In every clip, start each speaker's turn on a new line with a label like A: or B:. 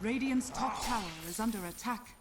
A: Radiant's top tower is under attack.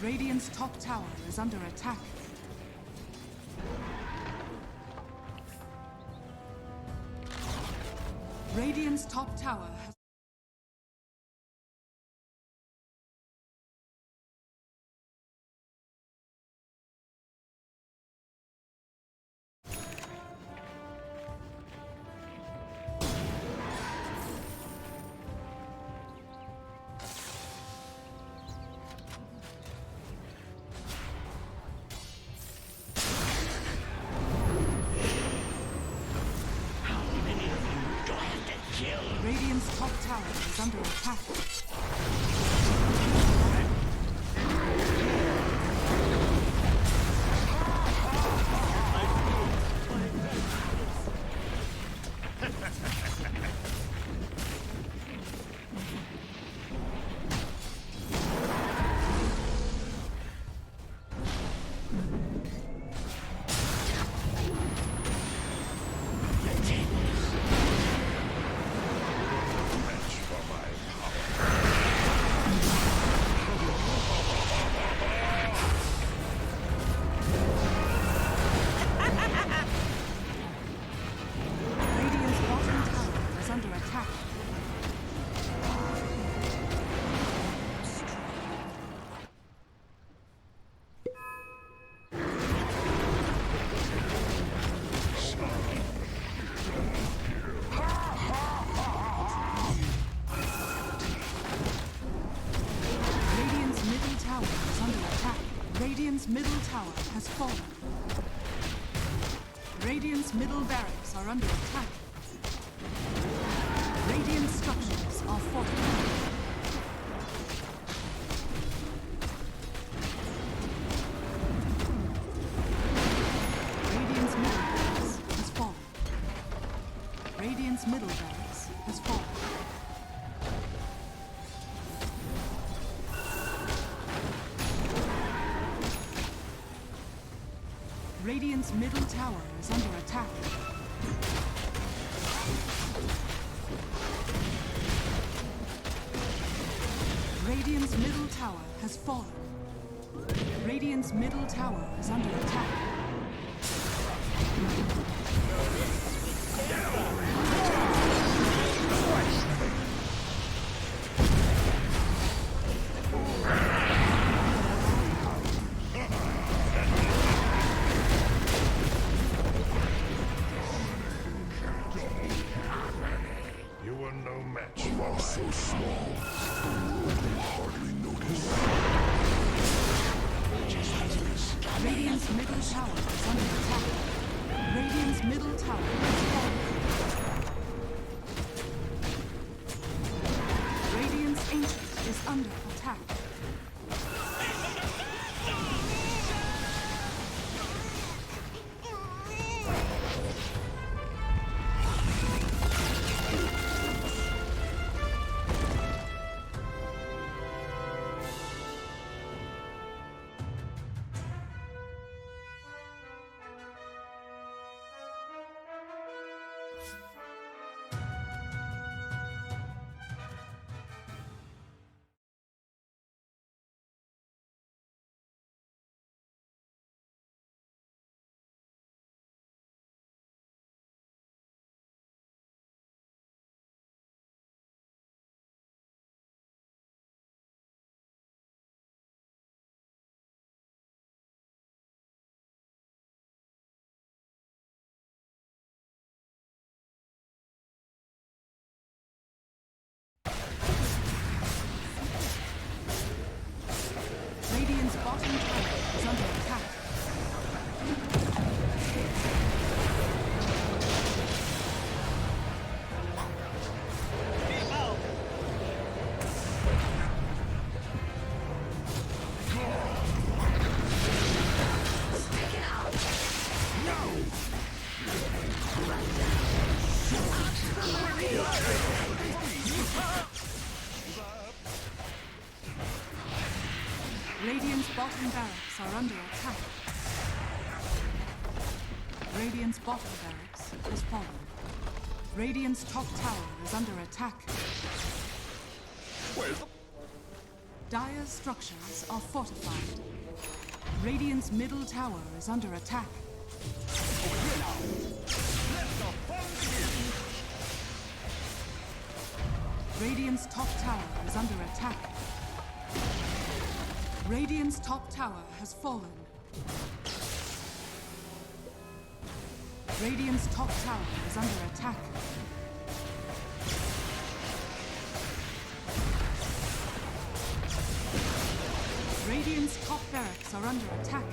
A: Radiant's top tower is under attack. Radiant's top tower has... Radiant's top tower is under attack. Radiant's middle tower has fallen. Radiant's middle barracks are under attack. Radiant structures are fortified. Radiant's middle barracks has fallen. Radiant's middle barracks has fallen. Radiant's middle tower is under attack. Radiant's middle tower has fallen. Radiant's middle tower is under attack.
B: So small, you hardly notice.
A: Radiant's middle tower is under attack. Radiant's middle tower is falling. Radiant's ancient is under attack. Radiant's bottom barracks are under attack. Radiant's bottom barracks has fallen. Radiant's top tower is under attack. Dire's structures are fortified. Radiant's middle tower is under attack. Radiant's top tower is under attack. Radiant's top tower has fallen. Radiant's top tower is under attack. Radiant's top barracks are under attack.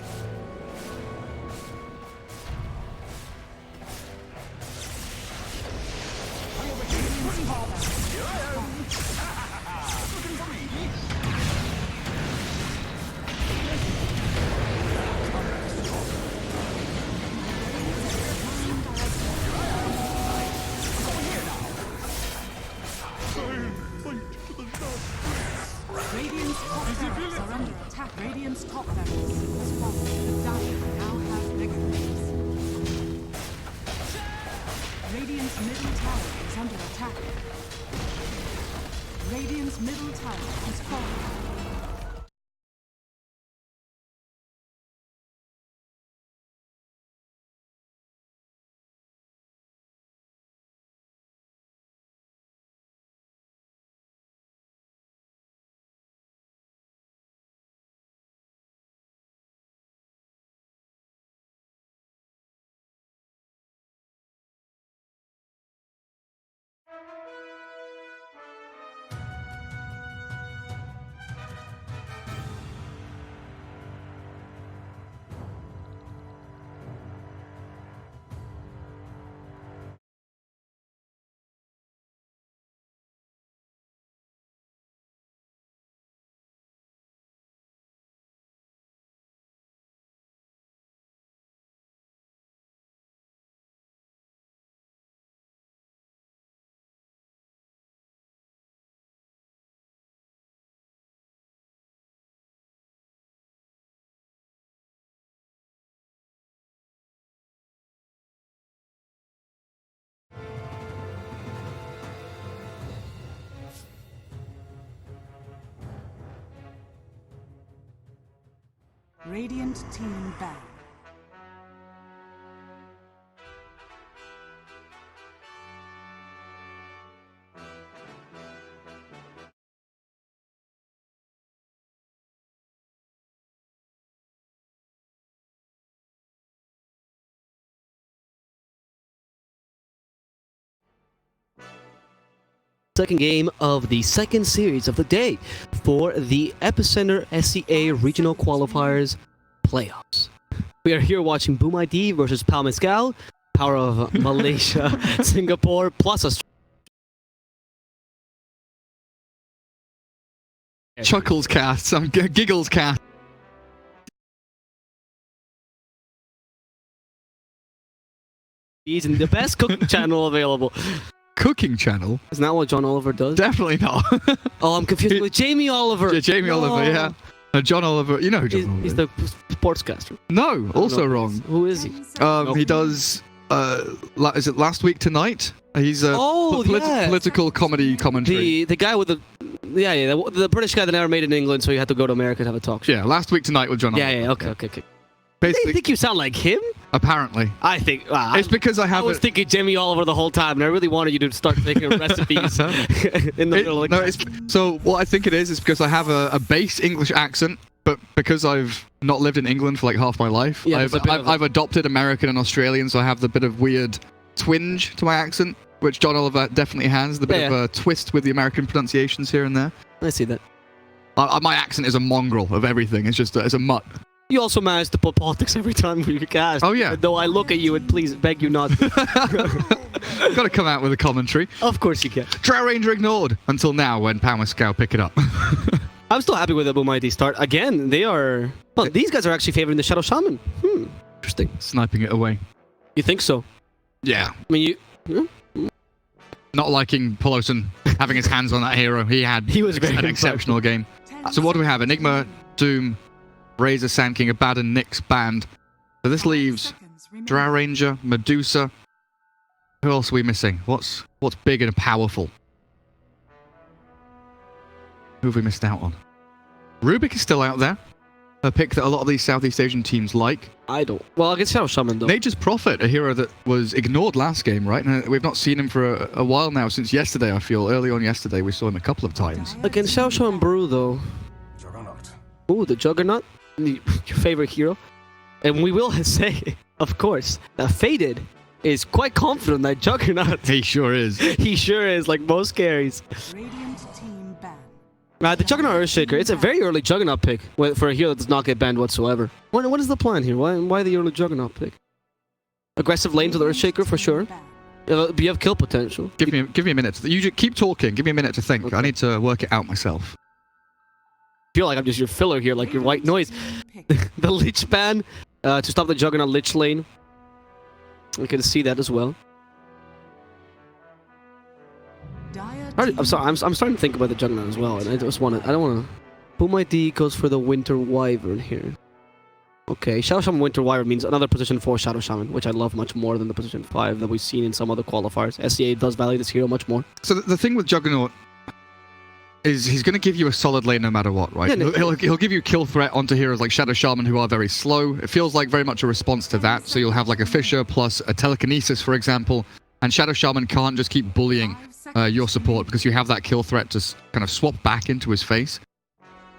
A: Radiant's top barracks Radiant's top barracks are under attack. Radiant's top barracks has fallen. The Dire now have mega waves. Radiant's middle tower is under attack. Radiant's middle tower has fallen. Radiant team ban.
C: Second game of the second series of the day for the EPICENTER SCA Regional Qualifiers playoffs. We are here watching Boom ID versus PAL, power of Malaysia, Singapore, plus Australia.
D: Chuckles cast, some giggles cast.
C: He's in the best cooking channel available.
D: Cooking channel?
C: Isn't that what John Oliver does?
D: Definitely not.
C: Oh, I'm confused with Jamie Oliver.
D: Jamie Oliver, yeah. John Oliver, you know who John Oliver
C: He's
D: is.
C: the sportscaster.
D: No, also wrong.
C: Who is he?
D: He does, is it Last Week Tonight? He's a political comedy commentary.
C: The guy with the the British guy that never made it in England, so he had to go to America to have a talk show.
D: Yeah, Last Week Tonight with John Oliver.
C: Yeah, okay.
D: Basically,
C: I think you sound like him.
D: Apparently.
C: I think.
D: It's because I have.
C: I was thinking Jamie Oliver the whole time, and I really wanted you to start making recipes in the middle of the
D: So what I think it is because I have a base English accent, but because I've not lived in England for like half my life,
C: yeah,
D: I've adopted American and Australian, so I have the bit of weird twinge to my accent, which John Oliver definitely has. The bit of a twist with the American pronunciations here and there.
C: I see that.
D: My accent is a mongrel of everything. It's just it's a mutt.
C: You also manage to put politics every time you cast.
D: Oh yeah.
C: Though I look at you and please beg you not to.
D: Got to come out with a commentary.
C: Of course you can.
D: Drow Ranger ignored until now when Power Scout pick it up.
C: I'm still happy with the Boom ID start. Again, they are... Well, these guys are actually favoring the Shadow Shaman. Interesting.
D: Sniping it away.
C: You think so?
D: Yeah.
C: I mean,
D: Not liking Peloton having his hands on that hero. He was
C: very
D: an exceptional game. So what do we have? Enigma, Doom, Razor, Sand King, Abaddon, Nyx, Band. So this leaves Drow Ranger, Medusa. Who else are we missing? What's big and powerful? Who have we missed out on? Rubik is still out there. A pick that a lot of these Southeast Asian teams like.
C: I don't. Well, against Shadow Shaman, though.
D: Nature's Prophet, a hero that was ignored last game, right? And we've not seen him for a while now, since yesterday, I feel. Early on yesterday, we saw him a couple of times.
C: Against Shadow Shaman Brew, though. Ooh, the Juggernaut. Your favorite hero. And we will say, of course, that Faded is quite confident that Juggernaut.
D: He sure is.
C: He sure is, like most carries. The Juggernaut Earthshaker, it's a very early Juggernaut pick for a hero that does not get banned whatsoever. What is the plan here? Why the early Juggernaut pick? Aggressive lane to the Earthshaker for sure. But you have kill potential.
D: Give me a minute. You just keep talking. Give me a minute to think. Okay. I need to work it out myself.
C: I feel like I'm just your filler here, like your white noise. The Lich ban to stop the Juggernaut Lich lane. We can see that as well. I'm sorry, I'm starting to think about the Juggernaut as well, and I don't want to... Boom ID goes for the Winter Wyvern here. Okay, Shadow Shaman Winter Wyvern means another position 4 Shadow Shaman, which I love much more than the position 5 that we've seen in some other qualifiers. SCA does value this hero much more.
D: So the thing with Juggernaut is he's going to give you a solid lane no matter what, right? Yeah, he'll give you kill threat onto heroes like Shadow Shaman who are very slow. It feels like very much a response to that, so you'll have like a Fissure plus a Telekinesis, for example, and Shadow Shaman can't just keep bullying your support because you have that kill threat to kind of swap back into his face.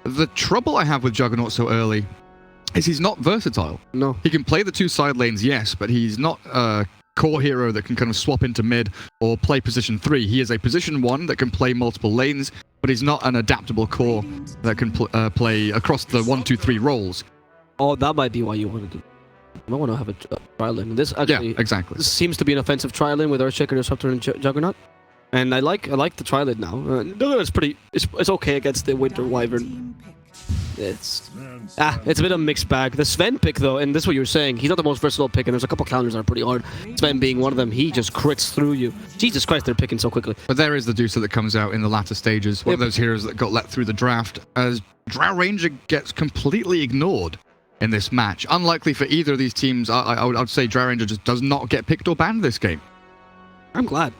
D: The trouble I have with Juggernaut so early is he's not versatile.
C: No.
D: He can play the 2 side lanes, yes, but he's not a core hero that can kind of swap into mid or play position 3. He is a position 1 that can play multiple lanes, but he's not an adaptable core that can play across the 1, 2, 3 roles.
C: Oh, that might be why you wanted to... I don't want to have a trial lane. This actually...
D: Yeah, exactly.
C: This seems to be an offensive trial lane with Earthshaker, Disruptor, and Juggernaut. And I like the trial lane now. It's pretty... It's okay against the Winter Wyvern. It's a bit of a mixed bag. The Sven pick, though, and this is what you were saying, he's not the most versatile pick, and there's a couple counters that are pretty hard. Sven being one of them, he just crits through you. Jesus Christ, they're picking so quickly.
D: But there is the Deucer that comes out in the latter stages, one of those heroes that got let through the draft, as Drow Ranger gets completely ignored in this match. Unlikely for either of these teams. I would say Drow Ranger just does not get picked or banned this game.
C: I'm glad.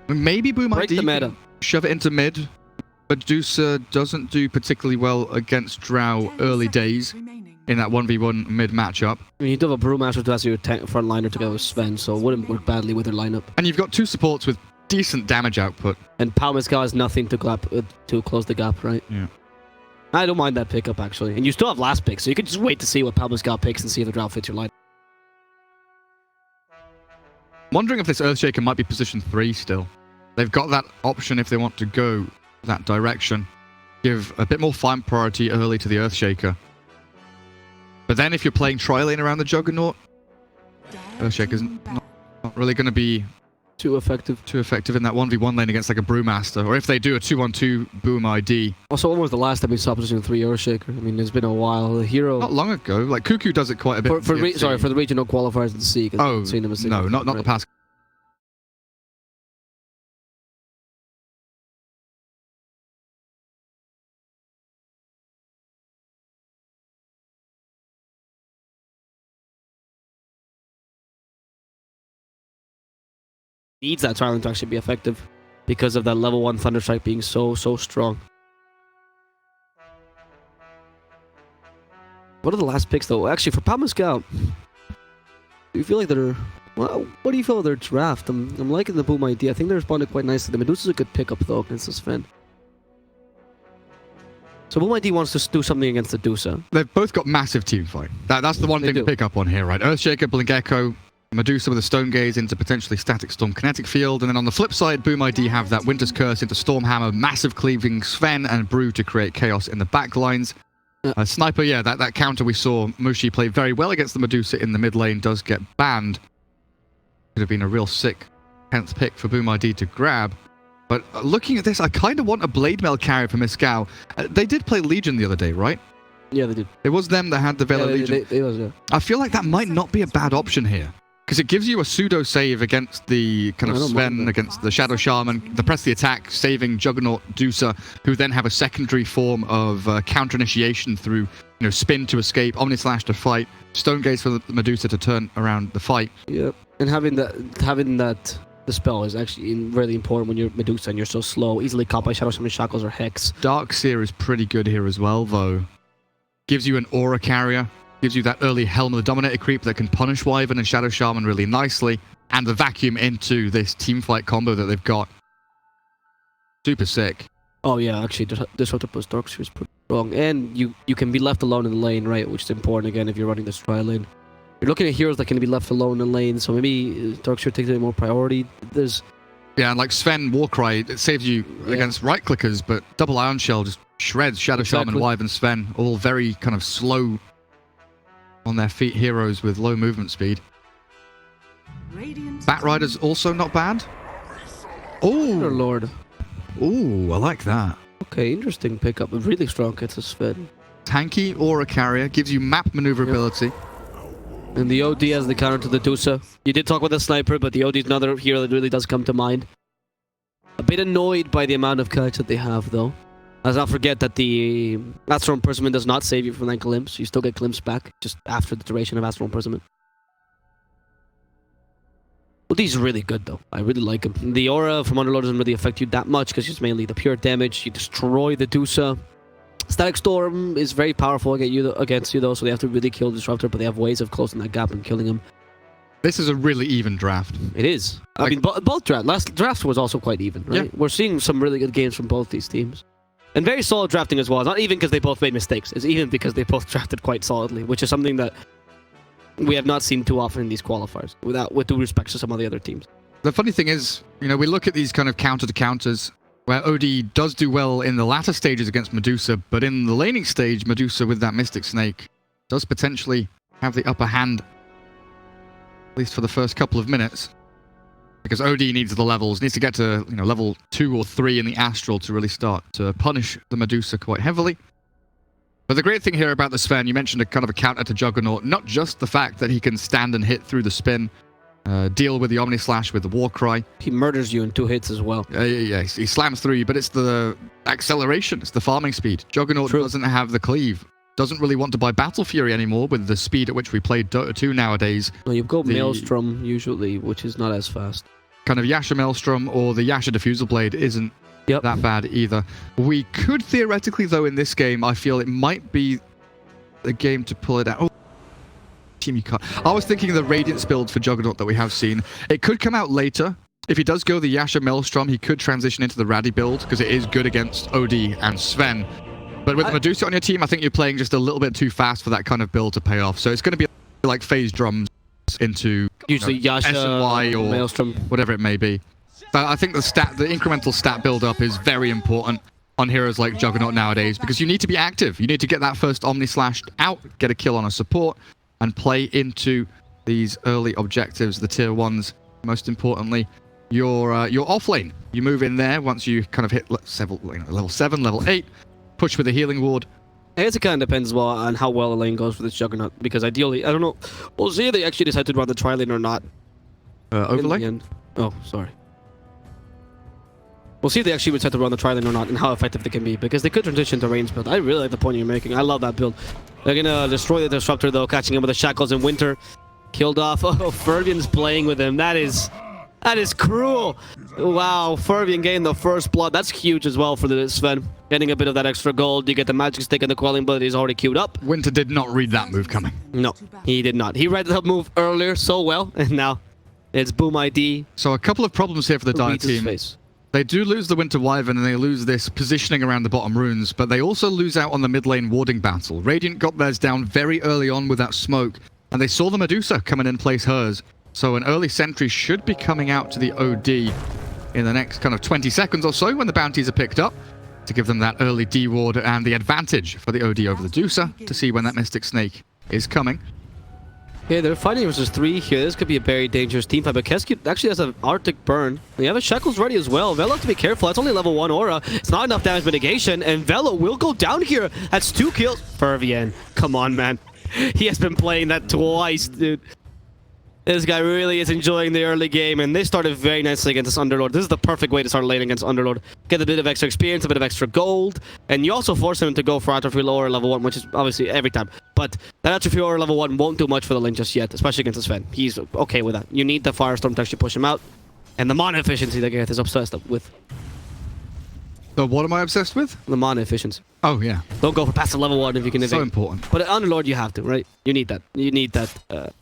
D: Maybe Boom
C: Break the meta.
D: Shove it into mid. Medusa doesn't do particularly well against Drow early days in that 1v1 mid matchup. I
C: mean, you do have a Brewmaster to as your front liner together with Sven, so it wouldn't work badly with their lineup.
D: And you've got 2 supports with decent damage output.
C: And Palmascal has nothing to close the gap, right?
D: Yeah.
C: I don't mind that pickup, actually. And you still have last pick, so you can just wait to see what Palmascal picks and see if the Drow fits your line.
D: Wondering if this Earthshaker might be position 3 still. They've got that option if they want to go that direction. Give a bit more farm priority early to the Earthshaker. But then if you're playing tri-lane around the Juggernaut, Earthshaker's not really going to be
C: too effective
D: in that 1v1 lane against like a Brewmaster. Or if they do a 2-on-2 Boom ID.
C: Also, when was the last time we saw position 3 Earthshaker? I mean, it's been a while. The hero...
D: Not long ago. Like, Cuckoo does it quite a bit.
C: For the regional qualifiers in the sea.
D: Oh, no, not the past.
C: Needs that trial to actually be effective because of that level 1 Thunderstrike being so strong. What are the last picks though? Actually, for Palmascal, do you feel like they're... Well, what do you feel of their draft? I'm liking the Boom idea. I think they responded quite nicely. The Medusa's a good pickup though against this Sven. So Boom ID wants to do something against the Medusa.
D: They've both got massive team fight. That's the one thing to pick up on here, right? Earthshaker, Blink Echo, Medusa with a Stone Gaze into potentially Static Storm Kinetic Field, and then on the flip side, Boom ID have that Winter's Curse into Stormhammer, massive cleaving Sven and Brew to create chaos in the backlines. Sniper, yeah, that counter we saw Mushi play very well against the Medusa in the mid lane does get banned. Could have been a real sick 10th pick for Boom ID to grab. But looking at this, I kind of want a Blade Mail carry for Miscal. They did play Legion the other day, right?
C: Yeah, they did.
D: It was them that had the Vela Legion.
C: They was, yeah.
D: I feel like that might not be a bad option here. because it gives you a pseudo save against the kind of Sven, against the Shadow Shaman, the press the attack, saving Juggernaut, Dusa, who then have a secondary form of counter initiation through spin to escape, Omni Slash to fight, Stone Gaze for the Medusa to turn around the fight.
C: Yep, and having that the spell is actually really important when you're Medusa and you're so slow, easily caught by Shadow Shaman Shackles or Hex.
D: Darkseer is pretty good here as well, though. Gives you an aura carrier, gives you that early Helm of the Dominator creep that can punish Wyvern and Shadow Shaman really nicely, and the vacuum into this teamfight combo that they've got. Super sick.
C: Oh yeah, actually, Disruptor plus Darkseer is pretty strong, and you can be left alone in the lane, right? Which is important again if you're running this tri lane. You're looking at heroes that can be left alone in the lane, so maybe Darkseer takes a more priority.
D: Yeah, and like Sven Warcry, it saves you against right clickers, but double Ion Shell just shreds Shadow Shaman, Wyvern, Sven, all very kind of slow on their feet heroes with low movement speed. Batrider's also not bad. Oh
C: Lord.
D: Oh, I like that.
C: Okay, interesting pickup. A really strong hit to Sven.
D: Tanky Aura Carrier gives you map maneuverability.
C: And the OD as the counter to the Dusa. You did talk about the Sniper, but the OD is another hero that really does come to mind. A bit annoyed by the amount of kites that they have, though. Let's not forget that the Astral Imprisonment does not save you from that glimpse. You still get glimpse back just after the duration of Astral Imprisonment. OD's really good, though. I really like him. The Aura from Underlord doesn't really affect you that much because it's mainly the pure damage. You destroy the Dusa. Static Storm is very powerful against you, though, so they have to really kill Disruptor, but they have ways of closing that gap and killing him.
D: This is a really even draft.
C: It is. I mean, both drafts. Last draft was also quite even, right? Yeah. We're seeing some really good games from both these teams. And very solid drafting as well. It's not even because they both made mistakes. It's even because they both drafted quite solidly, which is something that we have not seen too often in these qualifiers, with due respect to some of the other teams.
D: The funny thing is, we look at these kind of counter-to-counters, where OD does do well in the latter stages against Medusa, but in the laning stage, Medusa with that Mystic Snake does potentially have the upper hand, at least for the first couple of minutes, because OD needs the levels, needs to get to level 2 or 3 in the Astral to really start to punish the Medusa quite heavily. But the great thing here about the Sven, you mentioned a kind of a counter to Juggernaut, not just the fact that he can stand and hit through the spin, deal with the Omni Slash with the Warcry.
C: He murders you in 2 hits as well.
D: Yeah, he slams through you, but it's the acceleration, it's the farming speed. Juggernaut doesn't have the cleave, doesn't really want to buy Battle Fury anymore with the speed at which we play Dota 2 nowadays.
C: Well, you've got Maelstrom usually, which is not as fast.
D: Kind of Yasha Maelstrom or the Yasha Diffusal Blade isn't that bad either. We could theoretically, though, in this game, I feel it might be the game to pull it out. Oh, team you can't. I was thinking the Radiance build for Juggernaut that we have seen. It could come out later. If he does go the Yasha Maelstrom, he could transition into the Raddy build because it is good against OD and Sven. But with Medusa on your team, I think you're playing just a little bit too fast for that kind of build to pay off. So it's going to be like phase drums into
C: usually Yasha,
D: S&Y or
C: Maelstrom,
D: whatever it may be. But I think the incremental stat build-up is very important on heroes like Juggernaut nowadays because you need to be active. You need to get that first Omni Slash out, get a kill on a support, and play into these early objectives, the tier 1s. Most importantly, your off lane. You move in there once you kind of hit level 7, level 8, push with a healing ward.
C: I guess it kind of depends as well on how well a lane goes for this Juggernaut, because ideally, I don't know, we'll see if they actually decide to run the tri-lane or not.
D: Overlay?
C: Oh, sorry. We'll see if they actually decide to run the tri-lane or not and how effective they can be, because they could transition to range build. I really like the point you're making. I love that build. They're gonna destroy the Disruptor, though, catching him with the Shackles in Winter. Killed off. Oh, Fervian's playing with him. That is cruel. Wow, Fervian gained the first blood. That's huge as well for the Sven. Getting a bit of that extra gold. You get the magic stick and the quelling blood is already queued up.
D: Winter did not read that move coming.
C: No, he did not. He read the move earlier so well, and now it's Boom ID.
D: So a couple of problems here for the Dire team. They do lose the Winter Wyvern and they lose this positioning around the bottom runes, but they also lose out on the mid lane warding battle. Radiant got theirs down very early on with that smoke, and they saw the Medusa come in and place hers. So an early sentry should be coming out to the OD in the next kind of 20 seconds or so when the bounties are picked up to give them that early D ward and the advantage for the OD over the Dusa to see when that Mystic Snake is coming.
C: Yeah, they're fighting versus 3 here. This could be a very dangerous team fight, but Keski actually has an Arctic Burn. They have a Shackles ready as well. Velo have to be careful. That's only level 1 aura. It's not enough damage mitigation, and Velo will go down here. That's 2 kills. Fervian, come on, man. He has been playing that twice, dude. This guy really is enjoying the early game, and they started very nicely against this Underlord. This is the perfect way to start laning against Underlord. Get a bit of extra experience, a bit of extra gold, and you also force him to go for Atrophy lower level 1, which is obviously every time. But that Atrophy lower level 1 won't do much for the lane just yet, especially against Sven. He's okay with that. You need the Firestorm to actually push him out, and the mana efficiency that Gareth is obsessed with.
D: So what am I obsessed with?
C: The mana efficiency.
D: Oh, yeah.
C: Don't go for passive level 1 if you can evade.
D: So important.
C: But at Underlord, you have to, right? You need that. You need that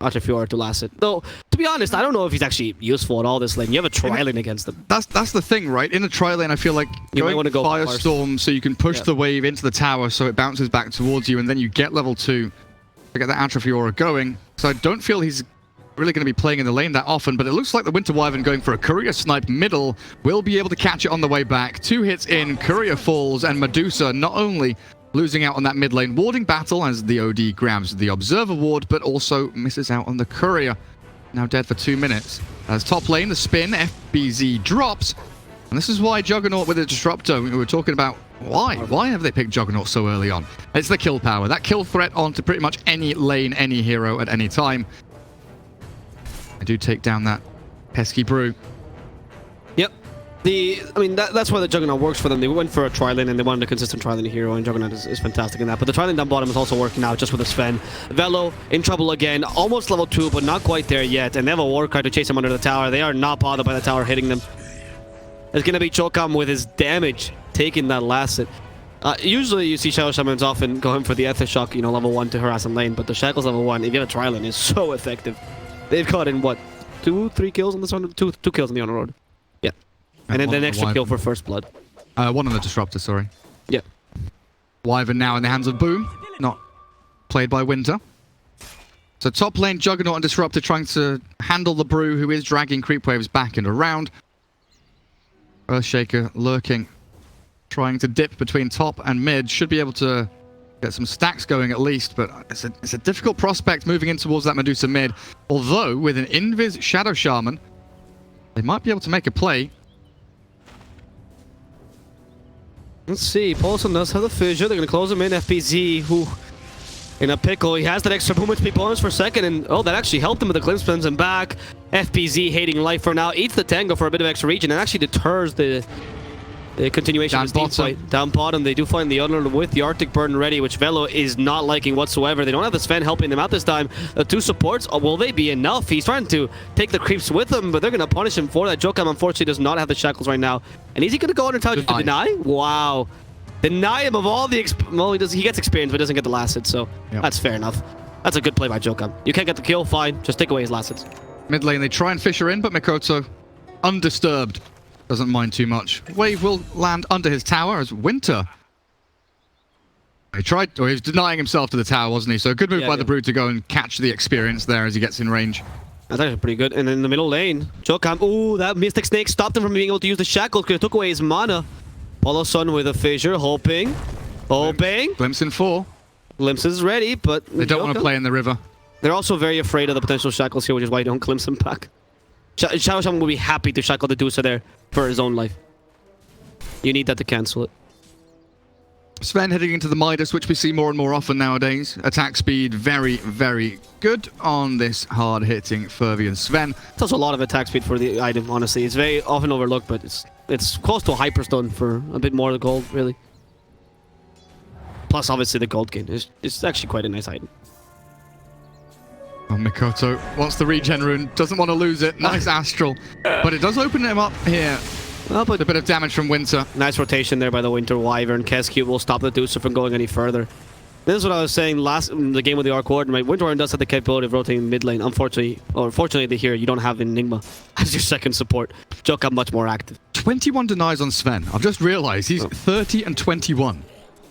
C: Artifior to last it. Though, to be honest, I don't know if he's actually useful at all this lane. You have a tri-lane against them.
D: That's the thing, right? In a tri-lane, I feel like
C: You might want to go
D: Firestorm so you can push
C: Yeah.
D: the wave into the tower so it bounces back towards you, and then you get level 2 to get that Atrophy Aura going. So I don't feel he's really going to be playing in the lane that often, but it looks like the Winter Wyvern going for a courier snipe middle will be able to catch it on the way back. 2 hits in, courier falls, and Medusa not only losing out on that mid lane warding battle as the OD grabs the Observer ward, but also misses out on the courier. Now dead for 2 minutes. As top lane, the spin, FBZ drops. And this is why Juggernaut with a Disruptor, we were talking about why have they picked Juggernaut so early on? It's the kill power. That kill threat onto pretty much any lane, any hero at any time. I do take down that pesky brew.
C: Yep. I mean, that's why the Juggernaut works for them. They went for a tri-lane and they wanted a consistent tri-lane hero, and Juggernaut is fantastic in that. But the tri-lane down bottom is also working out just with the Sven. Velo in trouble again, almost level 2, but not quite there yet. And they have a Warcry to chase him under the tower. They are not bothered by the tower hitting them. It's going to be Chokam with his damage taking that last hit. Usually you see Shadow Shamans often going for the Ether Shock, level 1 to harass in lane, but the Shackles level 1, if you have a tri-lane, is so effective. They've caught in, what, 2-3 kills on this one? Two kills on the honor road. Yeah. And then an extra kill for First Blood.
D: One on the Disruptor, sorry.
C: Yeah.
D: Wyvern now in the hands of Boom, not played by Winter. So top lane, Juggernaut and Disruptor trying to handle the Brew, who is dragging creep waves back and around. Earthshaker lurking, trying to dip between top and mid. Should be able to get some stacks going at least, but it's a difficult prospect moving in towards that Medusa mid. Although, with an Invis Shadow Shaman, they might be able to make a play.
C: Let's see. Paulson does have the fissure. They're going to close him in. FPZ, who in a pickle. He has that extra movement speed bonus for a second, and oh, that actually helped him with the glimpse spins and back. FPZ hating life for now. Eats the tango for a bit of extra region and actually deters the continuation of his team fight. Down bottom, they do find the Underlord with the Arctic Burden ready, which Velo is not liking whatsoever. They don't have the Sven helping them out this time. The 2 supports, will they be enough? He's trying to take the creeps with him, but they're going to punish him for that. Jokam, unfortunately, does not have the shackles right now. And is he going to go under to deny? Wow. Deny him of all the... Well, he gets experience, but doesn't get the last hit, so that's fair enough. That's a good play by Jokam. You can't get the kill, fine. Just take away his last hits.
D: Mid lane, they try and fish her in, but Mikoto, undisturbed, doesn't mind too much. Wave will land under his tower as Winter. He tried, or he was denying himself to the tower, wasn't he? So a good move by the Brood to go and catch the experience there as he gets in range.
C: That's actually pretty good. And in the middle lane, Jokam, ooh, that Mystic Snake stopped him from being able to use the shackles because it took away his mana. Polo Sun with a fissure, hoping.
D: Glimpse in 4.
C: Glimpse is ready, but
D: they don't want to play in the river.
C: They're also very afraid of the potential shackles here, which is why they don't glimpse him back. Shadow Shaman will be happy to shackle the Medusa there for his own life. You need that to cancel it.
D: Sven heading into the Midas, which we see more and more often nowadays. Attack speed very, very good on this hard-hitting Fervian Sven.
C: It's also a lot of attack speed for the item, honestly. It's very often overlooked, but it's close to a Hyperstone for a bit more of the gold, really. Plus, obviously, the gold gain. It's actually quite a nice item.
D: Oh, Mikoto wants the regen rune, doesn't want to lose it. Nice Astral. But it does open him up here. Well, but a bit of damage from Winter. Nice
C: rotation there by the Winter Wyvern. Kescue will stop the Medusa from going any further. This is what I was saying last the game with the Arc Warden, right? Winter Wyvern does have the capability of rotating mid lane. Fortunately here, you don't have Enigma as your second support. Jokam much more active.
D: 21 denies on Sven. I've just realized he's 30 and 21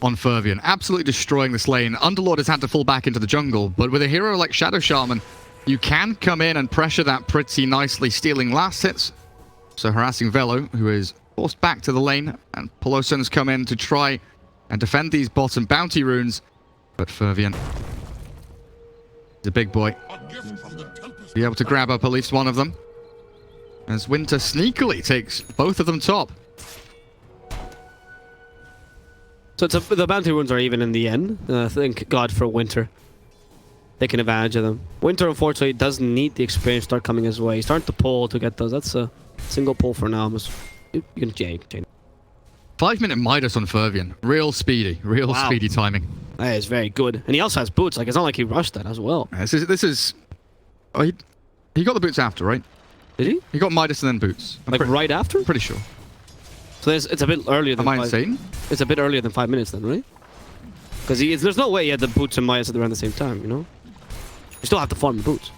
D: on Fervian. Absolutely destroying this lane. Underlord has had to fall back into the jungle, but with a hero like Shadow Shaman, you can come in and pressure that pretty nicely, stealing last hits. So harassing Velo, who is forced back to the lane, and Pelosin's come in to try and defend these bottom bounty runes. But Fervian, the big boy, be able to grab up at least one of them. As Winter sneakily takes both of them top.
C: So the bounty runes are even in the end. Thank God for Winter. taking advantage of them. Winter, unfortunately, doesn't need the experience to start coming his way. He's starting to pull to get those. That's a single pull for now. You can change.
D: 5-minute Midas on Fervian. Real speedy. Real speedy timing.
C: That is very good. And he also has boots. Like, it's not like he rushed that as well.
D: This is... Oh, he got the boots after, right?
C: Did he?
D: He got Midas and then boots.
C: Like right after?
D: I'm pretty sure.
C: So it's a bit earlier than
D: Am I insane?
C: It's a bit earlier than 5 minutes then, right? Because there's no way he had the boots and Midas around the same time, you know? You still have to farm the boots.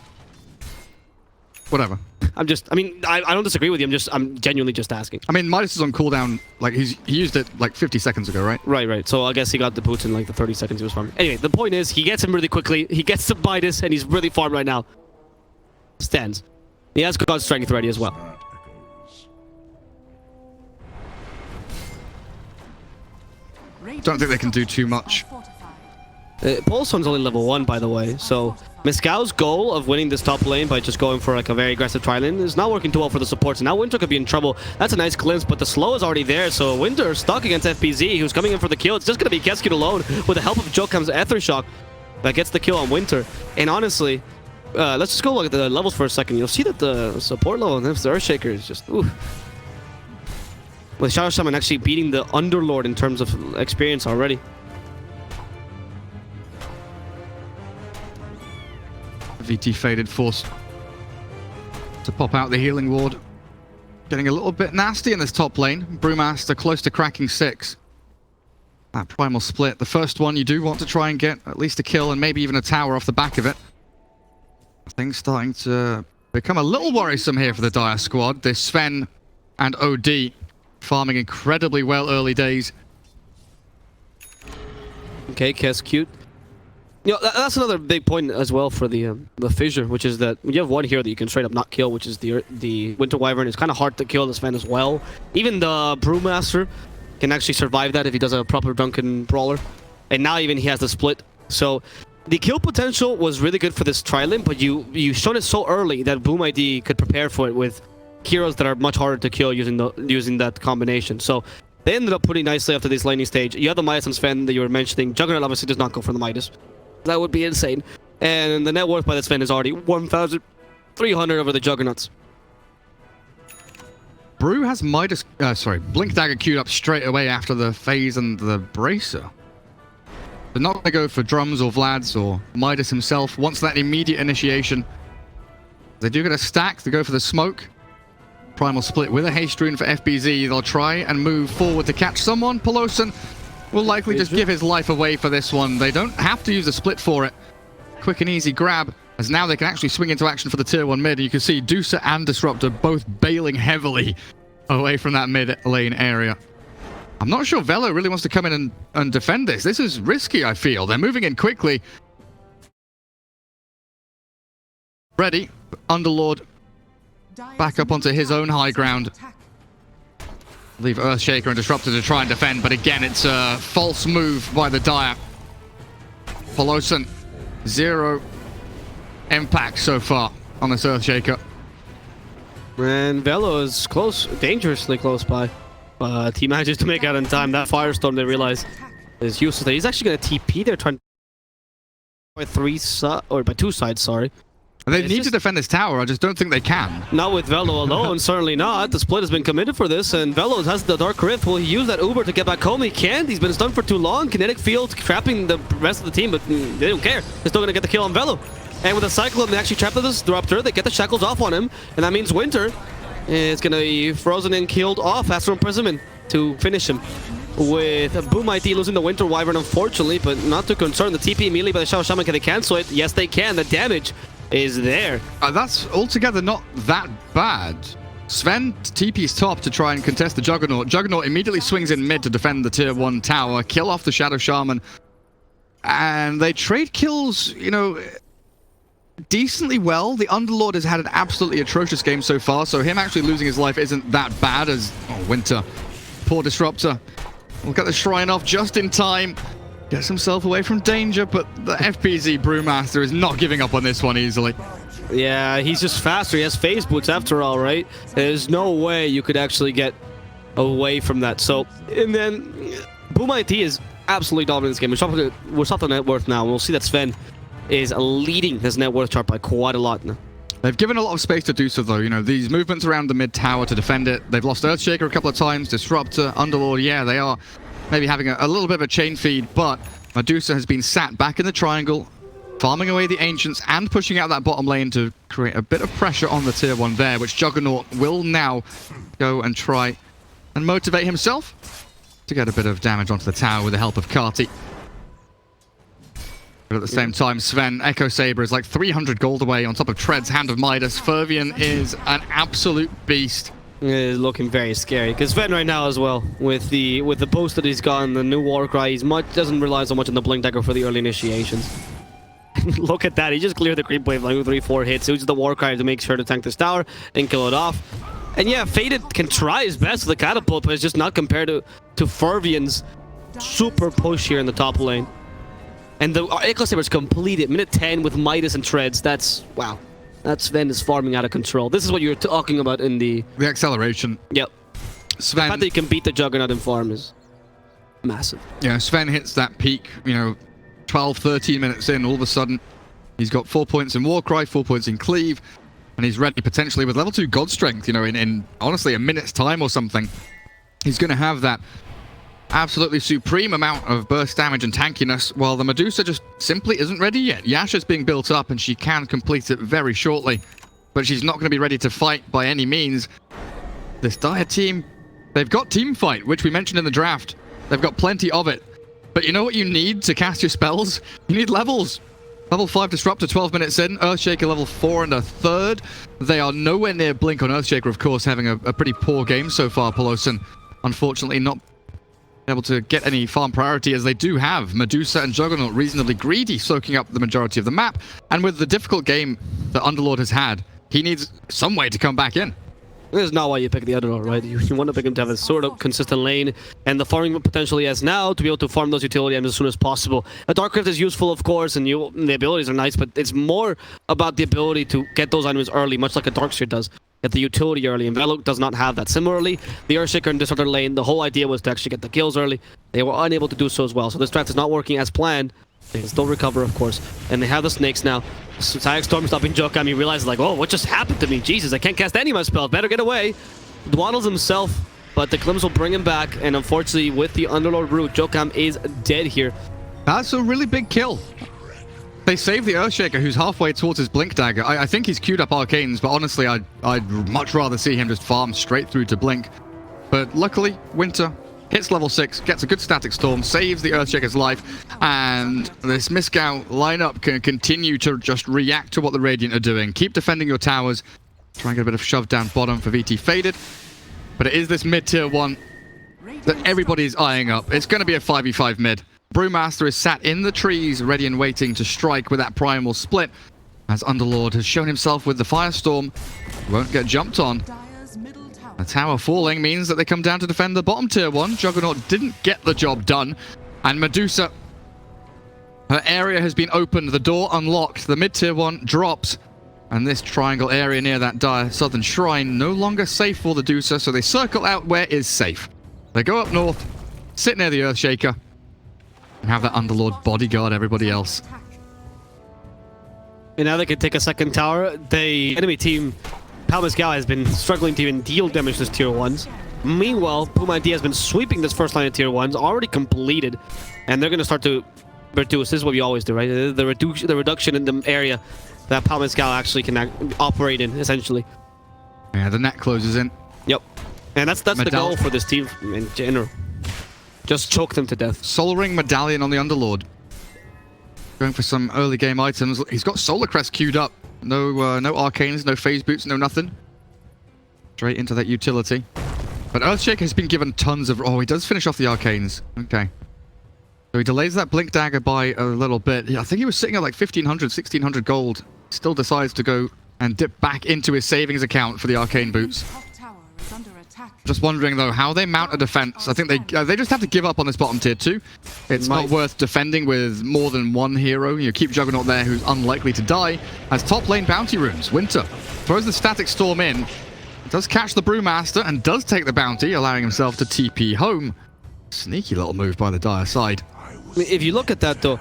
D: Whatever.
C: I don't disagree with you. I'm genuinely just asking.
D: I mean, Midas is on cooldown. Like, he used it like 50 seconds ago, right?
C: Right. So I guess he got the boots in like the 30 seconds he was farming. Anyway, the point is, he gets him really quickly. He gets the Midas, and he's really farmed right now. Stands. He has God Strength ready as well.
D: Don't think they can do too much.
C: Polson's only level 1, by the way, so MYSG+AU's goal of winning this top lane by just going for like a very aggressive tri-lane is not working too well for the supports. Now Winter could be in trouble. That's a nice glimpse, but the slow is already there, so Winter stuck against FPZ, who's coming in for the kill. It's just going to be Kescute alone with the help of Jokam's Ether Shock that gets the kill on Winter. And honestly, let's just go look at the levels for a second. You'll see that the support level and the Earthshaker is just... Ooh. With Shadow Shaman actually beating the Underlord in terms of experience already.
D: VT faded, forced to pop out the healing ward. Getting a little bit nasty in this top lane. Brewmaster close to cracking 6. That primal split. The first one you do want to try and get at least a kill and maybe even a tower off the back of it. Things starting to become a little worrisome here for the Dire squad. This Sven and OD farming incredibly well early days.
C: Okay, Kescute. You know, that's another big point as well for the Fissure, which is that you have one hero that you can straight up not kill, which is the Winter Wyvern. It's kind of hard to kill this Sven as well. Even the Brewmaster can actually survive that if he does a proper Drunken Brawler. And now even he has the split. So the kill potential was really good for this tri-lane, but you shown it so early that Boom ID could prepare for it with heroes that are much harder to kill using that combination. So they ended up pretty nicely after this laning stage. You have the Midas and Sven that you were mentioning. Juggernaut obviously does not go for the Midas. That would be insane. And the net worth by the Sven is already 1,300 over the Juggernauts.
D: Brew has Blink Dagger queued up straight away after the phase and the Bracer. They're not going to go for Drums or Vlads or Midas himself. Wants that immediate initiation. They do get a stack. They go for the smoke. Primal split with a haste rune for FBZ. They'll try and move forward to catch someone. Peloson will likely just give his life away for this one. They don't have to use a split for it. Quick and easy grab, as now they can actually swing into action for the tier 1 mid. You can see Dusa and Disruptor both bailing heavily away from that mid lane area. I'm not sure Velo really wants to come in and defend this. This is risky, I feel. They're moving in quickly. Ready. Underlord back up onto his own high ground. Leave Earthshaker and Disruptor to try and defend, but again, it's a false move by the Dire. Peloson, 0 impact so far on this Earthshaker.
C: And Velo is close, dangerously close by. But he manages to make out in time. That Firestorm, they realize, is useless. He's actually going to TP there, trying by 2 sides, sorry.
D: They need to defend this tower. I just don't think they can.
C: Not with Velo alone, certainly not. The split has been committed for this, and Velo has the Dark Rift. Will he use that Uber to get back home? He can't. He's been stunned for too long. Kinetic Field trapping the rest of the team, but they don't care. They're still going to get the kill on Velo. And with a Cyclone, they actually trap the Disruptor. They get the Shackles off on him, and that means Winter is going to be frozen and killed off after imprisonment to finish him. With Boom IT losing the Winter Wyvern, unfortunately, but not too concerned. The TP immediately by the Shadow Shaman. Can they cancel it? Yes, they can. The damage is there.
D: That's altogether not that bad. Sven TP's top to try and contest the Juggernaut. Juggernaut immediately swings in mid to defend the tier 1 tower, kill off the Shadow Shaman, and they trade kills, you know, decently well. The Underlord has had an absolutely atrocious game so far, so him actually losing his life isn't that bad as Winter. Poor Disruptor will get the Shrine off just in time. Gets himself away from danger, but the FPZ Brewmaster is not giving up on this one easily.
C: Yeah, he's just faster. He has phase boots after all, right? There's no way you could actually get away from that. So, and then Boom IT is absolutely dominant in this game. We're stopped on net worth now, and we'll see that Sven is leading this net worth chart by quite a lot now.
D: They've given a lot of space to do so, though. You know, these movements around the mid tower to defend it. They've lost Earthshaker a couple of times, Disruptor, Underlord. Yeah, they are maybe having a little bit of a chain feed, but Medusa has been sat back in the triangle, farming away the Ancients and pushing out that bottom lane to create a bit of pressure on the tier 1 there, which Juggernaut will now go and try and motivate himself to get a bit of damage onto the tower with the help of Karti. But at the same time, Sven, Echo Saber is like 300 gold away on top of Tread's Hand of Midas. Fervian is an absolute beast.
C: It is looking very scary because Sven right now as well, with the boost that he's gotten, the new Warcry, he's doesn't rely so much on the Blink Dagger for the early initiations. Look at that, he just cleared the creep wave like 3-4 hits, uses the Warcry to make sure to tank this tower and kill it off. And yeah, Faded can try his best with the catapult, but it's just not compared to Fervian's super push here in the top lane. And the Echo Saber's completed minute 10 with Midas and Treads. That's wow. That Sven is farming out of control. This is what you're talking about in the
D: acceleration.
C: Yep.
D: Sven,
C: the fact that you can beat the Juggernaut in farm is massive.
D: Yeah, Sven hits that peak, you know, 12, 13 minutes in. All of a sudden, he's got 4 points in Warcry, 4 points in Cleave, and he's ready potentially with level 2 God Strength, you know, in honestly a minute's time or something. He's going to have that absolutely supreme amount of burst damage and tankiness, while the Medusa just simply isn't ready yet. Yasha's being built up and she can complete it very shortly, but she's not going to be ready to fight by any means. This Dire team, they've got team fight, which we mentioned in the draft. They've got plenty of it. But you know what you need to cast your spells? You need levels. Level 5 Disruptor 12 minutes in, Earthshaker level 4 and a third. They are nowhere near Blink on Earthshaker, of course, having a pretty poor game so far, Pelosin. Unfortunately, not able to get any farm priority, as they do have Medusa and Juggernaut reasonably greedy, soaking up the majority of the map. And with the difficult game that Underlord has had, he needs some way to come back in.
C: This is not why you pick the Underlord, right? You want to pick him to have a sort of consistent lane, and the farming potential he has now to be able to farm those utility items as soon as possible. A Dark Rift is useful, of course, and the abilities are nice, but it's more about the ability to get those items early, much like a Darkseer does. Get the utility early, and Velo does not have that. Similarly, the Earthshaker and Disruptor lane, the whole idea was to actually get the kills early. They were unable to do so as well, so this strat is not working as planned. They can still recover, of course, and they have the snakes now. Psychic Storm stopping Jokam. He realizes, like, oh, what just happened to me? Jesus, I can't cast any of my spells. Better get away. Dwaddles himself, but the Glimpse will bring him back, and unfortunately, with the Underlord root, Jokam is dead here.
D: That's a really big kill. They save the Earthshaker, who's halfway towards his Blink Dagger. I think he's queued up Arcanes, but honestly, I'd much rather see him just farm straight through to Blink. But luckily, Winter hits level 6, gets a good Static Storm, saves the Earthshaker's life, and this MYSG+AU lineup can continue to just react to what the Radiant are doing. Keep defending your towers, try and get a bit of shove down bottom for VT Faded. But it is this mid-tier 1 that everybody's eyeing up. It's going to be a 5v5 mid. Brewmaster is sat in the trees, ready and waiting to strike with that primal split, as Underlord has shown himself with the Firestorm. Won't get jumped on. The tower falling means that they come down to defend the bottom tier 1. Juggernaut didn't get the job done, and Medusa, her area has been opened, the door unlocked, the mid tier 1 drops, and this triangle area near that Dire Southern Shrine no longer safe for the Medusa, so they circle out where is safe. They go up north, sit near the Earthshaker, and have that Underlord bodyguard everybody else.
C: And now they can take a second tower. The enemy team, MYSG+AU, has been struggling to even deal damage to tier 1s. Meanwhile, BoomID has been sweeping this first line of tier 1s, already completed. And they're going to start to reduce. This is what we always do, right? The reduction in the area that MYSG+AU actually can operate in, essentially.
D: Yeah, the net closes in.
C: Yep. And that's the goal for this team in general. Just choke them to death. Soul
D: Ring Medallion on the Underlord. Going for some early game items. He's got Solar Crest queued up. No Arcanes, no Phase Boots, no nothing. Straight into that utility. But Earthshaker has been given tons of... Oh, he does finish off the Arcanes. Okay. So he delays that Blink Dagger by a little bit. Yeah, I think he was sitting at like 1,500, 1,600 gold. Still decides to go and dip back into his savings account for the Arcane Boots. Just wondering, though, how they mount a defense. I think they just have to give up on this bottom tier 2. It's not worth defending with more than one hero. You keep Juggernaut there, who's unlikely to die. As top lane bounty runes, Winter throws the Static Storm in. Does catch the Brewmaster and does take the bounty, allowing himself to TP home. Sneaky little move by the Dire side.
C: I mean, if you look at that, though,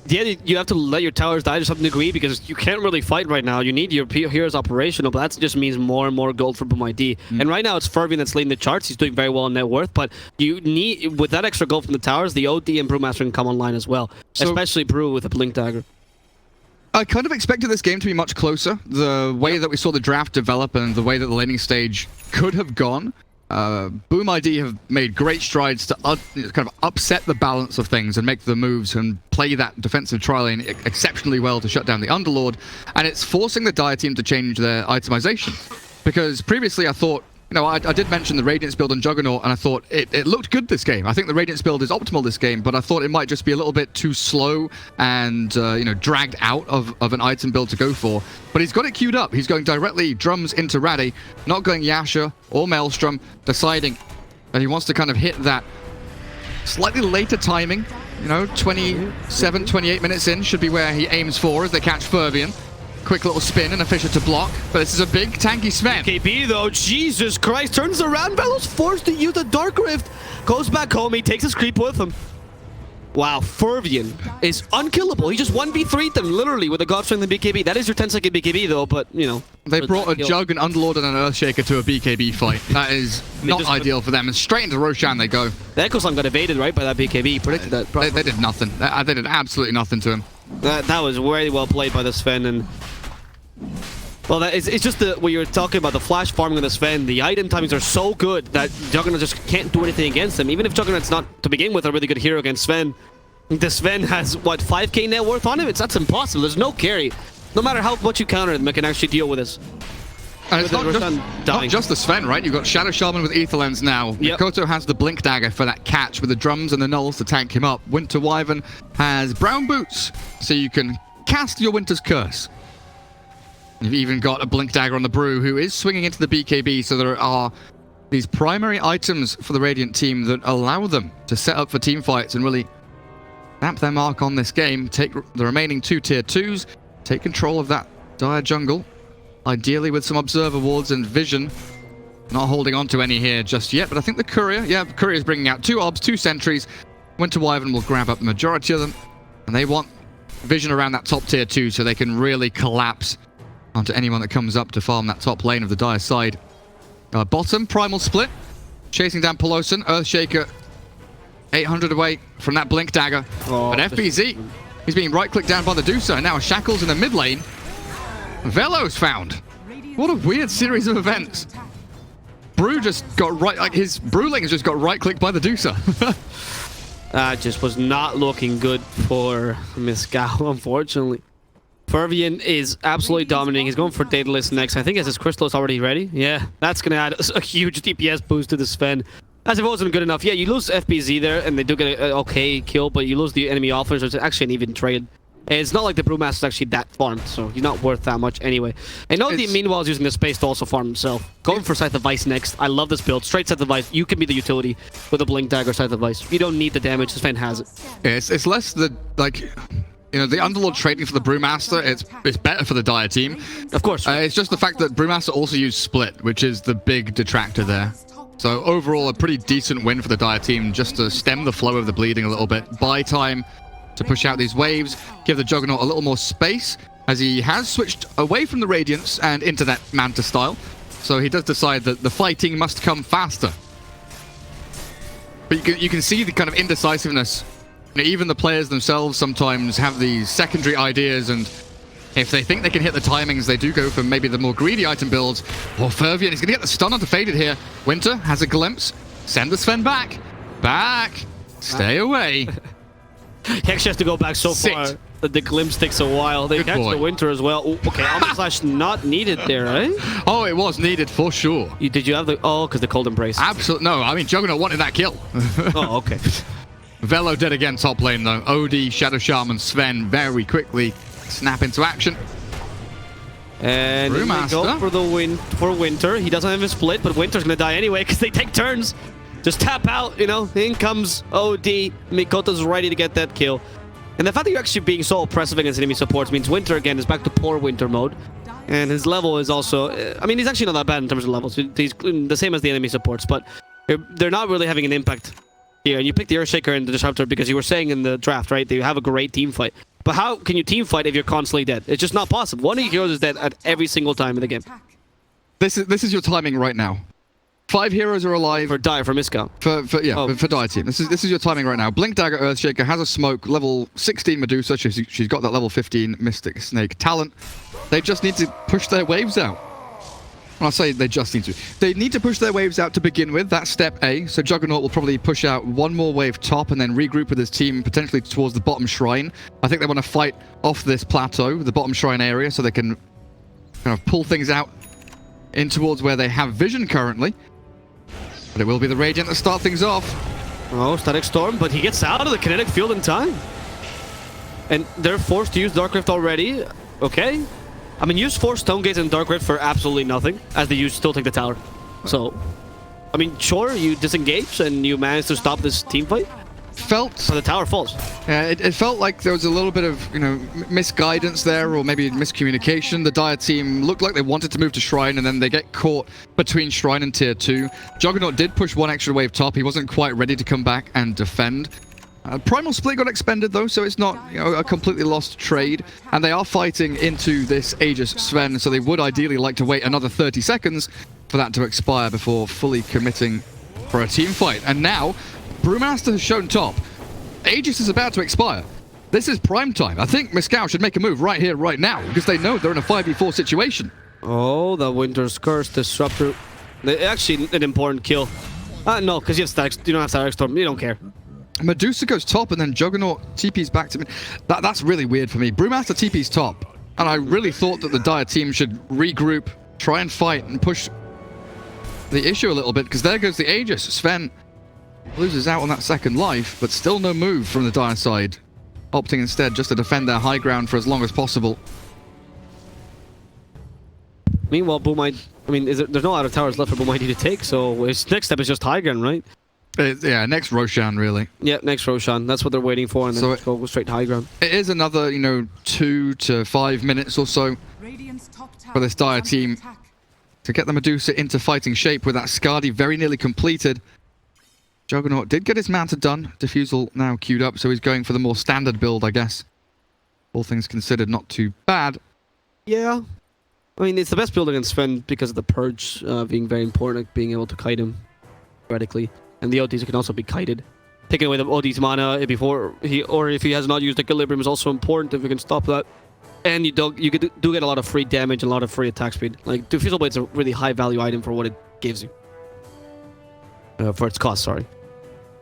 C: Yeah, you have to let your towers die to some degree because you can't really fight right now. You need your heroes operational, but that just means more and more gold for BoomID. And right now it's Fervian that's leading the charts. He's doing very well in net worth, but you need, with that extra gold from the towers, the OD and Brewmaster can come online as well, especially Brew with a Blink Dagger.
D: I kind of expected this game to be much closer. The way that we saw the draft develop and the way that the laning stage could have gone. BoomID have made great strides to kind of upset the balance of things and make the moves and play that defensive trial lane exceptionally well to shut down the Underlord. And it's forcing the Dire team to change their itemization. Because previously I thought, you know, I did mention the Radiance build on Juggernaut, and I thought it looked good this game. I think the Radiance build is optimal this game, but I thought it might just be a little bit too slow and, you know, dragged out of an item build to go for. But he's got it queued up. He's going directly drums into Raddy, not going Yasha or Maelstrom, deciding that he wants to kind of hit that slightly later timing. You know, 27, 28 minutes in should be where he aims for as they catch Fervian. Quick little spin and a Fisher to block, but this is a big tanky Sven.
C: KB though, Jesus Christ, turns around, Velo's forced to use the Dark Rift, goes back home, he takes his creep with him. Wow, Fervian is unkillable. He just 1v3'd them literally with a Godstrength and BKB. That is your 10-second BKB though, but you know.
D: They brought a Jug, an Underlord, and an Earthshaker to a BKB fight. That is not ideal for them. And straight into Roshan they go.
C: The Echo Slam got evaded right by that BKB. He predicted that.
D: They did nothing. They did absolutely nothing to him.
C: That was very well played by the Sven. And well, it's just when you're talking about the flash farming of the Sven, the item timings are so good that Juggernaut just can't do anything against them. Even if Juggernaut's not, to begin with, a really good hero against Sven, the Sven has, what, 5k net worth on him? That's impossible. There's no carry. No matter how much you counter them, they can actually deal with this.
D: And it's not just the Sven, right? You've got Shadow Shaman with Aether Lens now.
C: Yep.
D: Mikoto has the Blink Dagger for that catch with the drums and the nulls to tank him up. Winter Wyvern has Brown Boots, so you can cast your Winter's Curse. You've even got a Blink Dagger on the Brew, who is swinging into the BKB, so there are these primary items for the Radiant team that allow them to set up for team fights and really snap their mark on this game, take the remaining 2 tier 2s, take control of that Dire jungle, ideally with some Observer wards and Vision. Not holding on to any here just yet, but I think the Courier, the Courier is bringing out 2 obs, 2 sentries. Winter Wyvern will grab up the majority of them, and they want Vision around that top tier 2 so they can really collapse onto anyone that comes up to farm that top lane of the Dire side. Bottom, Primal Split, chasing down Pelosin, Earthshaker 800 away from that Blink Dagger. But FBZ, he's being right-clicked down by the Dusa, and now Shackles in the mid lane. Velo's found. What a weird series of events. Brew just got his Brewling has just got right-clicked by the Dusa.
C: That just was not looking good for MYSG+AU, unfortunately. Fervian is absolutely dominating. He's going for Daedalus next. I think his Crystal's already ready. Yeah, that's going to add a huge DPS boost to the Sven. As if it wasn't good enough. Yeah, you lose FBZ there, and they do get an okay kill, but you lose the enemy offense, so it's actually an even trade. It's not like the Brewmaster is actually that farmed, so he's not worth that much anyway. And Nodi, meanwhile, is using the space to also farm himself. Going for Scythe of Vice next. I love this build. Straight Scythe of Vice. You can be the utility with a Blink Dagger Scythe of Vice. You don't need the damage. This fan has it.
D: Yeah, it's less the, like, you know, the Underlord trading for the Brewmaster, it's better for the Dire team.
C: Of course.
D: It's just the fact that Brewmaster also used Split, which is the big detractor there. So overall, a pretty decent win for the Dire team, just to stem the flow of the bleeding a little bit. Buy time to push out these waves, give the Juggernaut a little more space, as he has switched away from the Radiance and into that Manta style. So he does decide that the fighting must come faster. But you can see the kind of indecisiveness. You know, even the players themselves sometimes have these secondary ideas, and if they think they can hit the timings, they do go for maybe the more greedy item builds. Or Fervian, he's going to get the stun onto Faded here. Winter has a glimpse. Send the Sven back. Back. Stay away.
C: He actually has to go back so far that the glimpse takes a while. They catch the Winter as well. Ooh, okay, Almond Slash not needed there, right?
D: Oh, it was needed for sure.
C: Did you have the... Oh, because the Cold Embrace.
D: Absolutely. No, I mean, Juggernaut wanted that kill.
C: Oh, okay.
D: Velo dead again top lane, though. OD, Shadow Shaman, Sven very quickly snap into action.
C: And they go for the Winter. He doesn't have a split, but Winter's going to die anyway because they take turns. Just tap out, you know. In comes OD. Mikoto's ready to get that kill. And the fact that you're actually being so oppressive against enemy supports means Winter again is back to poor Winter mode. And his level is also... I mean, he's actually not that bad in terms of levels. He's the same as the enemy supports, but they're not really having an impact here. And you pick the Earthshaker and the Disruptor because you were saying in the draft, right, that you have a great team fight. But how can you team fight if you're constantly dead? It's just not possible. One of your heroes is dead at every single time in the game.
D: This is your timing right now. 5 heroes are alive.
C: For Dire, for Miscal.
D: For Dire team. This is your timing right now. Blink Dagger Earthshaker has a smoke, level 16 Medusa. She's got that level 15 Mystic Snake talent. They just need to push their waves out. I'll say they just need to. They need to push their waves out to begin with. That's step A. So Juggernaut will probably push out one more wave top and then regroup with his team potentially towards the bottom shrine. I think they want to fight off this plateau, the bottom shrine area, so they can kind of pull things out in towards where they have vision currently. But it will be the Radiant that start things off.
C: Oh, Static Storm, but he gets out of the kinetic field in time. And they're forced to use Dark Rift already. Okay. I mean, use 4 Stone Gates and Dark Rift for absolutely nothing, as they still take the tower. So, I mean, sure, you disengage and you manage to stop this team fight. But the tower falls.
D: Yeah, it felt like there was a little bit of, misguidance there, or maybe miscommunication. The Dire team looked like they wanted to move to Shrine, and then they get caught between Shrine and Tier 2. Juggernaut did push 1 extra wave top. He wasn't quite ready to come back and defend. Primal Split got expended though, so it's not a completely lost trade. And they are fighting into this Aegis Sven, so they would ideally like to wait another 30 seconds for that to expire before fully committing for a team fight. And now, Brewmaster has shown top. Aegis is about to expire. This is prime time. I think MYSG+AU should make a move right here, right now, because they know they're in a 5v4 situation.
C: Oh, the Winter's Curse Disruptor. Actually, an important kill. No, because you don't have Static Storm. You don't care.
D: Medusa goes top, and then Juggernaut TP's back to me. That's really weird for me. Brewmaster TP's top, and I really thought that the Dire team should regroup, try and fight, and push the issue a little bit, because there goes the Aegis. Sven loses out on that second life, but still no move from the Dire side, opting instead just to defend their high ground for as long as possible.
C: Meanwhile, there's no out of towers left for Boom ID to take, so his next step is just high ground, right?
D: Yeah, next Roshan, really.
C: Yeah, next Roshan. That's what they're waiting for, and then go straight to high ground.
D: It is another, 2 to 5 minutes or so for this Dire team to get the Medusa into fighting shape with that Skadi very nearly completed. Juggernaut did get his Manta done. Diffusal now queued up, so he's going for the more standard build, I guess. All things considered, not too bad.
C: Yeah. I mean, it's the best build against Sven because of the Purge being very important, like being able to kite him, theoretically. And the ODs can also be kited. Taking away the OD's mana if he has not used Equilibrium is also important if we can stop that. And you do get a lot of free damage and a lot of free attack speed. Like, Diffusal Blade's a really high value item for what it gives you. For its cost, sorry.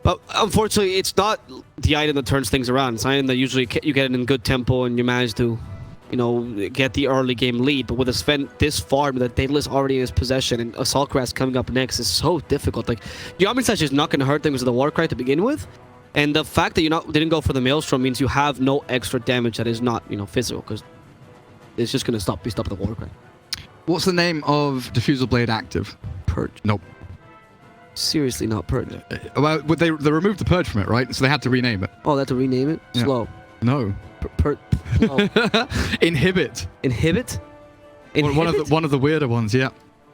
C: But unfortunately, it's not the item that turns things around. It's an item that usually you get it in good tempo and you manage to, get the early game lead. But with a Sven this farm, that Daedalus already in his possession, and Assault Grass coming up next is so difficult. Like, Yami Sash is not going to hurt things with the Warcry to begin with. And the fact that you didn't go for the Maelstrom means you have no extra damage that is not, physical, because it's just going to be stopped with the Warcry.
D: What's the name of Diffusal Blade active?
C: Purge.
D: Nope.
C: Seriously, not Purge.
D: Well, they removed the Purge from it, right? So they had to rename it.
C: Oh, they had to rename it?
D: Yeah.
C: Slow.
D: No. Inhibit.
C: Inhibit?
D: One of the weirder ones, yeah.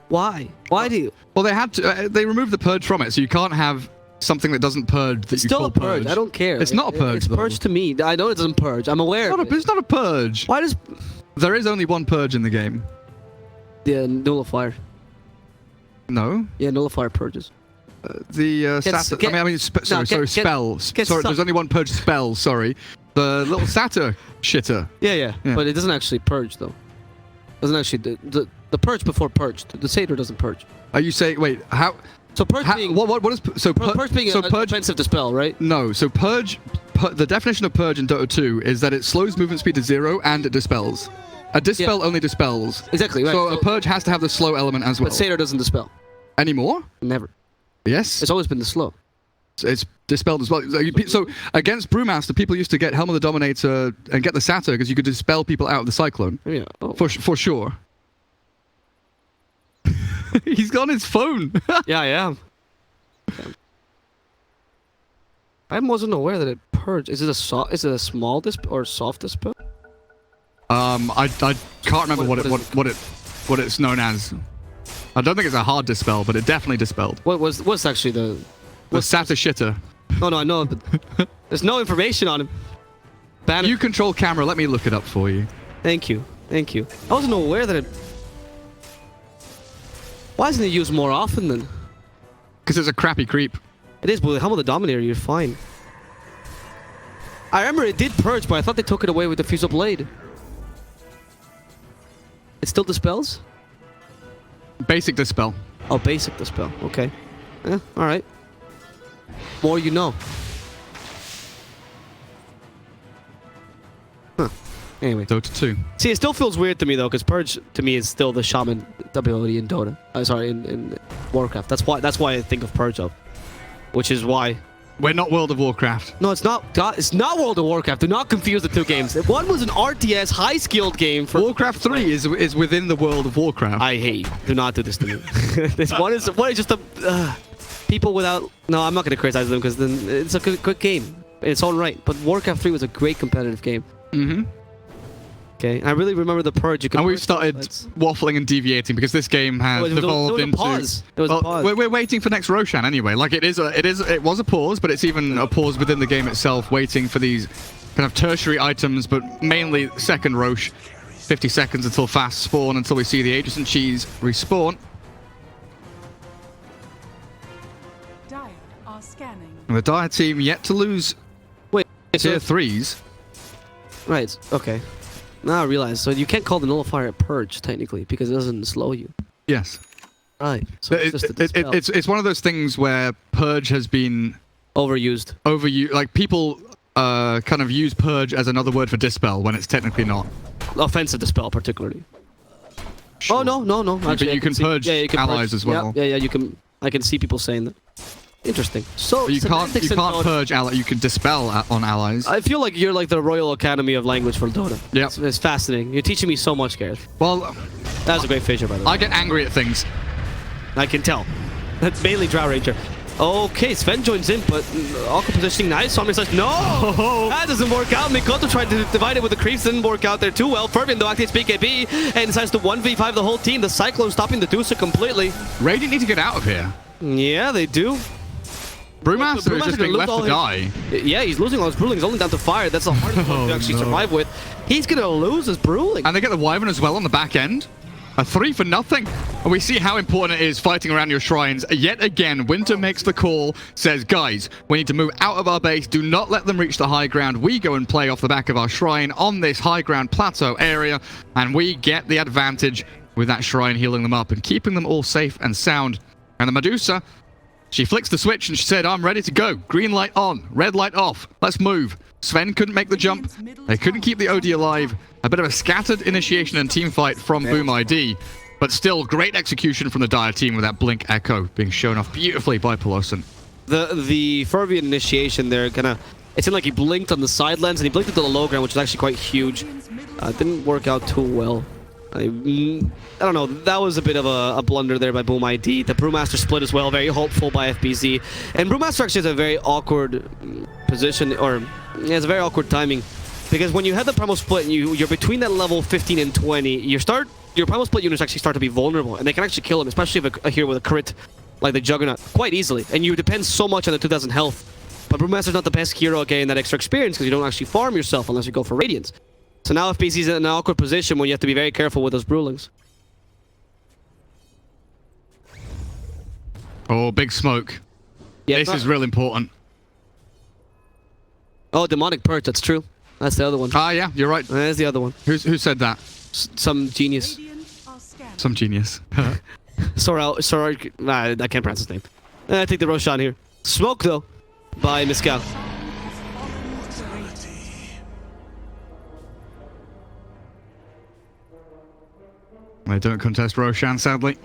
C: Why? Why do you?
D: Well, they had to. They removed the Purge from it, so you can't have something that doesn't purge that
C: it's
D: you
C: still
D: call
C: a purge. I don't care.
D: It's not a purge.
C: It's purge to me. I know it doesn't purge. I'm aware.
D: It's not a purge.
C: Why does?
D: There is only one purge in the game.
C: The nullifier.
D: No.
C: Yeah, nullifier purges.
D: Spells. Sorry, there's only one purge spell. Sorry, the little satyr shitter.
C: Yeah. But it doesn't actually purge though. Doesn't actually the purge before purge. The satyr doesn't purge.
D: Are you saying wait how?
C: So purge being
D: what is so
C: purge being
D: so
C: purge offensive dispel, right?
D: No, so purge. The definition of purge in Dota 2 is that it slows movement speed to 0 and it dispels. A dispel only dispels.
C: Exactly. Right.
D: So a purge has to have the slow element as well.
C: But satyr doesn't dispel
D: anymore.
C: Never.
D: Yes.
C: It's always been the slow.
D: So it's dispelled as well. So against Brewmaster, people used to get Helm of the Dominator and get the Satyr because you could dispel people out of the Cyclone.
C: Yeah. Oh.
D: For sure. He's got his phone.
C: Yeah, I am. I wasn't aware that it purged. Is it a small dispel or soft dispel?
D: I can't remember what it's known as. I don't think it's a hard dispel, but it definitely dispelled.
C: What's actually the
D: Satyr shitter?
C: No, I know, but there's no information on him. Banner.
D: You control camera. Let me look it up for you.
C: Thank you. Thank you. I wasn't aware that it... Why isn't it used more often then?
D: Because it's a crappy creep.
C: It is, but with Humble the Dominator, you're fine. I remember it did purge, but I thought they took it away with the Fusel Blade. It still dispels?
D: Basic dispel.
C: Oh, basic dispel. Okay. Yeah, alright. More you know. Huh. Anyway.
D: Dota 2.
C: See, it still feels weird to me though, because Purge to me is still the shaman ability in Dota. Sorry, in Warcraft. That's why I think of Purge of. Which is why.
D: We're not World of Warcraft.
C: No, it's not. God, it's not World of Warcraft. Do not confuse the two games. One was an RTS high-skilled game for
D: Warcraft 3 is within the World of Warcraft.
C: I hate you. Do not do this to me. This one is just a people without. No, I'm not going to criticize them because then it's a good game in its own right. But Warcraft 3 was a great competitive game.
D: Mm-hmm.
C: Okay, and I really remember the Purge.
D: And we've started waffling and deviating because this game has evolved into.
C: There was a pause.
D: We're waiting for next Roshan anyway. Like it was a pause, but it's even a pause within the game itself, waiting for these kind of tertiary items, but mainly second Rosh. 50 seconds until fast spawn, until we see the Aegis and Cheese respawn.
A: Dire are scanning.
D: And the Dire team yet to lose tier 3s.
C: Right. Okay. Now I realize. So you can't call the nullifier a purge technically because it doesn't slow you.
D: Yes.
C: Right. So
D: it's one of those things where purge has been
C: overused.
D: Like people kind of use purge as another word for dispel when it's technically not.
C: Offensive dispel, particularly.
D: Sure.
C: Oh no. Actually,
D: but you can purge allies as well.
C: Yeah. You can. I can see people saying that. Interesting. So
D: but you can't purge ally. You can dispel on allies.
C: I feel like you're like the Royal Academy of Language for Dota.
D: Yeah.
C: It's fascinating. You're teaching me so much, Gareth.
D: Well,
C: that was a great fissure, by the way.
D: I get angry at things.
C: I can tell. That's mainly Drow Ranger. Okay, Sven joins in, but awkward positioning. Nice. Somebody says, no! That doesn't work out. Mikoto tried to divide it with the creeps. Didn't work out there too well. Fervent, though, activates BKB and decides to 1v5 the whole team. The Cyclone stopping the Deucer completely.
D: Radiant need to get out of here.
C: Yeah, they do.
D: Brewmaster is just being left to die.
C: Yeah, he's losing all his Brewling. He's only down to fire. That's the hardest one to actually survive with. He's going to lose his Brewling.
D: And they get the Wyvern as well on the back end. A 3 for nothing. And we see how important it is fighting around your shrines. Yet again, Winter makes the call, says, guys, we need to move out of our base. Do not let them reach the high ground. We go and play off the back of our shrine on this high ground plateau area. And we get the advantage with that shrine healing them up and keeping them all safe and sound. And the Medusa, she flicks the switch and she said, I'm ready to go. Green light on, red light off. Let's move. Sven couldn't make the jump. They couldn't keep the OD alive. A bit of a scattered initiation and team fight from Boom ID. But still, great execution from the Dire team with that Blink Echo being shown off beautifully by Pelosin.
C: The Fervian initiation there kind of... It seemed like he blinked on the side lens and he blinked into the low ground, which is actually quite huge. Didn't work out too well. I don't know, that was a bit of a blunder there by Boom ID. The Brewmaster split as well, very hopeful by FBZ. And Brewmaster actually has a very awkward position, or he has a very awkward timing. Because when you have the Primal Split and you're between that level 15 and 20, your Primal Split units actually start to be vulnerable. And they can actually kill him, especially if a hero with a crit like the Juggernaut, quite easily. And you depend so much on the 2000 health. But Brewmaster's not the best hero getting that extra experience because you don't actually farm yourself unless you go for Radiance. So now FBC's in an awkward position when you have to be very careful with those Brewlings.
D: Oh, big smoke. Yeah, this is real important.
C: Oh, Demonic Purge, that's true. That's the other one.
D: Ah, yeah, you're right.
C: There's the other one.
D: Who said that?
C: Some genius.
D: Some genius.
C: Sorry, I can't pronounce his name. I take the Roshan here. Smoke, though, by Miscal.
D: They don't contest Roshan, sadly.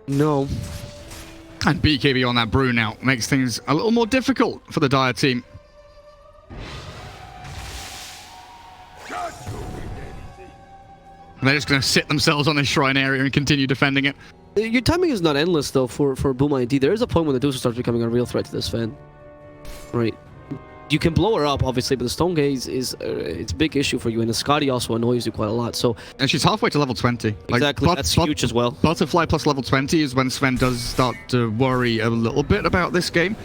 C: No.
D: And BKB on that brew now makes things a little more difficult for the Dire team. And they're just going to sit themselves on this shrine area and continue defending it.
C: Your timing is not endless, though, for Boom ID. There is a point when the Deucer starts becoming a real threat to this fan. Right. You can blow her up, obviously, but the Stone Gaze is it's a big issue for you, and the Scotty also annoys you quite a lot. So,
D: and she's halfway to level 20.
C: Exactly, that's huge as well.
D: Butterfly plus level 20 is when Sven does start to worry a little bit about this game.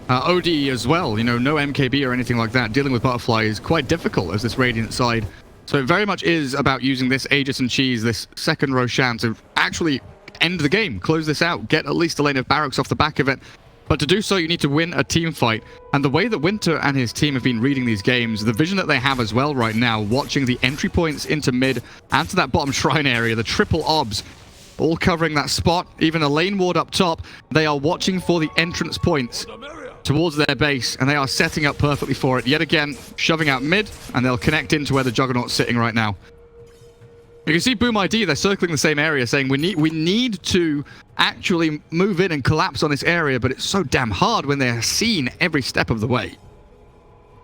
D: OD as well, you know, no MKB or anything like that. Dealing with Butterfly is quite difficult as this Radiant side. So it very much is about using this Aegis and Cheese, this second Roshan, to actually end the game, close this out, get at least a lane of barracks off the back of it. But to do so, you need to win a team fight. And the way that Winter and his team have been reading these games, the vision that they have as well right now, watching the entry points into mid and to that bottom shrine area, the triple obs, all covering that spot, even a lane ward up top, they are watching for the entrance points towards their base, and they are setting up perfectly for it. Yet again, shoving out mid, and they'll connect into where the Juggernaut's sitting right now. You can see Boom ID, they're circling the same area, saying we need to actually move in and collapse on this area, but it's so damn hard when they're seen every step of the way.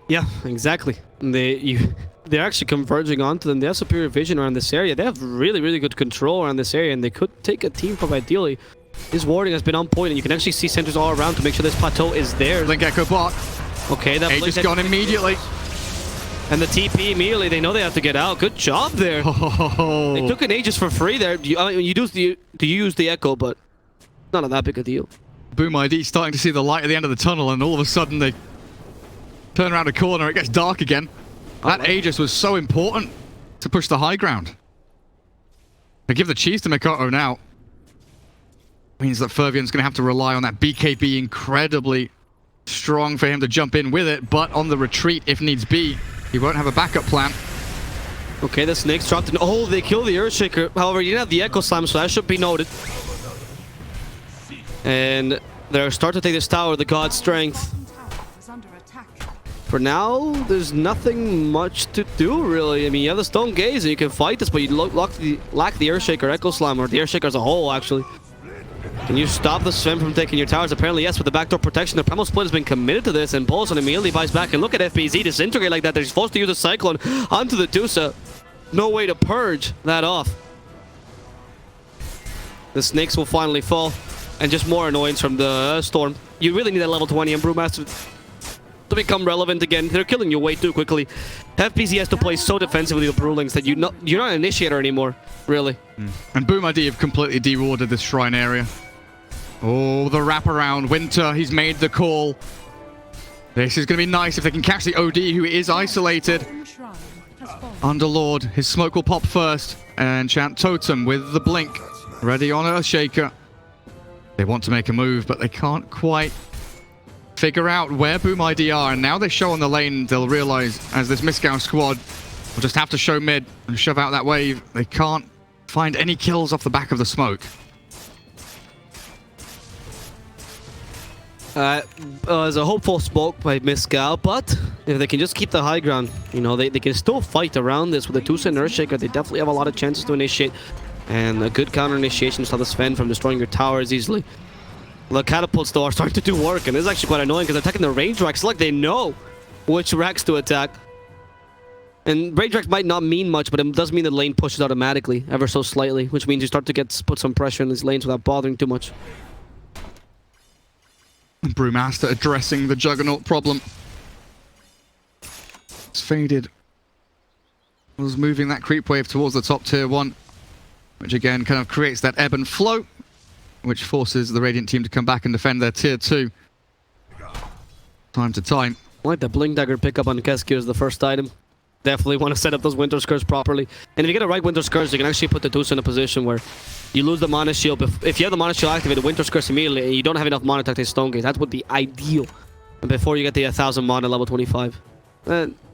C: Yeah, exactly. They're actually converging onto them. They have superior vision around this area. They have really, really good control around this area, and they could take a team fight ideally. His warding has been on point, and you can actually see centers all around to make sure this plateau is there.
D: Blink Echo bot.
C: Okay, that
D: Aegis gone immediately.
C: And the TP immediately, they know they have to get out. Good job there.
D: Oh.
C: They took an Aegis for free there. You use the Echo, but not that big a deal.
D: Boom ID starting to see the light at the end of the tunnel, and all of a sudden they turn around a corner, it gets dark again. That Aegis was so important to push the high ground. They give the cheese to Mikoto now. Means that Fervian's going to have to rely on that BKB incredibly strong for him to jump in with it, but on the retreat if needs be. He won't have a backup plan.
C: Okay, the Snake's dropped in. Oh, they kill the Earthshaker. However, you didn't have the Echo Slam, so that should be noted. And they're starting to take this tower, the God's Strength. For now, there's nothing much to do, really. I mean, you have the Stone Gaze and you can fight this, but you lack the Earthshaker Echo Slam, or the Earthshaker as a whole, actually. Can you stop the Sven from taking your towers? Apparently, yes, with the backdoor protection. The Primal Split has been committed to this, and Bolson immediately buys back. And look at FBZ disintegrate like that. They're supposed to use a Cyclone onto the Dusa. No way to purge that off. The Snakes will finally fall, and just more annoyance from the Storm. You really need that level 20 and Brewmaster to become relevant again. They're killing you way too quickly. FBZ has to play so defensively with Brewlings that you're not an initiator anymore, really.
D: And Boom ID have completely dewarded this shrine area. Oh, the wraparound. Winter, he's made the call. This is going to be nice if they can catch the OD, who is isolated. Underlord, his smoke will pop first. And Chant Totem with the blink. Ready on Earthshaker. They want to make a move, but they can't quite figure out where Boom ID are. And now they show on the lane, they'll realize as this MYSG+AU squad will just have to show mid and shove out that wave. They can't find any kills off the back of the smoke.
C: There's a hopeful smoke by MYSG+AU, but if they can just keep the high ground, you know, they can still fight around this with the Tusa and Earthshaker. They definitely have a lot of chances to initiate, and a good counter initiation to stop the Sven from destroying your towers easily. The catapults, though, are starting to do work, and it's actually quite annoying because they're attacking the range racks. It's like they know which racks to attack. And range racks might not mean much, but it does mean the lane pushes automatically, ever so slightly, which means you start to put some pressure in these lanes without bothering too much.
D: Brewmaster addressing the Juggernaut problem. It's faded. Was moving that creep wave towards the top tier 1, which again kind of creates that ebb and flow, which forces the Radiant team to come back and defend their tier 2. Time to time.
C: I like the Blink Dagger pickup on Keskir as the first item. Definitely want to set up those Winter Skirts properly. And if you get a right Winter Skirts, you can actually put the Tusa in a position where you lose the Mana Shield. If you have the Mana Shield activated, Winter Skirts immediately, and you don't have enough Mana to activate Stone Gaze, that would be ideal. And before you get the 1000 Mana level 25.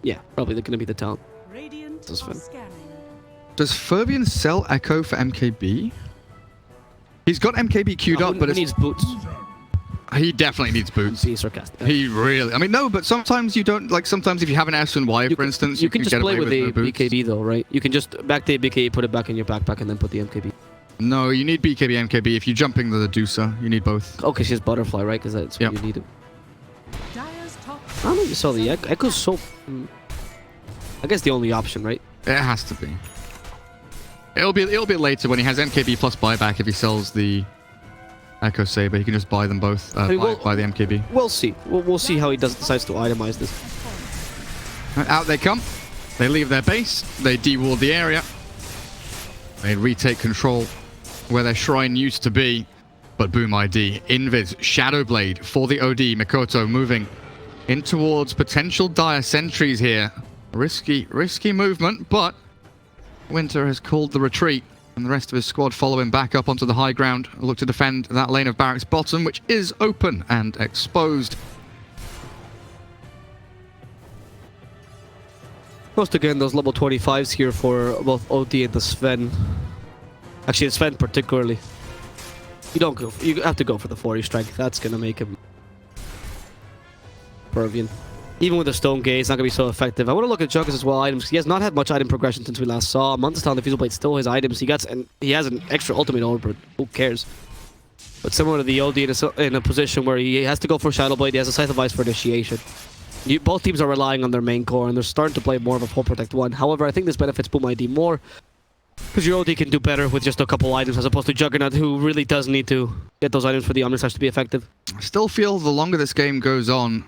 C: Yeah, probably going to be the talent. That's fine.
D: Does Fervian sell Echo for MKB? He's got MKB queued up, but
C: he needs boots.
D: He definitely needs boots.
C: Be sarcastic.
D: He really... I mean, no, but sometimes you don't... Like, sometimes if you have an S and Y, for instance,
C: you can just
D: get
C: play
D: away
C: with the
D: no boots.
C: BKB, though, right? You can just backdate BKB, put it back in your backpack, and then put the MKB.
D: No, you need BKB, MKB. If you're jumping the Dusa, you need both.
C: Okay, she has Butterfly, right? Because that's what you need it. I don't know if you saw the Echo. Echo's so... I guess the only option, right?
D: It has to be. It'll be later when he has MKB plus buyback. If he sells the Echo Saber, he can just buy them both. Buy the MKB.
C: We'll see. We'll see how he decides to itemize this.
D: Right, out they come. They leave their base. They deward the area. They retake control where their shrine used to be. But Boom ID, Invis, Shadowblade for the OD, Mikoto moving in towards potential dire sentries here. Risky movement, but Winter has called the retreat, and the rest of his squad following back up onto the high ground. Look to defend that lane of Barracks bottom, which is open and exposed.
C: Most again, those level 25s here for both OD and the Sven. Actually, the Sven particularly. You have to go for the 40 strength. That's gonna make him Pervian. Even with the Stone Gaze, it's not gonna be so effective. I want to look at Juggers as well. Items. He has not had much item progression since we last saw. Monster the Fusel Blade still his items. He has an extra ultimate over, but who cares? But similar to the OD in a position where he has to go for Shadow Blade, he has a Scythe of Ice for initiation. Both teams are relying on their main core, and they're starting to play more of a full Protect 1. However, I think this benefits Boom ID more, because your OD can do better with just a couple items as opposed to Juggernaut, who really does need to get those items for the Omnislash to be effective.
D: I still feel the longer this game goes on,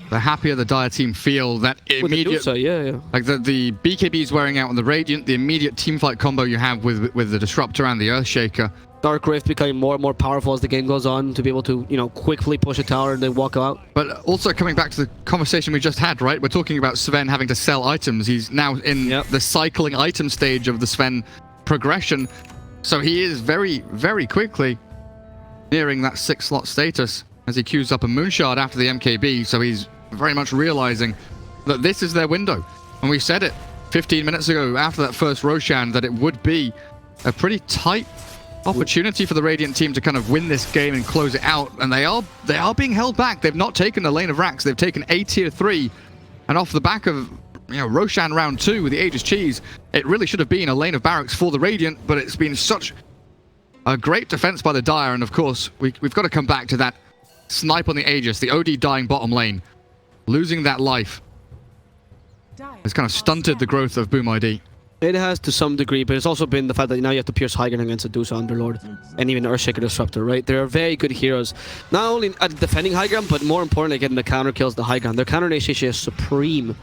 D: the happier the Dire team feel. That immediate,
C: yeah.
D: Like the BKB's wearing out on the Radiant, the immediate teamfight combo you have with the Disruptor and the Earthshaker.
C: Dark Rift becoming more and more powerful as the game goes on to be able to, quickly push a tower and then walk out.
D: But also coming back to the conversation we just had, right? We're talking about Sven having to sell items. He's now in the cycling item stage of the Sven progression. So he is very, very quickly nearing that 6-slot status as he queues up a Moonshard after the MKB. So he's very much realizing that this is their window. And we said it 15 minutes ago after that first Roshan that it would be a pretty tight opportunity for the Radiant team to kind of win this game and close it out, and they are being held back. They've not taken the lane of Rax. They've taken a tier 3, and off the back of Roshan round 2 with the Aegis Cheese, it really should have been a lane of Barracks for the Radiant, but it's been such a great defense by the Dire, and of course we've got to come back to that snipe on the Aegis, the OD dying bottom lane, losing that life has kind of stunted the growth of Boom ID.
C: It has to some degree, but it's also been the fact that now you have to pierce high ground against a Medusa Underlord and even Earthshaker Disruptor, right? They're very good heroes, not only at defending high ground, but more importantly, getting the counter kills the high ground. Their counter initiation is supreme.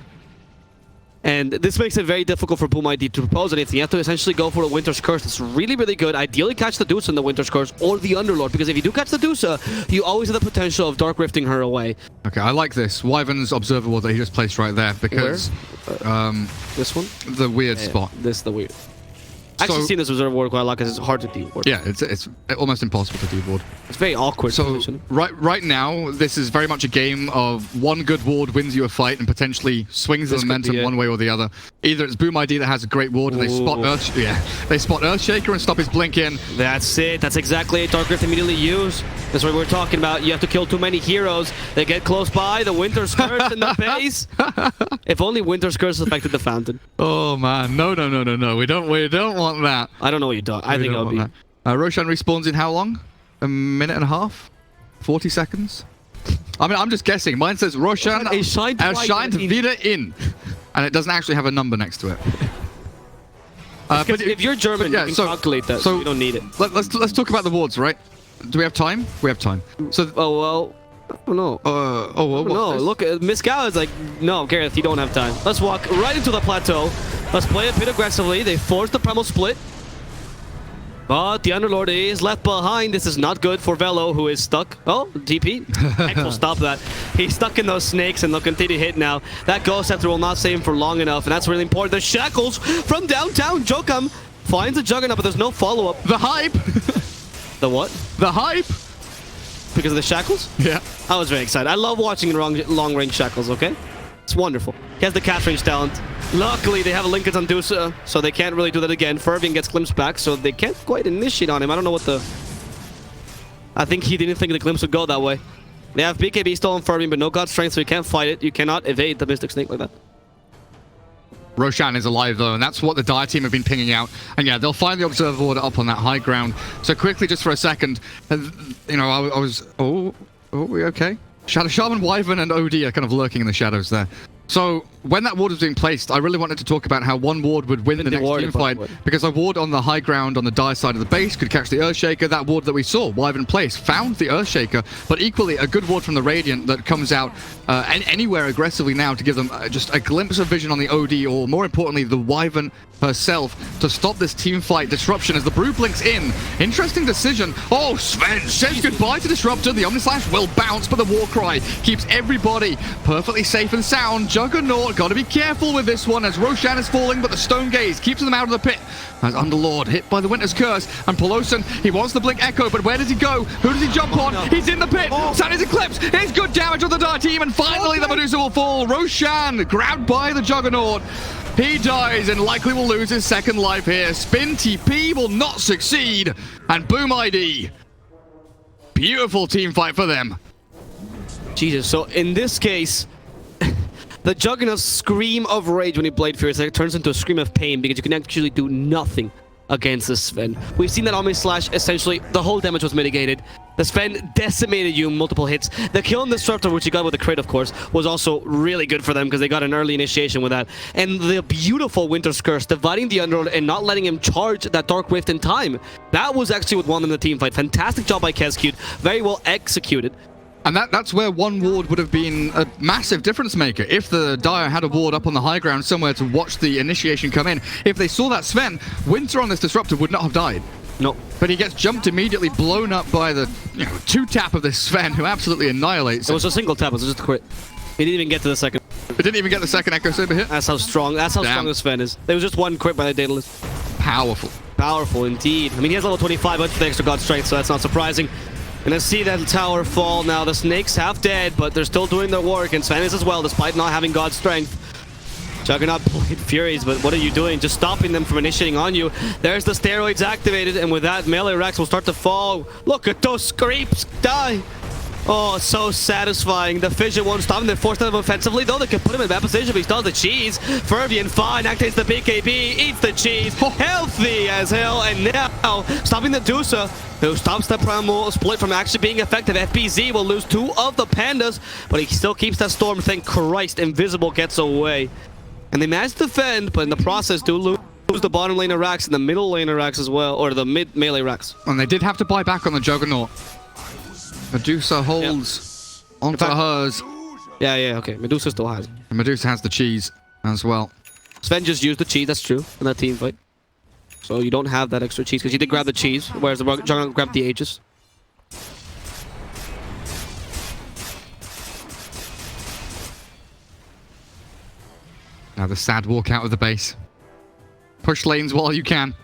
C: And this makes it very difficult for Boom ID to propose anything. You have to essentially go for a Winter's Curse. It's really, really good. Ideally, catch the Medusa in the Winter's Curse or the Underlord, because if you do catch the Medusa, you always have the potential of Dark Rifting her away. Okay,
D: I like this. Wyvern's Observer Ward that he just placed right there, because...
C: this one?
D: The weird spot.
C: This is the weird. I've actually seen this Observer Ward quite a lot because it's hard to deward.
D: Yeah, it's almost impossible to deward.
C: It's very awkward.
D: So right now, this is very much a game of one good ward wins you a fight and potentially swings the momentum one way or the other. Either it's Boom ID that has a great ward and they spot Earthshaker and stop his blink in.
C: That's it. That's exactly it. Dark Rift immediately used. That's what we're talking about. You have to kill too many heroes. They get close by. The Winter's Curse in the base. If only Winter's Curse affected the fountain.
D: Oh man, no. We don't want that.
C: I don't know what you're doing. I think it'll be.
D: Roshan respawns in how long? A minute and a half? 40 seconds? I mean, I'm just guessing. Mine says Roshan erscheint wieder in. And it doesn't actually have a number next to it.
C: But if you're German, you can calculate that, so you don't need it.
D: Let's talk about the wards, right? Do we have time? We have time. So,
C: oh, well, I don't know. No, look, MYSG+AU is like, no, Gareth, you don't have time. Let's walk right into the plateau. Let's play a bit aggressively. They force the primal split. But the Underlord is left behind. This is not good for Velo, who is stuck. Oh, DP. Heck will stop that. He's stuck in those snakes, and they'll continue to hit now. That Ghost Scepter will not save him for long enough, and that's really important. The Shackles from downtown. Jokam finds a Juggernaut, but there's no follow-up.
D: The hype!
C: The what?
D: The hype!
C: Because of the Shackles?
D: Yeah.
C: I was very excited. I love watching long-range Shackles, okay? It's wonderful. He has the cast range talent. Luckily, they have a Lincoln on Dusa, so they can't really do that again. Fervian gets glimpsed back, so they can't quite initiate on him. I don't know what the... I think he didn't think the glimpse would go that way. They have BKB still on Fervian, but no God Strength, so you can't fight it. You cannot evade the Mystic Snake like that.
D: Roshan is alive, though, and that's what the Dire team have been pinging out. And yeah, they'll find the Observer Order up on that high ground. So quickly, just for a second, I was... Oh, we okay? Shaman, Wyvern, and OD are kind of lurking in the shadows there. So when that ward was being placed, I really wanted to talk about how one ward would win the next team fight, because a ward on the high ground on the dire side of the base could catch the Earthshaker. That ward that we saw, Wyvern place, found the Earthshaker, but equally a good ward from the Radiant that comes out anywhere aggressively now to give them just a glimpse of vision on the OD, or more importantly, the Wyvern herself, to stop this team fight disruption as the Brew blinks in. Interesting decision. Oh, Sven says goodbye to Disruptor. The Omnislash will bounce, but the Warcry keeps everybody perfectly safe and sound. Juggernaut got to be careful with this one as Roshan is falling, but the Stone Gaze keeps them out of the pit. As Underlord hit by the Winter's Curse, and Pelosin, he wants the Blink Echo, but where does he go? Who does he jump on? He's in the pit. Sandy's Eclipse. It's good damage on the Dire team, and finally the Medusa will fall. Roshan grabbed by the Juggernaut. He dies and likely will lose his second life here. Spin TP will not succeed. And Boom ID. Beautiful team fight for them.
C: Jesus, so in this case, the Juggernaut's scream of rage when he Blade Fierce turns into a scream of pain because you can actually do nothing against the Sven. We've seen that Omnislash, essentially, the whole damage was mitigated. The Sven decimated you in multiple hits. The kill on the Disruptor, which he got with the crit, of course, was also really good for them because they got an early initiation with that. And the beautiful Winter's Curse, dividing the Underlord and not letting him charge that Dark Rift in time. That was actually what won them the team fight. Fantastic job by Kescute. Very well executed.
D: And that's where one ward would have been a massive difference maker. If the Dire had a ward up on the high ground somewhere to watch the initiation come in, if they saw that Sven, Winter on this Disruptor would not have died.
C: No.
D: But he gets jumped immediately, blown up by the two-tap of this Sven, who absolutely annihilates.
C: It was a single tap, it was just a crit. He didn't even get to the second.
D: It didn't even get the second Echo Saber hit.
C: That's how strong the Sven is. There was just one crit by the Daedalus.
D: Powerful.
C: Powerful indeed. I mean, he has level 25 with the extra God Strength, so that's not surprising. And I see that tower fall now. The Snakes half dead, but they're still doing their work, and Sven is as well, despite not having God Strength. Juggernaut Blade Furies, but what are you doing? Just stopping them from initiating on you. There's the steroids activated, and with that, melee Rex will start to fall. Look at those creeps die. Oh, so satisfying. The Fission won't stop him. They're forced them offensively, though they can put him in bad position, but he still has the cheese. Fervian fine, activates the BKB, eats the cheese. Healthy as hell, and now stopping the Medusa, who stops the Primal Split from actually being effective. FBZ will lose 2 of the Pandas, but he still keeps that Storm. Thank Christ, Invisible gets away. And they manage to defend, but in the process do lose the bottom lane of Rax and the middle lane of Rax as well, or the mid melee Rax.
D: And they did have to buy back on the Juggernaut. Medusa holds onto hers.
C: Yeah, okay. Medusa still has.
D: And Medusa has the cheese as well.
C: Sven just used the cheese, that's true, in that team fight. So you don't have that extra cheese, because he did grab the cheese, whereas the Juggernaut grabbed the Aegis.
D: Now the sad walk out of the base. Push lanes while you can.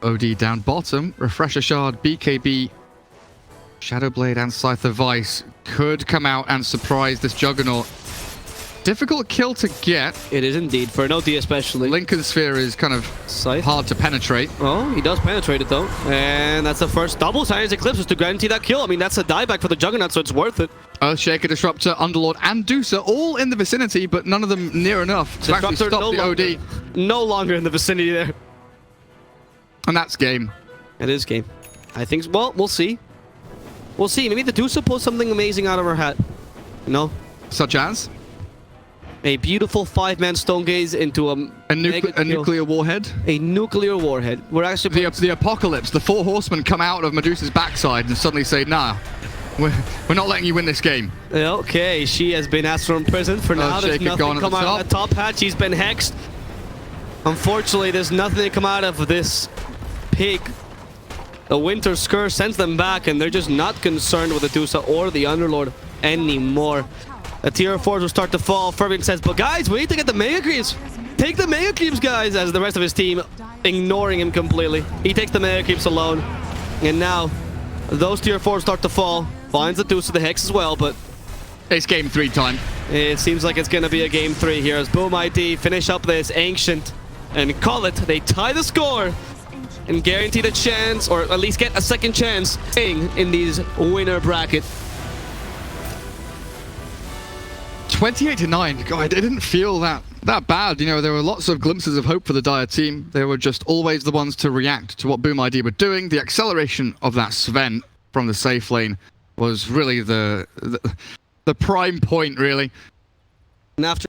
D: OD down bottom. Refresher Shard, BKB, Shadowblade and Scythe of Vice could come out and surprise this Juggernaut. Difficult kill to get.
C: It is indeed, for an OD especially.
D: Lincoln Sphere is kind of
C: Scythe.
D: hard to penetrate.
C: Oh, he does penetrate it though. And that's the first double Science Eclipse to guarantee that kill. I mean, that's a dieback for the Juggernaut, so it's worth it.
D: Earthshaker, Disruptor, Underlord, and Dusa all in the vicinity, but none of them near enough to actually stop the OD.
C: No longer in the vicinity there.
D: And that's game.
C: It is game. I think, well, we'll see. We'll see. Maybe the Dusa pulls something amazing out of her hat. You know?
D: Such as?
C: A beautiful 5-man Stone Gaze into a
D: nuclear warhead?
C: A nuclear warhead. We're actually...
D: The apocalypse. The 4 horsemen come out of Medusa's backside and suddenly say, nah, we're not letting you win this game.
C: Okay, she has been asked from prison for now. There's nothing come out of that top hat. She's been hexed. Unfortunately, there's nothing to come out of this pig. The Winter's Curse sends them back, and they're just not concerned with the Dusa or the Underlord anymore. The tier 4s will start to fall. Fervian says, but guys, we need to get the Mega Creeps. Take the Mega Creeps, guys, as the rest of his team ignoring him completely. He takes the Mega Creeps alone. And now, those tier 4s start to fall. Finds the Dusa, the Hex as well, but...
D: It's game 3 time.
C: It seems like it's going to be a game 3 here as Boom ID finish up this Ancient and call it. They tie the score and guarantee the chance, or at least get a second chance in these winner bracket.
D: 28-9. God, it didn't feel that bad. You know, there were lots of glimpses of hope for the Dire team. They were just always the ones to react to what Boom ID were doing. The acceleration of that Sven from the safe lane was really the prime point, really.
C: And after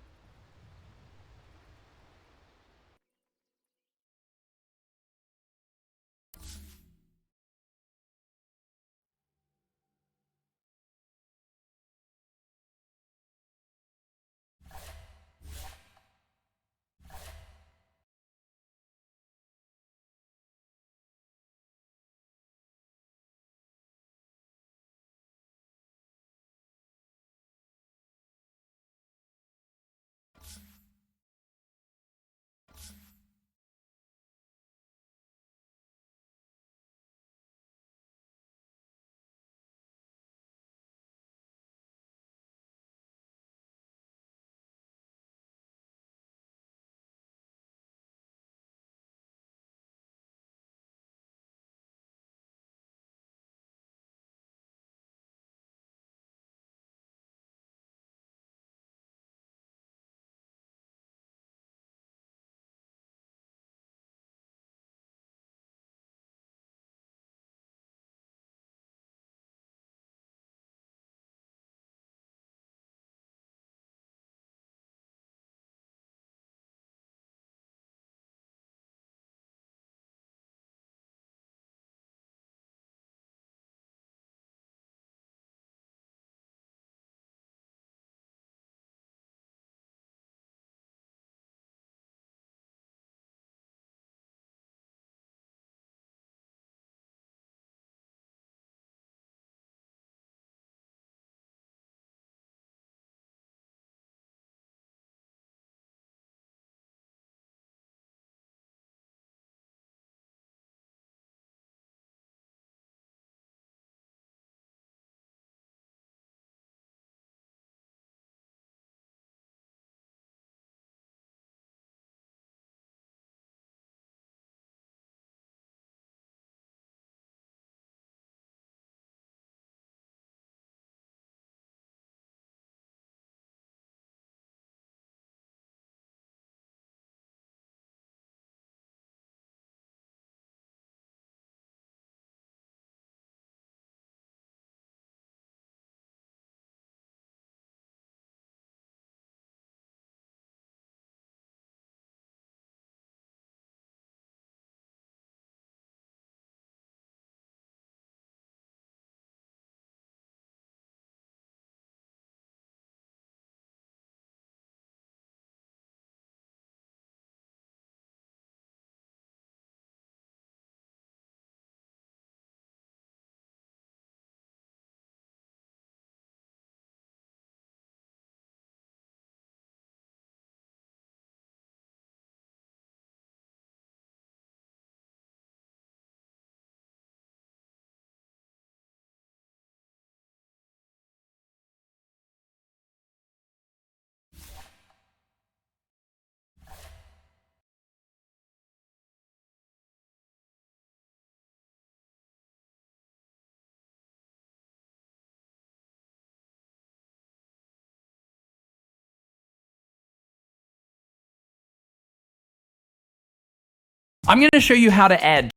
E: I'm going to show you how to add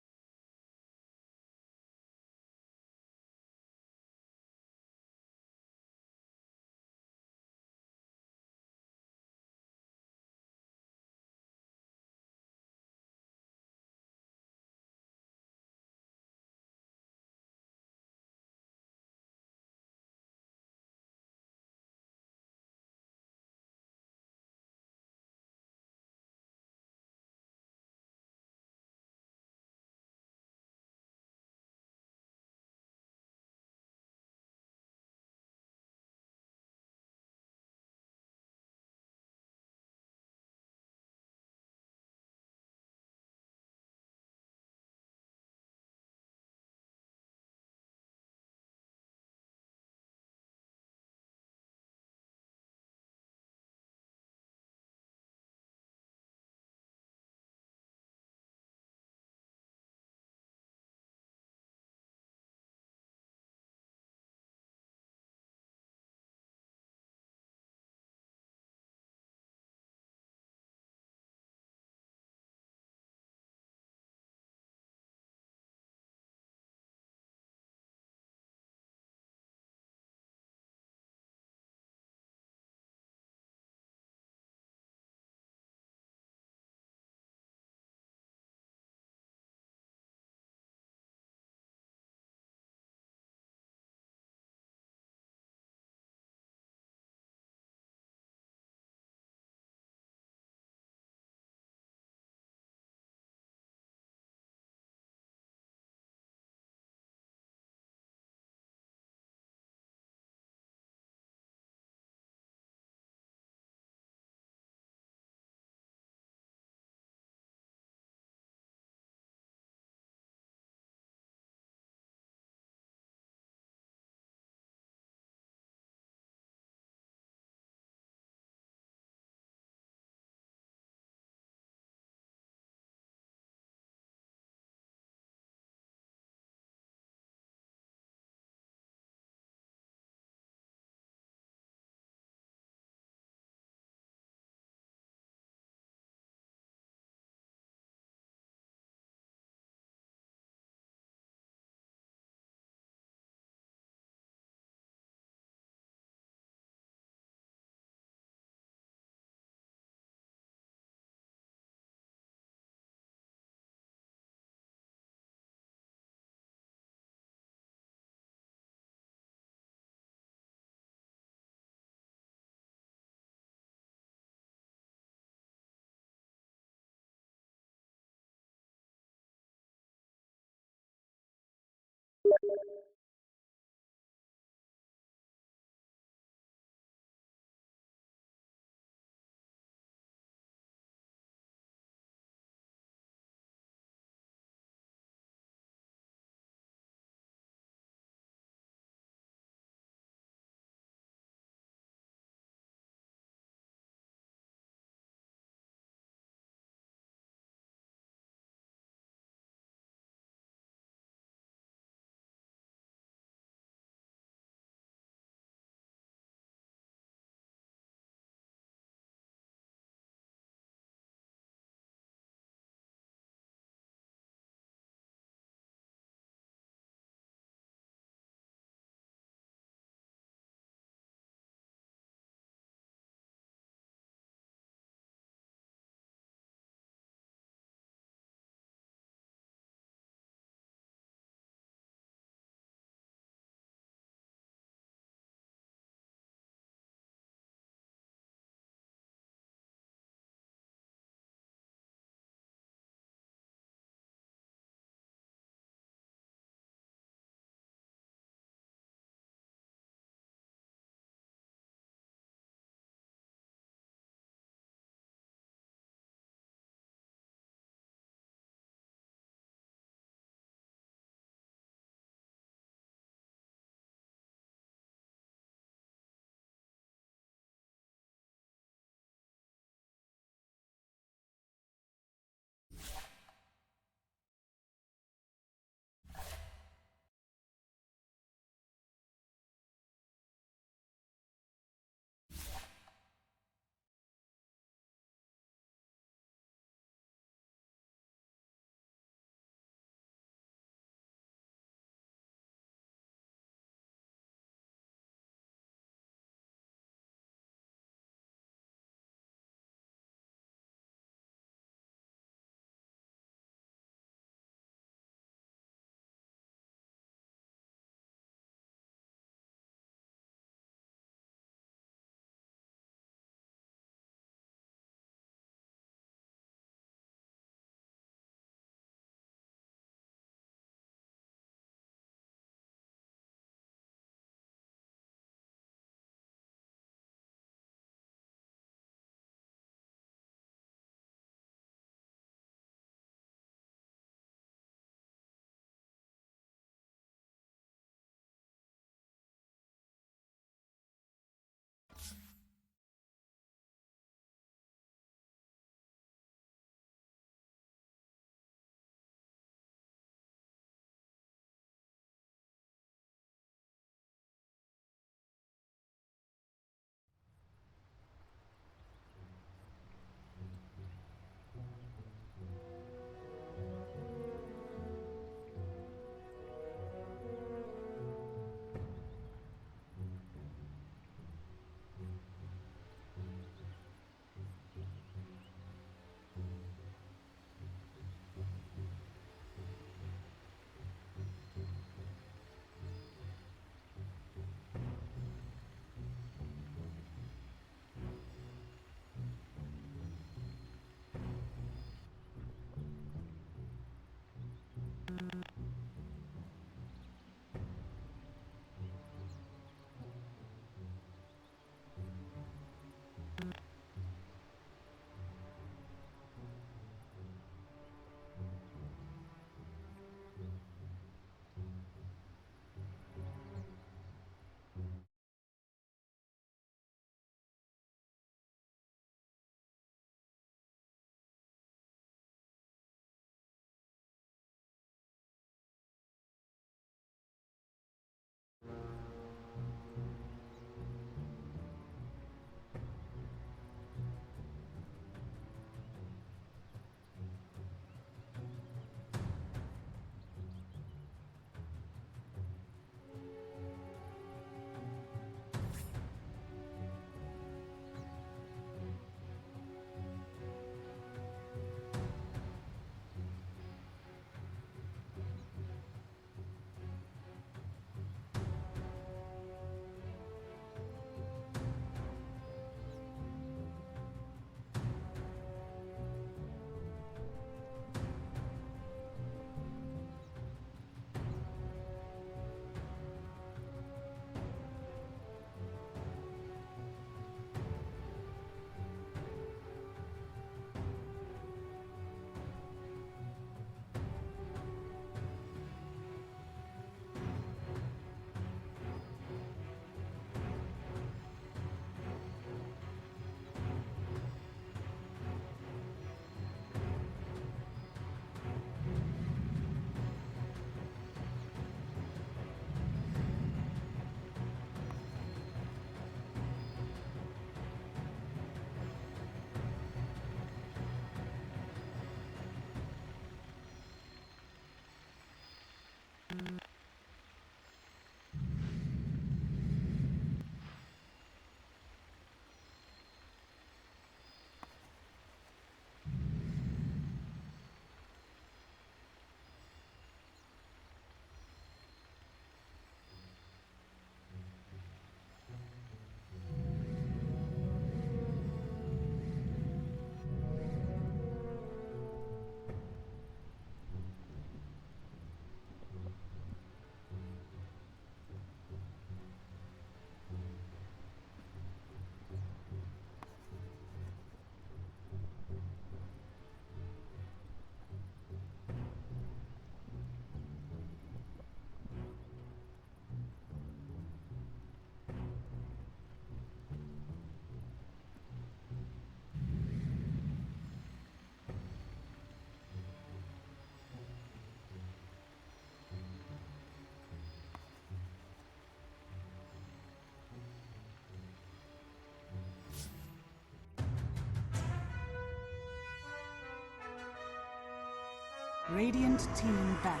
A: Radiant team back.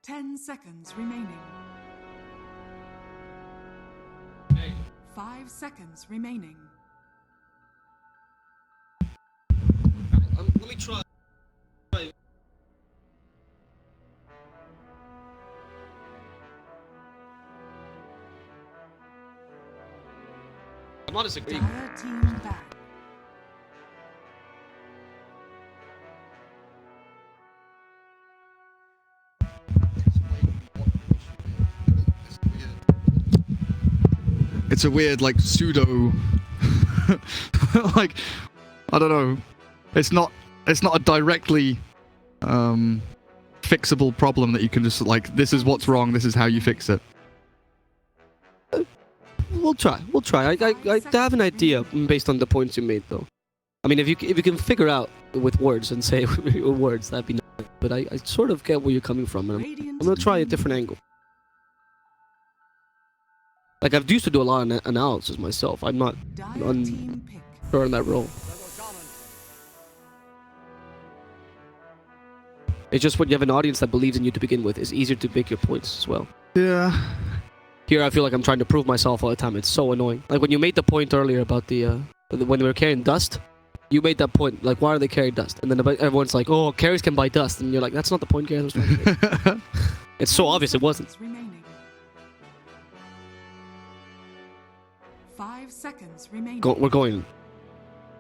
A: Ten seconds remaining. 5 seconds remaining.
C: Let me try. I'm not disagreeing.
A: Dire team back.
D: It's a weird, like, pseudo... like, I don't know. It's not a directly fixable problem that you can just, like, this is what's wrong, this is how you fix it.
C: We'll try. I have an idea based on the points you made, though. I mean, if you can figure out with words and say words, that'd be nice. But I sort of get where you're coming from, and I'm gonna try a different angle. Like, I've used to do a lot of analysis myself. I'm not sure in that role. It's just when you have an audience that believes in you to begin with, it's easier to make your points as well.
D: Yeah.
C: Here, I feel like I'm trying to prove myself all the time. It's so annoying. Like, when you made the point earlier about when they were carrying dust, you made that point. Like, why are they carrying dust? And then everyone's like, oh, carries can buy dust. And you're like, that's not the point Gary was trying to make. It's so obvious it wasn't.
A: 5 seconds remaining.
C: We're going.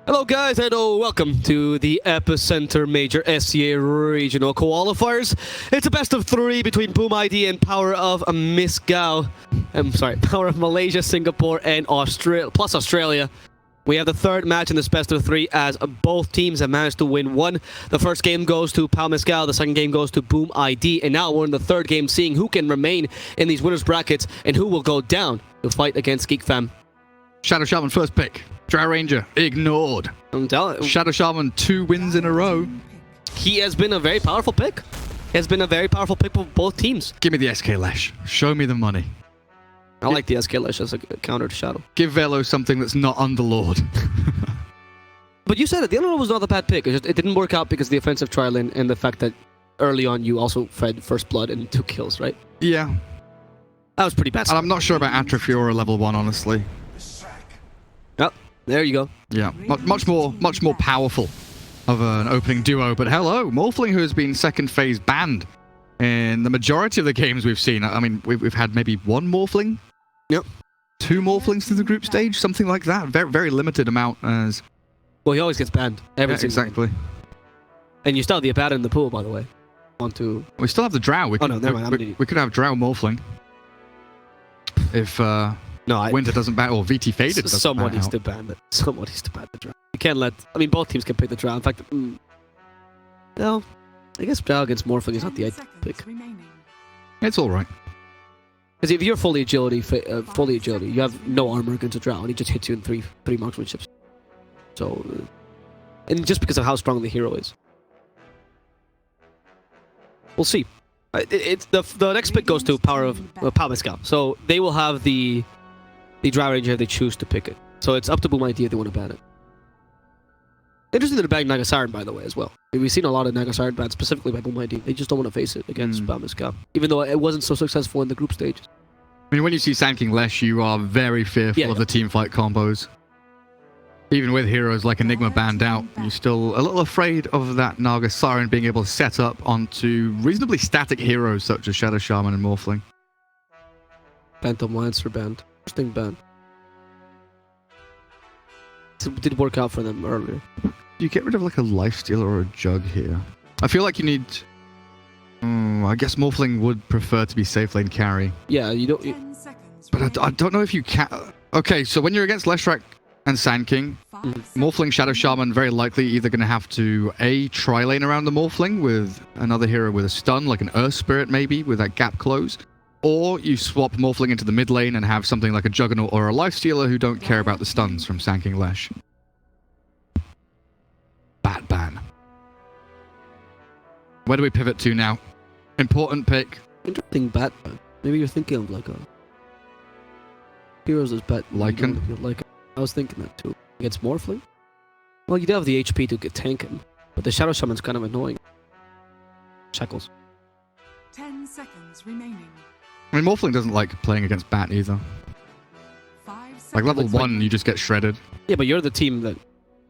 C: Hello guys, hello, welcome to the Epicenter Major SCA Regional Qualifiers. It's a best of 3 between Boom ID and Power of MYSG+AU. I'm sorry, Power of Malaysia, Singapore, and Australia. We have the third match in this best of 3 as both teams have managed to win one. The first game goes to Power MYSG+AU, the second game goes to Boom ID, and now we're in the third game seeing who can remain in these winners brackets and who will go down to fight against GeekFam.
D: Shadow Shaman first pick. Drow Ranger ignored.
C: I'm telling you.
D: Shadow Shaman 2 wins in a row.
C: He has been a very powerful pick. He has been a very powerful pick for both teams.
D: Give me the SK Lash. Show me the money.
C: I like the SK Lash as a counter to Shadow.
D: Give Velo something that's not Underlord.
C: But you said it. The Underlord was not a bad pick. It didn't work out because of the offensive trial and the fact that early on you also fed First Blood and 2 kills, right?
D: Yeah.
C: That was pretty bad.
D: And I'm not sure about Atrophiora level 1, honestly.
C: Yep. There you go.
D: Yeah, much more powerful of an opening duo. But hello, Morphling, who has been second phase banned in the majority of the games we've seen. I mean, we've had maybe 1 Morphling.
C: Yep.
D: 2 Morphlings through the group stage, something like that. Very limited amount as.
C: Well, he always gets banned.
D: Exactly.
C: Game. And you still have the Abaddon in the pool, by the way.
D: We still have the Drow. We
C: never mind.
D: We could have Drow Morphling if. Winter doesn't ban, or VT Faded doesn't
C: Someone needs
D: out.
C: to ban it. Someone needs to ban the Drow. You can't let... I mean, both teams can pick the Drow. In fact, no. I guess Drow against Morphling is not the ideal pick.
D: It's alright.
C: Because if you're fully agility, you have no armor against a Drow, and he just hits you in three marksmanships. So, and just because of how strong the hero is. We'll see. The next pick goes to Power of Pascal, so they will have the Drow Ranger if they choose to pick it. So it's up to Boom ID if they want to ban it. Interesting that they're banning Nagasiren, by the way, as well. We've seen a lot of Nagasiren bans specifically by Boom ID. They just don't want to face it against Pascal, even though it wasn't so successful in the group stages.
D: I mean, when you see Sand King Lesh, you are very fearful of the team fight combos. Even with heroes like Enigma banned out, you're still a little afraid of that Naga Siren being able to set up onto reasonably static heroes such as Shadow Shaman and Morphling.
C: Phantom Lancer banned. Interesting ban. It did work out for them earlier.
D: You get rid of like a Lifestealer or a Jug here. I feel like you need... I guess Morphling would prefer to be safe lane carry.
C: Yeah, you don't...
D: But I don't know if you can... Okay, so when you're against Leshrac and Sand King, Morphling, Shadow Shaman, very likely either going to have to tri-lane around the Morphling with another hero with a stun, like an Earth Spirit maybe, with that gap close. Or you swap Morphling into the mid lane and have something like a Juggernaut or a Lifestealer who don't care about the stuns from Sand King Lesh. Bat ban. Where do we pivot to now? Important pick.
C: Interesting bat ban. Maybe you're thinking of like a... Heroes as bat...
D: Lycan?
C: Like I was thinking that too. Against Morphling? Well, you do have the HP to get tank him, but the Shadow Shaman's kind of annoying. Shackles.
A: 10 seconds remaining.
D: I mean, Morphling doesn't like playing against Bat either.
A: 5 seconds.
D: Like level 1, you just get shredded.
C: Yeah, but you're the team that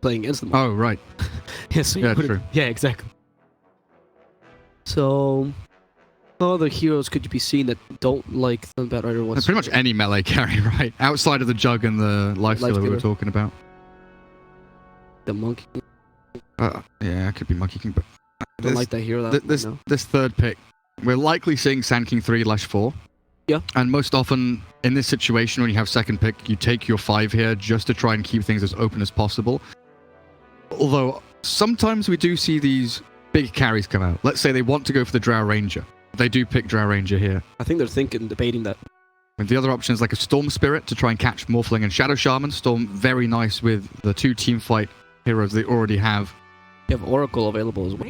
C: playing against them.
D: Oh, right.
C: Yeah, so
D: yeah, true.
C: Yeah, exactly. So, what other heroes could you be seeing that don't like the Bat Rider whatsoever?
D: Pretty much any melee carry, right? Outside of the Jug and the Lifestealer we were talking about.
C: The Monkey.
D: Yeah, it could be Monkey King, but...
C: I don't like that hero.
D: This third pick, we're likely seeing Sand King 3 Lesh 4.
C: Yeah.
D: And most often, in this situation, when you have second pick, you take your 5 here just to try and keep things as open as possible. Although, sometimes we do see these big carries come out. Let's say they want to go for the Drow Ranger. They do pick Drow Ranger here.
C: I think they're debating that.
D: And the other option is like a Storm Spirit to try and catch Morphling and Shadow Shaman. Storm, very nice with the 2 team fight heroes they already have.
C: You have Oracle available as well.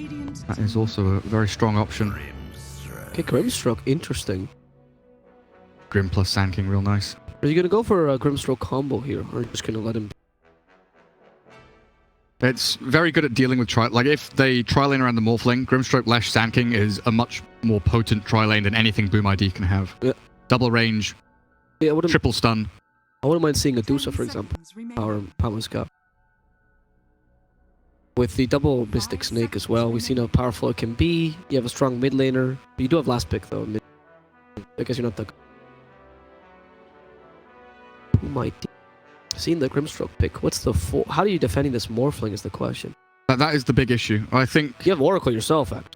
D: That is also a very strong option.
C: Okay, Grimstroke, interesting.
D: Grim plus Sand King, real nice.
C: Are you going to go for a Grimstroke combo here, or are you just going to let him...
D: It's very good at dealing with like if they tri-lane around the Morphling, Grimstroke Lesh Sand King is a much more potent tri-lane than anything Boom ID can have.
C: Yeah.
D: Double range, triple stun.
C: I wouldn't mind seeing a Dusa, for example, or Pascal. With the double Mystic Snake as well, we've seen how powerful it can be. You have a strong mid laner. You do have last pick though. I guess you're not the... Who might... Seen the Grimstroke pick. What's the... How are you defending this Morphling is the question.
D: That is the big issue. I think...
C: You have Oracle yourself, actually.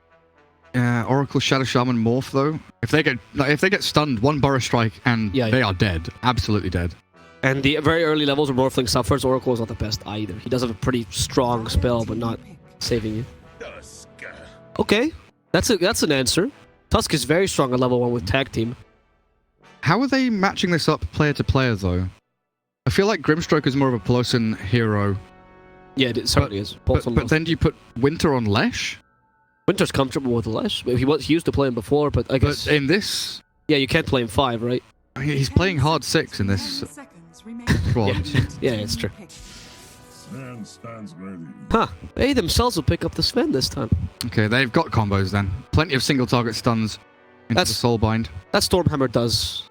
D: Yeah, Oracle, Shadow Shaman, Morph though. If they get stunned, 1 Burrow Strike and they are dead. Absolutely dead.
C: And the very early levels where Morphling suffers, Oracle is not the best either. He does have a pretty strong spell, but not saving you. Okay, that's an answer. Tusk is very strong at level 1 with Tag Team.
D: How are they matching this up player to player, though? I feel like Grimstroke is more of a Pelosin hero.
C: Yeah, it certainly is.
D: But then do you put Winter on Lesh?
C: Winter's comfortable with Lesh. He used to play him before, but I guess...
D: But in this...
C: Yeah, you can't play him 5, right?
D: He's playing hard 6 in this squad.
C: Yeah, it's true. Huh. They themselves will pick up the Sven this time.
D: Okay, they've got combos then. Plenty of single target stuns into the Soulbind. That
C: Stormhammer does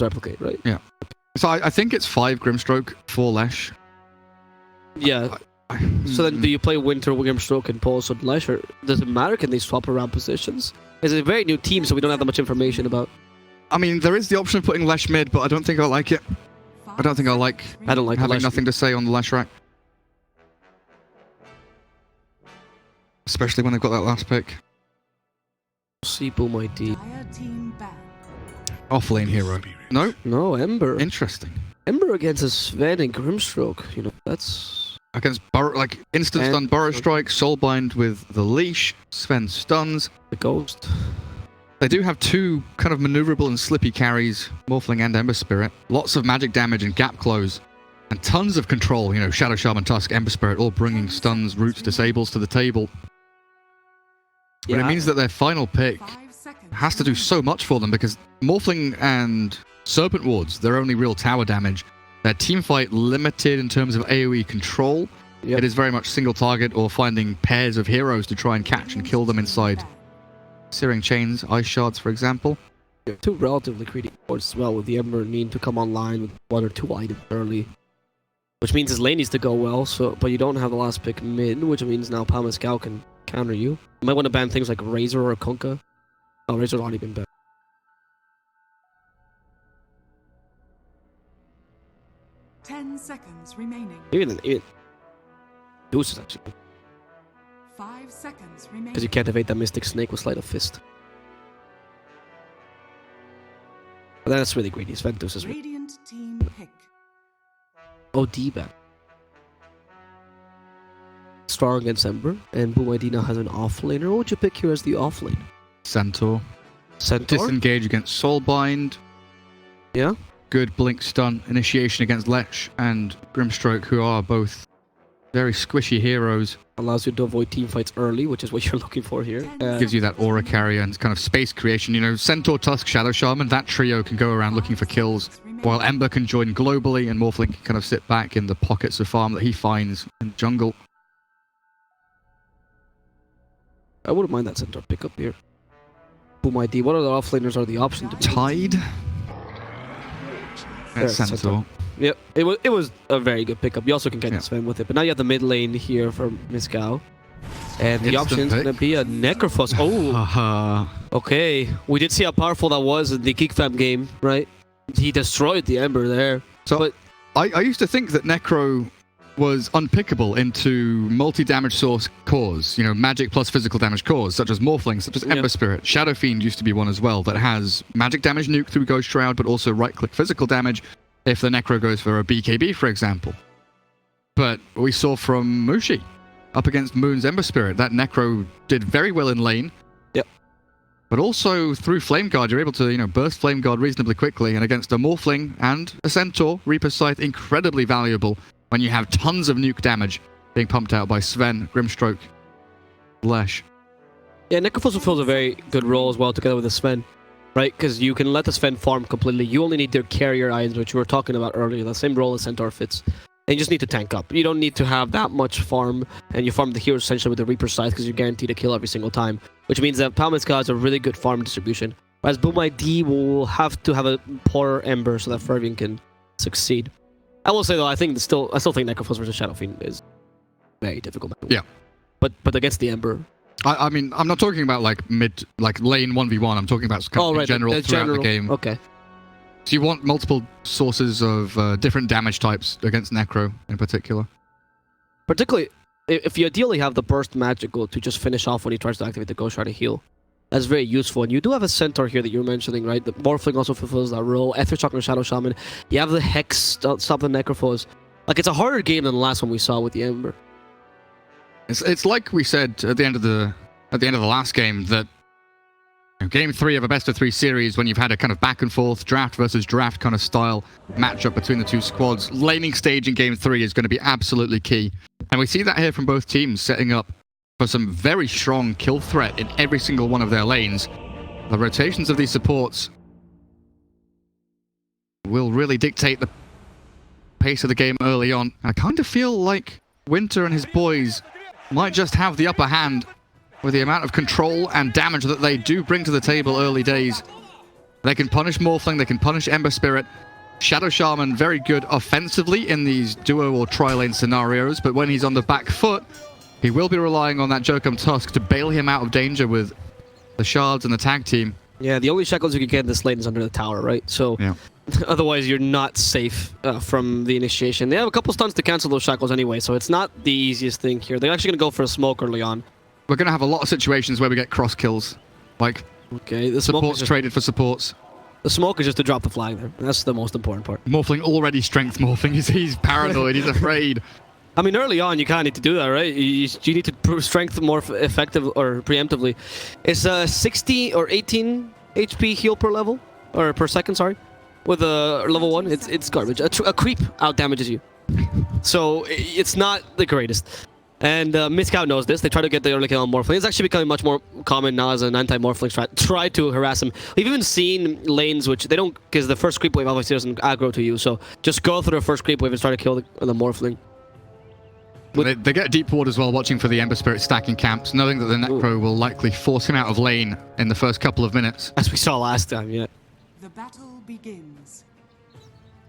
C: replicate, right?
D: Yeah. So I think it's 5 Grimstroke, 4 Lesh.
C: Yeah. So then do you play Winter, Grimstroke, and Pulse on Lesh, or does it matter? Can they swap around positions? It's a very new team, so we don't have that much information about...
D: I mean, there is the option of putting Lesh mid, but I don't think I like it. I don't like having nothing to say on the Lesh rack. Especially when they've got that last pick.
C: See Boom ID.
D: Off-lane hero. No?
C: No, Ember.
D: Interesting.
C: Ember against a Sven and Grimstroke. You know, that's...
D: Against instant stun Burrow Strike, Soulbind with the leash, Sven stuns.
C: The Ghost.
D: They do have 2 kind of maneuverable and slippy carries, Morphling and Ember Spirit. Lots of magic damage and gap close. And tons of control, you know, Shadow Shaman, Tusk, Ember Spirit, all bringing stuns, roots, disables to the table. But it means that their final pick
A: 5 seconds.
D: has to do so much for them, because Morphling and Serpent Wards, their only real tower damage. Their teamfight limited in terms of AoE control.
C: Yep.
D: It is very much single target or finding pairs of heroes to try and catch and kill them inside Searing Chains, Ice Shards, for example.
C: Two relatively greedy boards as well, with the Ember needing to come online with 1 or 2 items early. Which means his lane needs to go well, but you don't have the last pick mid, which means now Palmascal can counter you. You might want to ban things like Razor or Kunkka. Oh, Razor's already been banned.
A: 10 seconds remaining.
C: Even Deuce is actually,
A: 5 seconds remaining.
C: because you can't evade that Mystic Snake with Sleight of Fist. But that's really greedy. Sven Deuce is
A: Radiant team pick.
C: OD ban. Strong against Ember, and Boom ID now has an offlaner. What would you pick here as the offlane?
D: Centaur.
C: Centaur?
D: Disengage against Soulbind.
C: Yeah?
D: Good Blink Stun. Initiation against Lech and Grimstroke, who are both very squishy heroes.
C: Allows you to avoid team fights early, which is what you're looking for here.
D: Gives you that aura carrier and kind of space creation. You know, Centaur, Tusk, Shadow Shaman, that trio can go around looking for kills, while Ember can join globally and Morphling can kind of sit back in the pockets of farm that he finds in the jungle.
C: I wouldn't mind that Centaur pickup here. Boom ID. What other offlaners are the option to pick?
D: Tide.
C: There's
D: Centaur.
C: Centaur. Yep, it was a very good pickup. You also can get
D: Yeah.
C: Sven with it, but now you have the mid lane here for Miscal. And the
D: Instant
C: option is
D: pick.
C: going to be a Necrophos. Oh,
D: Haha.
C: okay. We did see how powerful that was in the GeekFam game, right? He destroyed the Ember there.
D: So
C: But-
D: I used to think that Necro was unpickable into multi-damage source cores, you know, magic plus physical damage cores, such as Morphling, such as
C: Yeah.
D: Ember Spirit. Shadow Fiend used to be one as well that has magic damage nuke through Ghost Shroud, but also right-click physical damage if the Necro goes for a BKB, for example. But we saw from Mushi up against Moon's Ember Spirit, that Necro did very well in lane.
C: Yep.
D: But also through Flame Guard, you're able to, you know, burst Flame Guard reasonably quickly, and against a Morphling and a Centaur, Reaper's Scythe, incredibly valuable when you have tons of nuke damage being pumped out by Sven, Grimstroke, Lech.
C: Yeah, Necrophos fulfills a very good role as well together with the Sven, right? Because you can let the Sven farm completely. You only need their carrier items, which we were talking about earlier. The same role as Centaur fits. And you just need to tank up. You don't need to have that much farm, and you farm the heroes essentially with the Reaper Scythe because you're guaranteed a kill every single time. Which means that Palmascal has a really good farm distribution. Whereas Boom ID will have to have a poor Ember so that Fervian can succeed. I will say though, I still think Necrophos versus Shadow Fiend is very difficult.
D: Yeah.
C: But against the Ember.
D: I mean, I'm not talking about like lane 1v1. I'm talking about kind of in general throughout the game.
C: Okay.
D: So you want multiple sources of different damage types against Necro in particular.
C: Particularly, if you ideally have the burst magical to just finish off when he tries to activate the Ghost Shard to heal. That's very useful. And you do have a Centaur here that you're mentioning, right? The Morphling also fulfills that role. Ether Shock and Shadow Shaman. You have the Hex, stop the Necrophos. Like, it's a harder game than the last one we saw with the Ember.
D: It's like we said at the end of the last game that game 3 of a best of 3 series, when you've had a kind of back and forth draft versus draft kind of style matchup between the two squads, laning stage in game 3 is going to be absolutely key. And we see that here from both teams, setting up for some very strong kill threat in every single one of their lanes. The rotations of these supports will really dictate the pace of the game early on. I kind of feel like Winter and his boys might just have the upper hand with the amount of control and damage that they do bring to the table early days. They can punish Morphling, they can punish Ember Spirit. Shadow Shaman very good offensively in these duo or tri-lane scenarios, but when he's on the back foot, he will be relying on that Jokum Tusk to bail him out of danger with the shards and the tag team.
C: Yeah, the only shackles you can get in this lane is under the tower, right? So
D: Yeah.
C: otherwise you're not safe from the initiation. They have a couple stuns to cancel those shackles anyway, so it's not the easiest thing here. They're actually going to go for a smoke early on.
D: We're going to have a lot of situations where we get cross kills. Like,
C: Okay, the smoke,
D: supports traded for supports.
C: the smoke is just to drop the flag there. That's the most important part.
D: Morphling already strength morphing. He's paranoid, he's afraid.
C: I mean, early on, you kind of need to do that, right? You need to prove strength more effective or preemptively. It's 60 or 18 HP heal per level, or per second, sorry. With a level 1, it's garbage. A creep out damages you. So it's not the greatest. And MYSG+AU knows this. They try to get the early kill on Morphling. It's actually becoming much more common now as an anti-Morphling strat. Try to harass him. We've even seen lanes which they don't, because the first creep wave obviously doesn't aggro to you. So just go through the first creep wave and try to kill the Morphling.
D: They get deep ward as well, watching for the Ember Spirit stacking camps, knowing that the Necro will likely force him out of lane in the first couple of minutes.
C: As we saw last time, yeah.
A: The battle begins.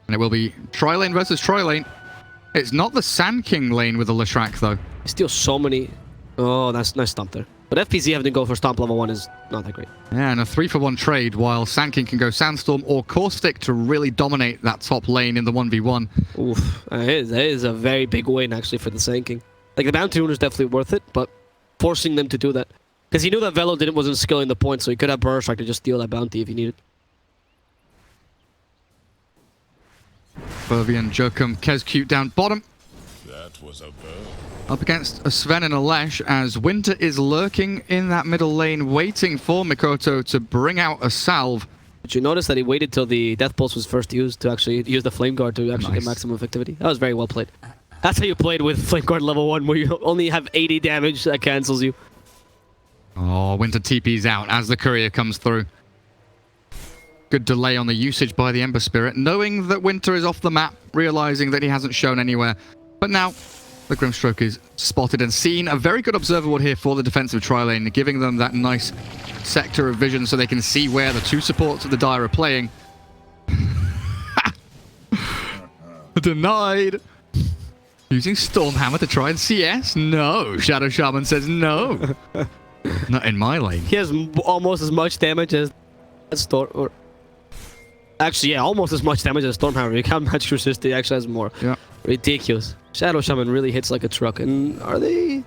D: And it will be tri-lane versus tri-lane. It's not the Sand King lane with the Leshrac, though.
C: He steals so many. Oh, that's nice stomp there. But FPZ having to go for stomp level 1 is not that great.
D: Yeah, and a 3-for-1 trade, while Sand King can go Sandstorm or Caustic to really dominate that top lane in the 1v1.
C: Oof, that is a very big win actually for the Sand King. Like the bounty rune is definitely worth it, but forcing them to do that. Because he knew that Velo wasn't skilling the point, so he could have Burner Strike to just steal that bounty if he needed.
D: Fervian, Jokum, KezCute down bottom.
B: That was a bird.
D: Up against a Sven and a Lesh as Winter is lurking in that middle lane, waiting for Mikoto to bring out a salve.
C: Did you notice that he waited till the Death Pulse was first used to actually use the Flame Guard to actually get maximum effectivity? That was very well played. That's how you played with Flame Guard level 1, where you only have 80 damage that cancels you.
D: Oh, Winter TP's out as the courier comes through. Good delay on the usage by the Ember Spirit, knowing that Winter is off the map, realizing that he hasn't shown anywhere. But now, the Grimstroke is spotted and seen. A very good observer ward here for the defensive tri-lane, giving them that nice sector of vision so they can see where the two supports of the Dire are playing. Denied. Using Stormhammer to try and CS? No. Shadow Shaman says no. Not in my lane.
C: He has almost as much damage as Storm... Or actually, yeah, almost as much damage as Stormhammer. You can't match resist, he actually has more.
D: Yeah.
C: Ridiculous. Shadow Shaman really hits like a truck. And are they...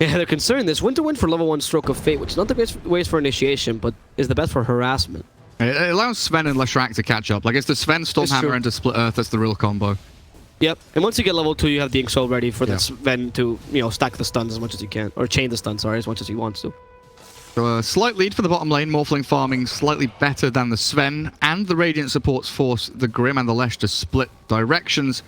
C: Yeah, they're concerned. This Winter went for level 1 Stroke of Fate, which is not the best ways for initiation, but is the best for harassment.
D: It allows Sven and Leshrac to catch up. Like, it's the Sven, Stormhammer, into Split Earth that's the real combo.
C: Yep, and once you get level 2, you have the Ink Soul ready for the Sven to, you know, stack the stuns as much as you can. Or chain the stuns, sorry, as much as he wants to.
D: So a slight lead for the bottom lane. Morphling farming slightly better than the Sven. And the Radiant supports force the Grim and the Lesh to split directions.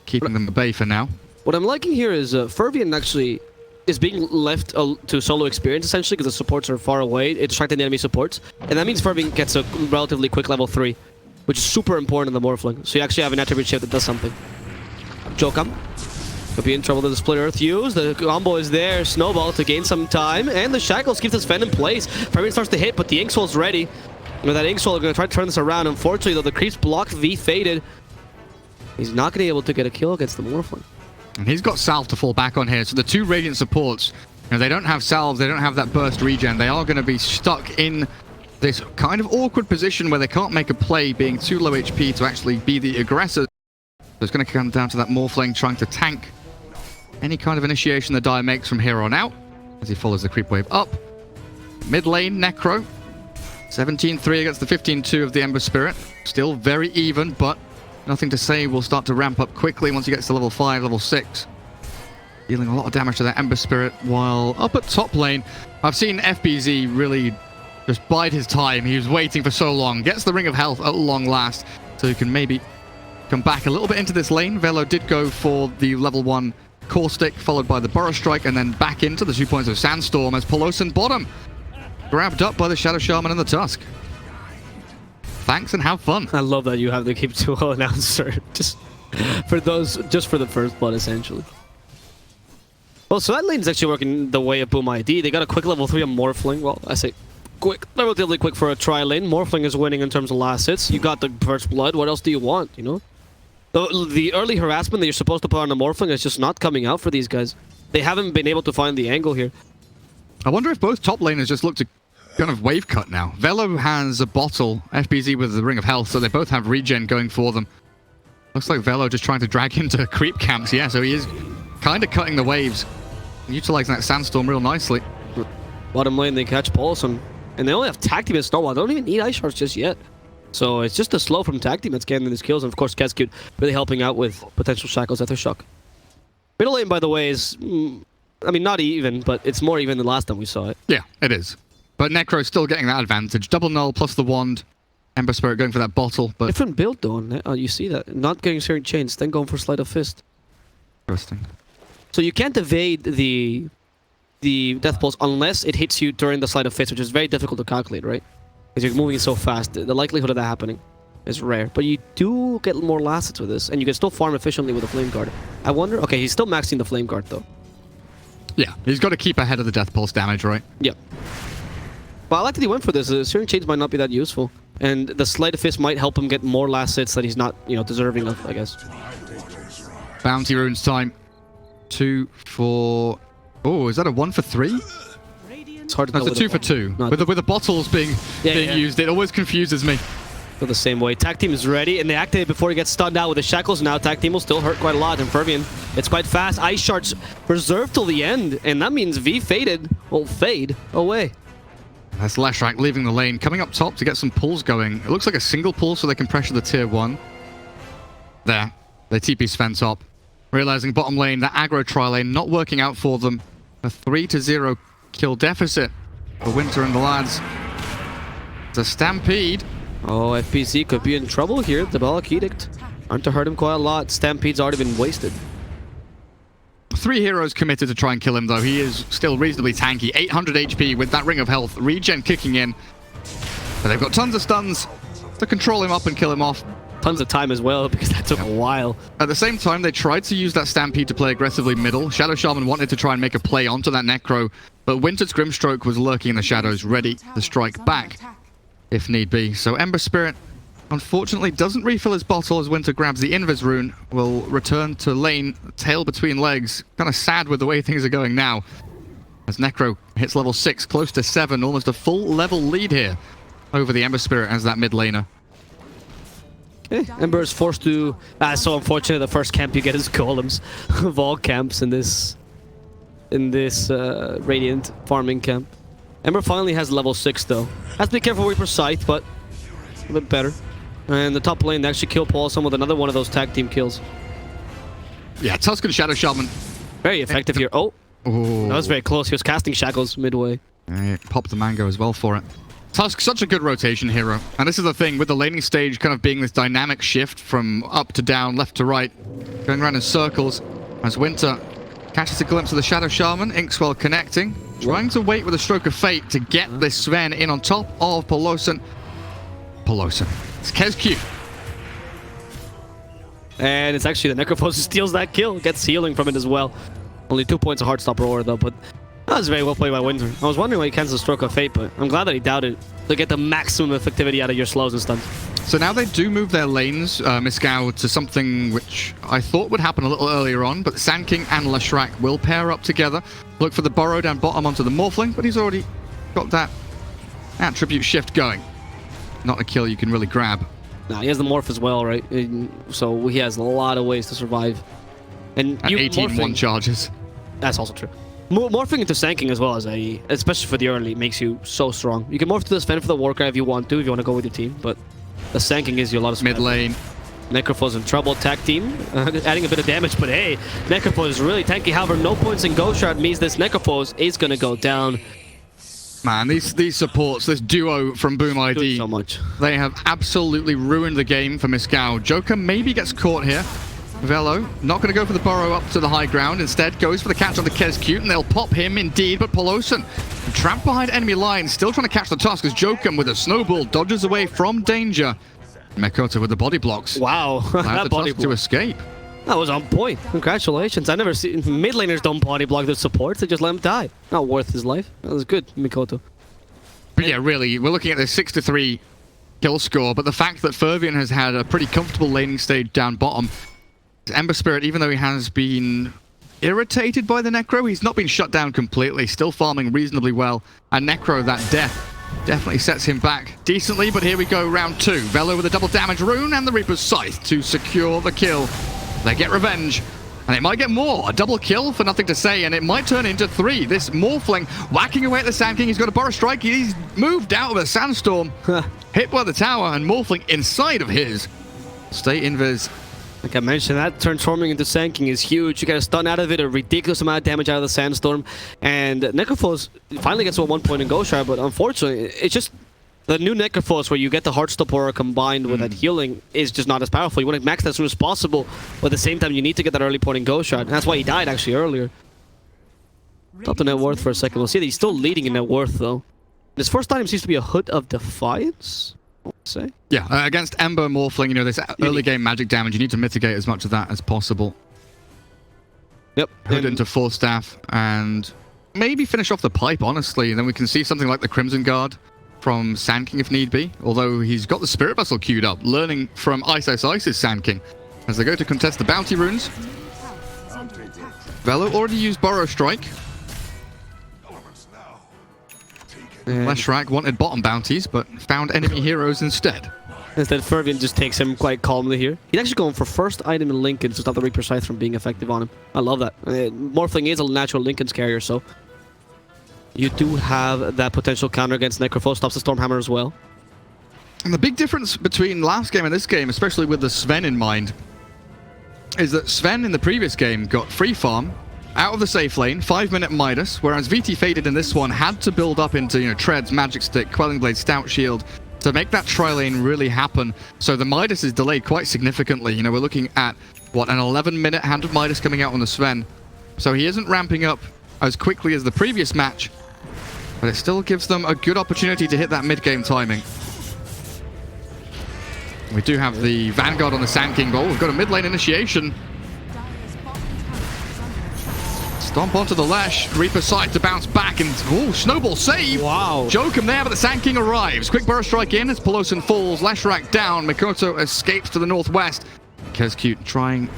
D: Keeping them at bay for now.
C: What I'm liking here is Fervian actually is being left to solo experience, essentially, because the supports are far away, distracting the enemy supports. And that means Fervian gets a relatively quick level 3, which is super important in the Morphling. So you actually have an attribute shift that does something. Jokum could be in trouble with the Split Earth use. The combo is there, Snowball to gain some time, and the Shackles keeps this Fen in place. Fervian starts to hit, but the Ink Soul's ready. With that Ink Soul, they're going to try to turn this around. Unfortunately, though, the creeps blocked, V faded. He's not going to be able to get a kill against the Morphling.
D: And he's got Salve to fall back on here. So the two Radiant supports, you know, they don't have Salves, they don't have that burst regen. They are going to be stuck in this kind of awkward position where they can't make a play, being too low HP to actually be the aggressor. So it's going to come down to that Morphling trying to tank any kind of initiation the Dire makes from here on out as he follows the creep wave up. Mid lane, Necro. 17-3 against the 15-2 of the Ember Spirit. Still very even, but nothing to say. Will start to ramp up quickly once he gets to level 5, level 6. Dealing a lot of damage to that Ember Spirit, while up at top lane, I've seen FBZ really just bide his time. He was waiting for so long. Gets the Ring of Health at long last, so he can maybe come back a little bit into this lane. Velo did go for the level 1 Caustic, followed by the Burrow Strike, and then back into the 2 points of Sandstorm as Pelosin bottom. Grabbed up by the Shadow Shaman and the Tusk. Thanks and have fun.
C: I love that you have the Keep 2-0 announcer. Just for the first blood, essentially. Well, so that lane's actually working the way of Boom ID. They got a quick level 3 on Morphling. Well, I say quick, relatively quick for a tri-lane. Morphling is winning in terms of last hits. You got the first blood. What else do you want, you know? The early harassment that you're supposed to put on the Morphling is just not coming out for these guys. They haven't been able to find the angle here.
D: I wonder if both top laners just look to kind of wave cut now. Velo has a bottle, FBZ with the Ring of Health, so they both have regen going for them. Looks like Velo just trying to drag into creep camps. Yeah, so he is kind of cutting the waves, utilizing that Sandstorm real nicely.
C: Bottom lane, they catch Pulse, and they only have Tag Team and Snowball. They don't even need Ice Shards just yet. So it's just a slow from Tag Team that's getting these kills, and of course KezCute really helping out with potential Shackles Aftershock. Middle lane, by the way, is, I mean, not even, but it's more even than last time we saw it.
D: Yeah, it is. But Necro's still getting that advantage. Double null plus the wand. Ember Spirit going for that bottle, but
C: Different build though. You see that. Not getting Searing Chains, then going for Sleight of Fist.
D: interesting.
C: So you can't evade the Death Pulse unless it hits you during the Sleight of Fist, which is very difficult to calculate, right? Because you're moving so fast. The likelihood of that happening is rare. But you do get more last hits with this, and you can still farm efficiently with a Flame Guard. I wonder... Okay, he's still maxing the Flame Guard, though.
D: Yeah, he's got to keep ahead of the Death Pulse damage, right?
C: Yep. But I like that he went for this. Searing Chains might not be that useful. And the Sleight of Fist might help him get more last hits that he's not, deserving of, I guess.
D: Bounty runes time. 2 for... Oh, is that a 1 for 3?
C: It's hard to
D: That's
C: tell
D: a 2 for 2.
C: No,
D: With the bottles being used, it always confuses me.
C: Go the same way. Tag team is ready, and they activate before he gets stunned out with the shackles. Now tag team will still hurt quite a lot. And Fervian, it's quite fast. Ice shards reserved till the end, and that means V faded will fade away.
D: That's Leshrac leaving the lane, coming up top to get some pulls going. It looks like a single pull, so they can pressure the tier 1. There, they TP Sven top. Realizing bottom lane, that aggro tri-lane not working out for them. A 3-0 kill deficit for Winter and the lads. It's a stampede.
C: Oh, FPC could be in trouble here. The Bellic Edict. Aren't to hurt him quite a lot. Stampede's already been wasted.
D: 3 heroes committed to try and kill him, though. He is still reasonably tanky. 800 HP with that Ring of Health. Regen kicking in. But they've got tons of stuns to control him up and kill him off.
C: Tons of time as well, because that took a while.
D: At the same time, they tried to use that Stampede to play aggressively middle. Shadow Shaman wanted to try and make a play onto that Necro, but Winter's Grimstroke was lurking in the shadows, ready to strike back if need be. So Ember Spirit, unfortunately, doesn't refill his bottle as Winter grabs the Invis rune. Will return to lane, tail between legs. Kind of sad with the way things are going now. As Necro hits level 6, close to 7, almost a full level lead here over the Ember Spirit as that mid laner.
C: Ember is forced to... so unfortunate, the first camp you get is golems of all camps in this Radiant farming camp. Ember finally has level 6 though. Has to be careful with Reaper Scythe, but a bit better. And the top lane, they actually kill Paulson with another one of those tag team kills.
D: Yeah, Tuscan Shadow Shaman.
C: Very effective here. Oh,
D: Ooh.
C: that was very close. He was casting shackles midway.
D: Yeah, popped the mango as well for it. Tusk, such a good rotation hero. And this is the thing, with the laning stage kind of being this dynamic shift from up to down, left to right, going around in circles, as Winter catches a glimpse of the Shadow Shaman, Inkswell connecting, trying to wait with a stroke of fate to get this Sven in on top of Polosan. It's KezQ.
C: And it's actually the Necrophos who steals that kill, gets healing from it as well. Only 2 points of Heartstopper Aura though, but that was very well played by Winter. I was wondering why he cancelled Stroke of Fate, but I'm glad that he doubted to get the maximum effectivity out of your slows and stuns.
D: So now they do move their lanes, MYSG+AU, to something which I thought would happen a little earlier on, but Sand King and Leshrac will pair up together. Look for the burrow down bottom onto the Morphling, but he's already got that attribute shift going. Not a kill you can really grab.
C: Nah, he has the Morph as well, right? So he has a lot of ways to survive. And
D: 18 one charges.
C: That's also true. Morphing into Sand King as well as especially for the early, makes you so strong. You can morph to the Sven for the Warcry if you want to go with your team, but the Sand King gives you a lot of
D: mid lane.
C: Necrophos in trouble, tag team, adding a bit of damage, but hey, Necrophos is really tanky. However, no points in Ghost Shroud means this Necrophos is gonna go down.
D: Man, these supports, this duo from Boom ID,
C: so much.
D: They have absolutely ruined the game for MYSG+AU. Joker maybe gets caught here. Velo, not going to go for the burrow up to the high ground. Instead, goes for the catch on the KezQ, and they'll pop him indeed. But Polosan, trapped behind enemy lines, still trying to catch the Tusk as Jokum with a snowball dodges away from danger. Mekota with the body blocks.
C: Wow, that body block
D: to escape.
C: That was on point. Congratulations. I never seen mid laners don't body block their supports. They just let him die. Not worth his life. That was good, Mikoto.
D: But yeah, really, we're looking at this 6-3 kill score. But the fact that Fervian has had a pretty comfortable laning stage down bottom. Ember Spirit, even though he has been irritated by the Necro, he's not been shut down completely, still farming reasonably well. And Necro, that death, definitely sets him back decently, but here we go, round 2. Velo with a double damage rune and the Reaper's Scythe to secure the kill. They get revenge, and it might get more. A double kill for nothing to say, and it might turn into 3. This Morphling whacking away at the Sand King. He's got a Burrow Strike. He's moved out of a Sandstorm, hit by the tower, and Morphling inside of his. Stay invis.
C: Like I mentioned, that transforming into Sand King is huge. You get a stun out of it, a ridiculous amount of damage out of the Sandstorm. And Necrophos finally gets 1 point in Ghost Shroud, but unfortunately, it's just The new Necrophos, where you get the Heartstop aura combined with that healing, is just not as powerful. You want to max that as soon as possible, but at the same time, you need to get that early point in Ghost Shot. And that's why he died actually earlier. Top the net worth for a second. We'll see that he's still leading in net worth though. His first item seems to be a Hood of Defiance, I would say.
D: Yeah, against Ember, Morphling, you know, this early game magic damage, you need to mitigate as much of that as possible.
C: Yep.
D: Hood into Force Staff and maybe finish off the pipe, honestly. And then we can see something like the Crimson Guard from Sand King if need be. Although he's got the Spirit Vessel queued up, learning from Ice's Sand King. As they go to contest the bounty runes. Velo already used Burrow Strike. Leshrac wanted bottom bounties, but found enemy heroes instead.
C: Instead, Fervian just takes him quite calmly here. He's actually going for first item in Lincoln to stop the Reaper Scythe from being effective on him. I love that. Morphling is a natural Lincoln's carrier, so you do have that potential counter against Necrophos. Stops the Stormhammer as well.
D: And the big difference between last game and this game, especially with the Sven in mind, is that Sven in the previous game got free farm out of the safe lane, 5-minute Midas, whereas VT Faded in this one had to build up into, you know, Treads, Magic Stick, Quelling Blade, Stout Shield to make that tri-lane really happen. So the Midas is delayed quite significantly. You know, we're looking at, what, an 11-minute Hand of Midas coming out on the Sven. So he isn't ramping up as quickly as the previous match, but it still gives them a good opportunity to hit that mid-game timing. We do have the Vanguard on the Sand King goal. We've got a mid-lane initiation. Stomp onto the Lesh. Reaper Scythe to bounce back and... Ooh, Snowball save!
C: Wow.
D: Jokum there, but the Sand King arrives. Quick Burrow Strike in as Pelosin falls. Leshrac down. Mikoto escapes to the northwest. Kezcute trying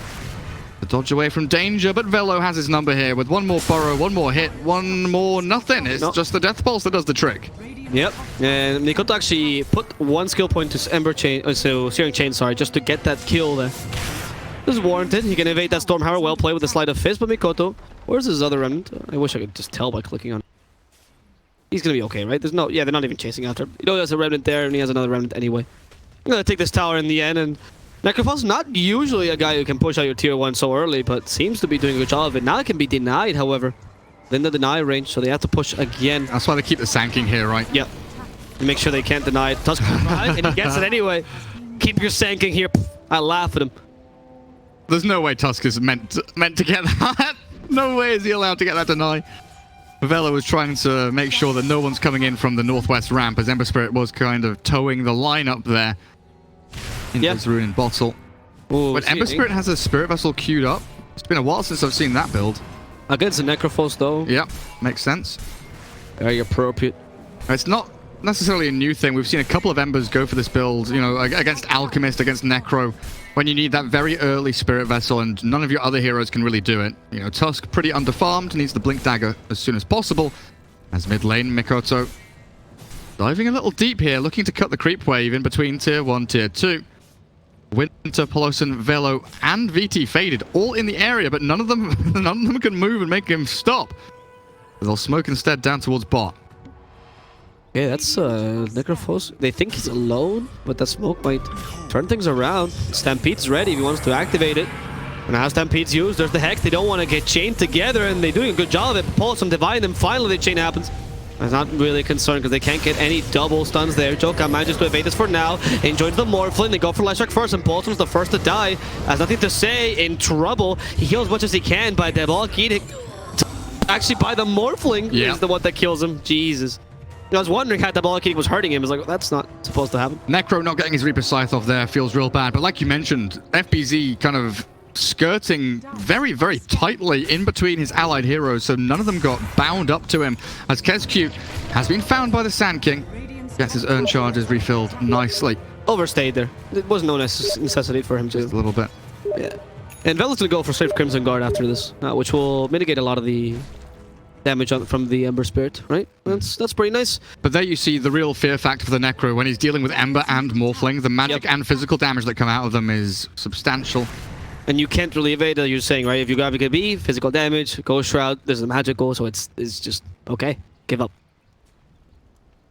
D: to dodge away from danger, but Velo has his number here with one more Burrow, one more hit, one more nothing. It's just the Death Pulse that does the trick.
C: Yep, and Mikoto actually put one skill point to Ember Chain, so Searing Chain, sorry, just to get that kill there. This is warranted. He can evade that Stormhammer. Well played with the Sleight of Fist, but Mikoto, where's his other remnant? I wish I could just tell by clicking on it. He's gonna be okay, right? There's no, yeah, they're not even chasing after him. You know, there's a remnant there, and he has another remnant anyway. I'm gonna take this tower in the end, and Necrophos not usually a guy who can push out your tier 1 so early, but seems to be doing a good job of it. Now it can be denied, however. Then the deny range, so they have to push again.
D: That's why they keep the Sand King here, right?
C: Yep. To make sure they can't deny it. Tusk and he gets it anyway. Keep your Sand King here. I laugh at him.
D: There's no way Tusk is meant to get that. No way is he allowed to get that deny. Velo was trying to make sure that no one's coming in from the northwest ramp, as Ember Spirit was kind of towing the line up there into his Ruin Bottle.
C: Ooh,
D: but Ember Spirit has a Spirit Vessel queued up. It's been a while since I've seen that build.
C: Against the Necrophos, though.
D: Yep, makes sense.
C: Very appropriate.
D: It's not necessarily a new thing. We've seen a couple of Embers go for this build, you know, against Alchemist, against Necro, when you need that very early Spirit Vessel and none of your other heroes can really do it. You know, Tusk pretty underfarmed, needs the Blink Dagger as soon as possible. As mid lane, Mikoto diving a little deep here, looking to cut the creep wave in between tier 1, tier 2. Winter, Pelosin, Velo, and VT Faded all in the area, but none of them can move and make him stop. They'll smoke instead down towards bot.
C: Yeah, that's Necrophos. They think he's alone, but that smoke might turn things around. Stampede's ready if he wants to activate it. And now Stampede's used. There's the Hex. They don't want to get chained together, and they're doing a good job of it. Pelosin dividing them. Finally, the chain happens. I'm not really concerned because they can't get any double stuns there. Joka manages to evade this for now. Enjoys the Morphling. They go for Leshrac first, and Pelosin's the first to die. Has nothing to say. In trouble. He heals as much as he can by the block. Actually, by the Morphling is the one that kills him. Jesus. I was wondering how the blockade was hurting him. I was like, well, that's not supposed to happen.
D: Necro not getting his Reaper Scythe off there feels real bad. But like you mentioned, FBZ kind of skirting very, very tightly in between his allied heroes, so none of them got bound up to him, as Kezcute has been found by the Sand King. Gets his Urn charges refilled nicely.
C: Overstayed there. It wasn't no necessity for him to.
D: Just a little bit.
C: Yeah. And Velo's going to go for straight Crimson Guard after this, which will mitigate a lot of the damage from the Ember Spirit, right? That's pretty nice.
D: But there you see the real fear factor for the Necro. When he's dealing with Ember and Morphling, the magic and physical damage that come out of them is substantial.
C: And you can't really evade it, you're saying, right? If you grab a B, physical damage, Ghost Shroud, there's a magical, so it's just, okay, give up.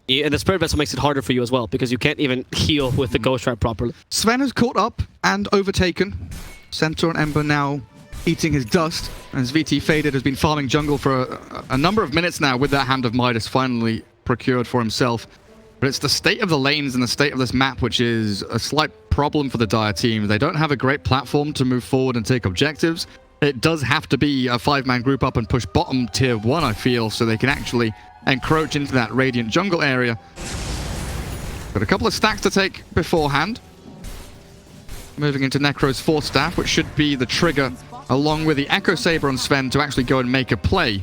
C: Yeah, and the Spirit Vessel makes it harder for you as well, because you can't even heal with the Ghost Shroud properly.
D: Sven has caught up and overtaken. Centaur and Ember now eating his dust, as VT Faded has been farming jungle for a number of minutes now with that Hand of Midas finally procured for himself. But it's the state of the lanes and the state of this map which is a slight problem for the Dire team. They don't have a great platform to move forward and take objectives. It does have to be a 5-man group up and push bottom tier 1, I feel, so they can actually encroach into that Radiant jungle area. Got a couple of stacks to take beforehand. Moving into Necro's 4th staff, which should be the trigger, along with the Echo Saber on Sven, to actually go and make a play.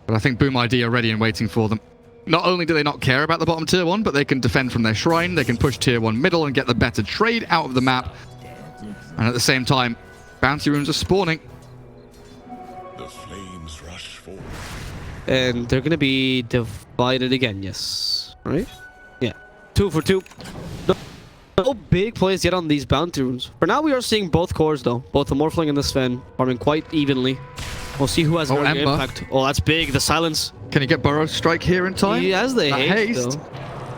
D: But I think Boom ID are ready and waiting for them. Not only do they not care about the bottom tier 1, but they can defend from their shrine, they can push tier 1 middle and get the better trade out of the map. And at the same time, bounty runes are spawning.
B: The flames rush forward.
C: And they're gonna be divided again, yes. Right? Yeah. 2 for 2. No big plays yet on these bounty runes. For now, we are seeing both cores, though. Both the Morphling and the Sven farming quite evenly. We'll see who has an earlier impact. Oh, that's big. The silence.
D: Can he get Burrow Strike here in time?
C: He has the haste.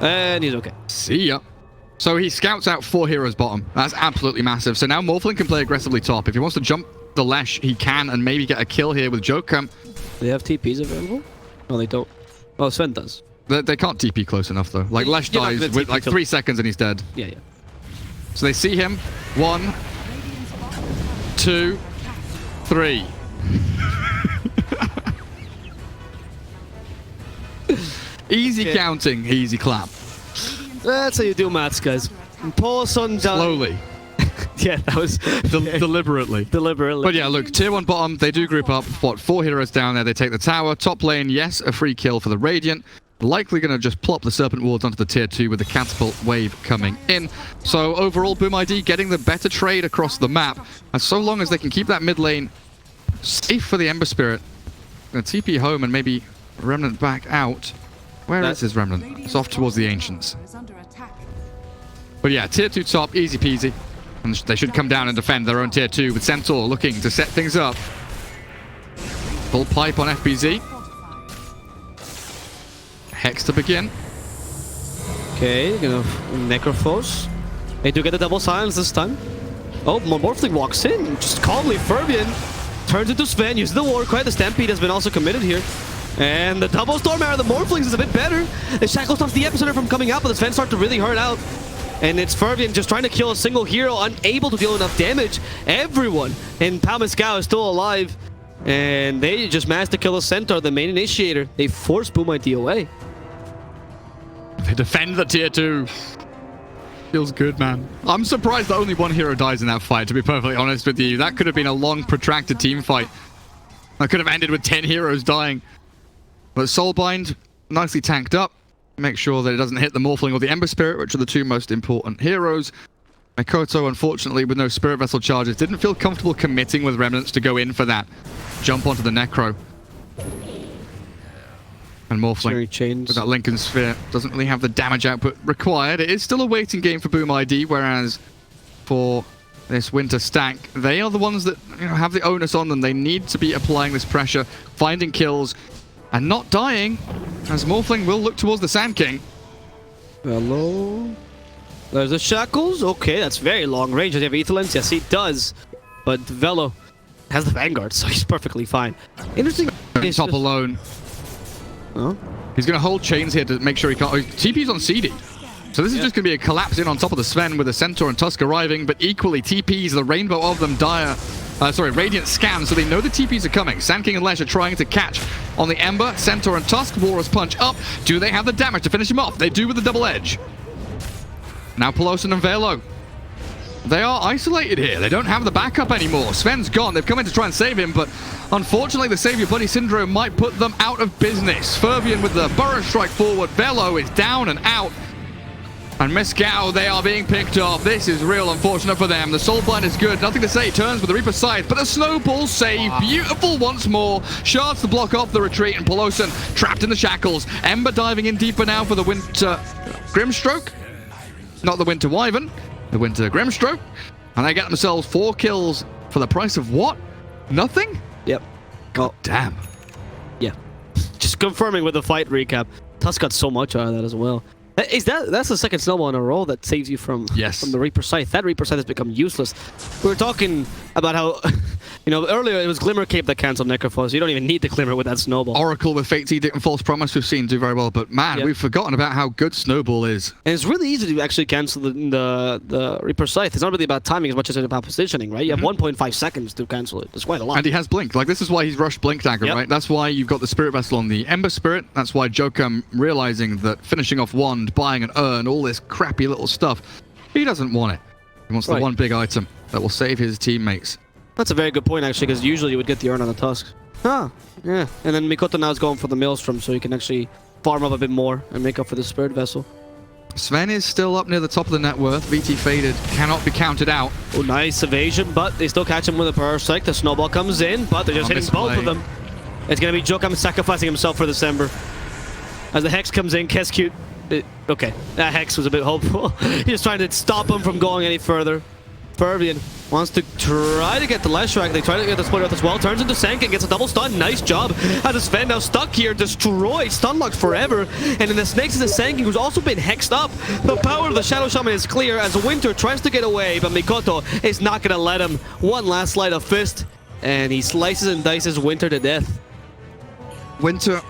C: And he's okay.
D: See ya. So he scouts out 4 heroes bottom. That's absolutely massive. So now Morphling can play aggressively top. If he wants to jump the Lesh, he can and maybe get a kill here with Jokum.
C: Do they have TPs available? No, they don't. Oh, Sven does.
D: They can't TP close enough, though. Like, Lesh dies with like 3 seconds and he's dead.
C: Yeah, yeah.
D: So they see him. 1, 2, 3. Easy counting, easy clap.
C: That's how you do maths, guys. Pull sun down.
D: Slowly.
C: Yeah, that was
D: deliberately.
C: Deliberately.
D: But yeah, look, tier 1 bottom, they do group up. What, 4 heroes down there. They take the tower. Top lane, yes, a free kill for the Radiant. Likely going to just plop the Serpent Wards onto the tier 2 with the catapult wave coming in. So overall, Boom ID getting the better trade across the map. And so long as they can keep that mid lane safe for the Ember Spirit. Gonna TP home and maybe Remnant back out. Where is his Remnant? It's off towards the Ancients. But yeah, tier 2 top, easy peasy. And they should come down and defend their own tier 2 with Centaur looking to set things up. Full pipe on FBZ. Hex to begin.
C: Okay, gonna Necrophos. They do get the double silence this time. Oh, Morphling walks in. Just calmly, Fervian turns into Sven, uses the war cry. The Stampede has been also committed here. And the double Storm Arrow, the Morphlings is a bit better. The Shackle stops the Epicenter from coming out, but the Sven start to really hurt out. And it's Fervian just trying to kill a single hero, unable to deal enough damage. Everyone in Palmascow is still alive. And they just managed to kill a Centaur, the main initiator. They force Boom ID away.
D: They defend the tier 2. Feels good, man. I'm surprised that only 1 hero dies in that fight, to be perfectly honest with you. That could have been a long, protracted team fight. That could have ended with 10 heroes dying. But Soulbind, nicely tanked up. Make sure that it doesn't hit the Morphling or the Ember Spirit, which are the 2 most important heroes. Makoto, unfortunately, with no Spirit Vessel charges, didn't feel comfortable committing with Remnants to go in for that jump onto the Necro. And Morphling, with that Lincoln Sphere, doesn't really have the damage output required. It is still a waiting game for Boom ID, whereas for this winter stack, they are the ones that have the onus on them. They need to be applying this pressure, finding kills, and not dying, as Morphling will look towards the Sand King.
C: Hello? There's the Shackles. Okay, that's very long range. Does he have Aetherlens? Yes, he does. But Velo has the Vanguard, so he's perfectly fine. Interesting.
D: Top alone.
C: Huh?
D: He's going to hold chains here to make sure he can't... Oh, TP's on CD. So this is just going to be a collapse in on top of the Sven with the Centaur and Tusk arriving, but equally TPs, the rainbow of them, Radiant scan, so they know the TPs are coming. Sand King and Lesh are trying to catch on the Ember. Centaur and Tusk, Walrus punch up. Do they have the damage to finish him off? They do with the double edge. Now Pelosin and Velo. They are isolated here. They don't have the backup anymore. Sven's gone. They've come in to try and save him, but unfortunately the Save Your Buddy syndrome might put them out of business. Fervian with the Burrow Strike forward. Velo is down and out. And MYSG+AU, they are being picked off. This is real unfortunate for them. The Soulblind is good. Nothing to say. Turns with the Reaper Scythe, but the Snowball save. Beautiful once more. Shards to block off the retreat, and Pelosin trapped in the shackles. Ember diving in deeper now for the Winter Grimstroke. Not the Winter Wyvern. The Winter Grimstroke. And they get themselves 4 kills for the price of what? Nothing?
C: Yep.
D: God damn.
C: Yeah. Just confirming with the fight recap. Tusk got so much out of that as well. That's the second snowball in a row that saves you from the Reaper Scythe. That Reaper Scythe has become useless. We were talking about how You know, earlier it was Glimmer Cape that cancelled Necrophos. You don't even need the Glimmer with that Snowball.
D: Oracle with Fate's Edict and False Promise we've seen do very well, but man, we've forgotten about how good Snowball is.
C: And it's really easy to actually cancel the Reaper Scythe. It's not really about timing as much as it's about positioning, right? You have 1.5 seconds to cancel it. That's quite a lot.
D: And he has Blink. Like, this is why he's rushed Blink Dagger, right? That's why you've got the Spirit Vessel on the Ember Spirit. That's why Jokam realizing that finishing off Wand, buying an Urn, all this crappy little stuff, he doesn't want it. He wants the one big item that will save his teammates.
C: That's a very good point, actually, because usually you would get the Urn on the Tusk. Ah, yeah. And then Mikoto now is going for the Maelstrom, so he can actually farm up a bit more and make up for the Spirit Vessel.
D: Sven is still up near the top of the net worth. VT Faded cannot be counted out.
C: Oh, nice evasion, but they still catch him with a Burst Strike. The Snowball comes in, but they're just hitting both of them. It's going to be Jokam sacrificing himself for December. As the Hex comes in, Keskute... okay, that Hex was a bit hopeful. He's just trying to stop him from going any further. Fervian wants to try to get the Leshrac. They try to get the split earth as well. Turns into Sank and gets a double stun. Nice job. Has Sven now stuck here, destroyed, stun locked forever. And in the Snakes is a Sank who's also been hexed up. The power of the Shadow Shaman is clear as Winter tries to get away, but Mikoto is not going to let him. One last sleight of fist, and he slices and dices Winter to death.
D: Winter